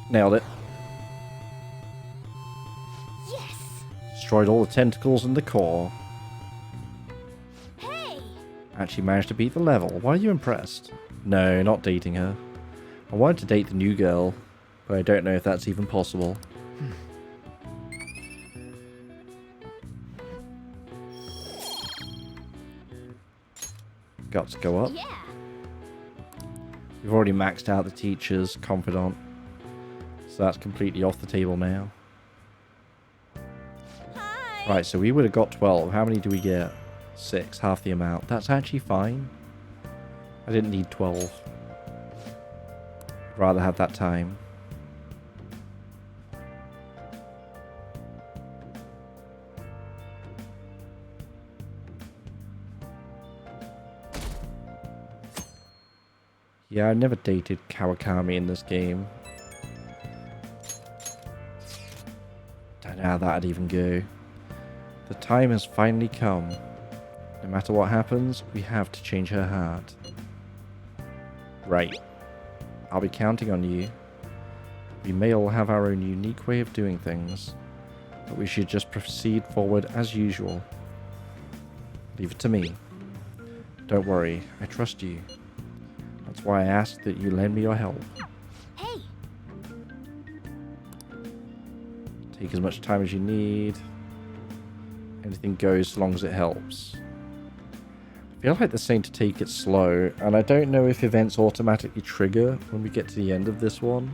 Nailed it. Yes. Destroyed all the tentacles in the core. Hey. Actually managed to beat the level. Why are you impressed? No, not dating her. I wanted to date the new girl, but I don't know if that's even possible. Guts go up. Yeah. We've already maxed out the teacher's confidant, so that's completely off the table now. Hi. Right, so we would have got 12. How many do we get? 6, half the amount. That's actually fine. I didn't need 12. I'd rather have that time. Yeah, I never dated Kawakami in this game. Don't know how that'd even go. The time has finally come. No matter what happens, we have to change her heart. Right. I'll be counting on you. We may all have our own unique way of doing things, but we should just proceed forward as usual. Leave it to me. Don't worry, I trust you. That's why I asked that you lend me your help. Hey. Take as much time as you need. Anything goes so long as it helps. I feel like they're saying to take it slow, and I don't know if events automatically trigger when we get to the end of this one.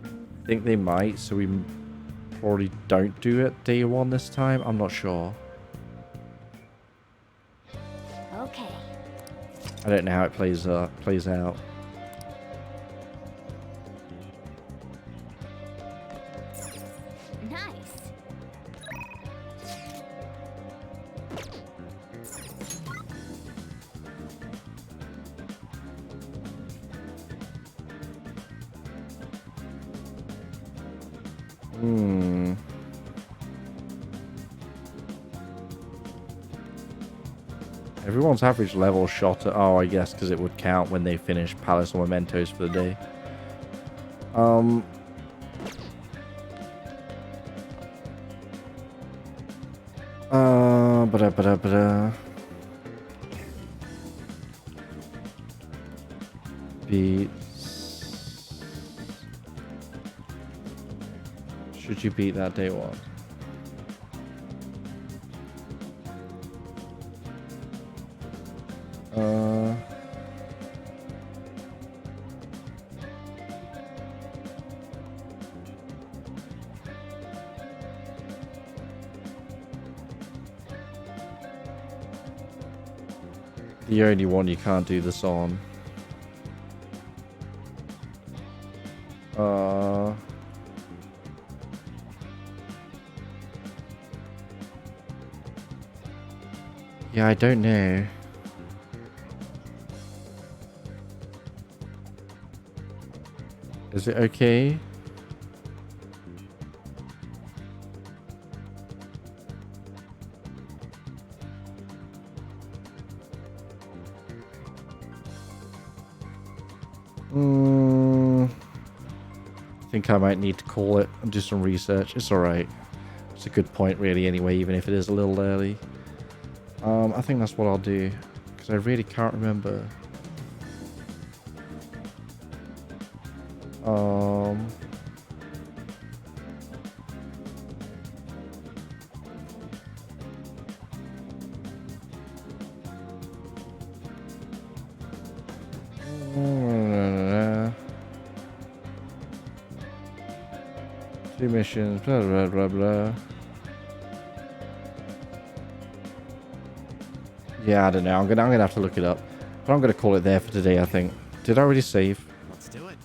I think they might, so we probably don't do it day one this time. I'm not sure. Okay. I don't know how it plays out. Nice. Everyone's average level shot at... Oh, I guess because it would count when they finish Palace or Mementos for the day. Ba-da. Beats... Should you beat that day one? The only one you can't do this on. Yeah, I don't know. Is it okay? I think I might need to call it and do some research. It's alright. It's a good point really anyway, even if it is a little early. I think that's what I'll do, because I really can't remember. Two missions, blah blah blah blah. Yeah, I don't know. I'm gonna have to look it up. But I'm gonna call it there for today, I think. Did I already save? Let's do it.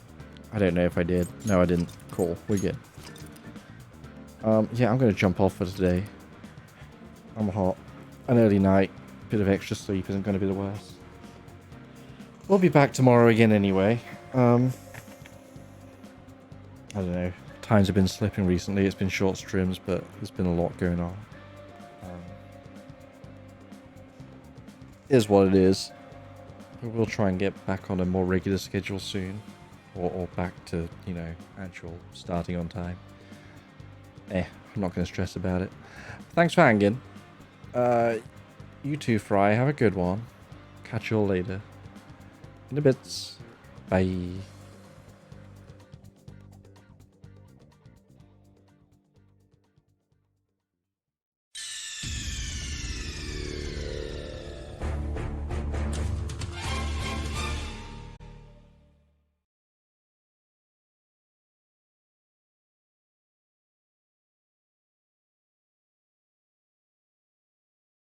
I don't know if I did. No, I didn't. Cool. We're good. Yeah, I'm gonna jump off for today. I'm hot. An early night. Bit of extra sleep isn't gonna be the worst. We'll be back tomorrow again anyway. I don't know. Times have been slipping recently. It's been short streams, but there's been a lot going on. Is what it is. But we'll try and get back on a more regular schedule soon. Or back to, you know, actual starting on time. I'm not going to stress about it. Thanks for hanging. You too, Fry. Have a good one. Catch you all later. In a bit. Bye.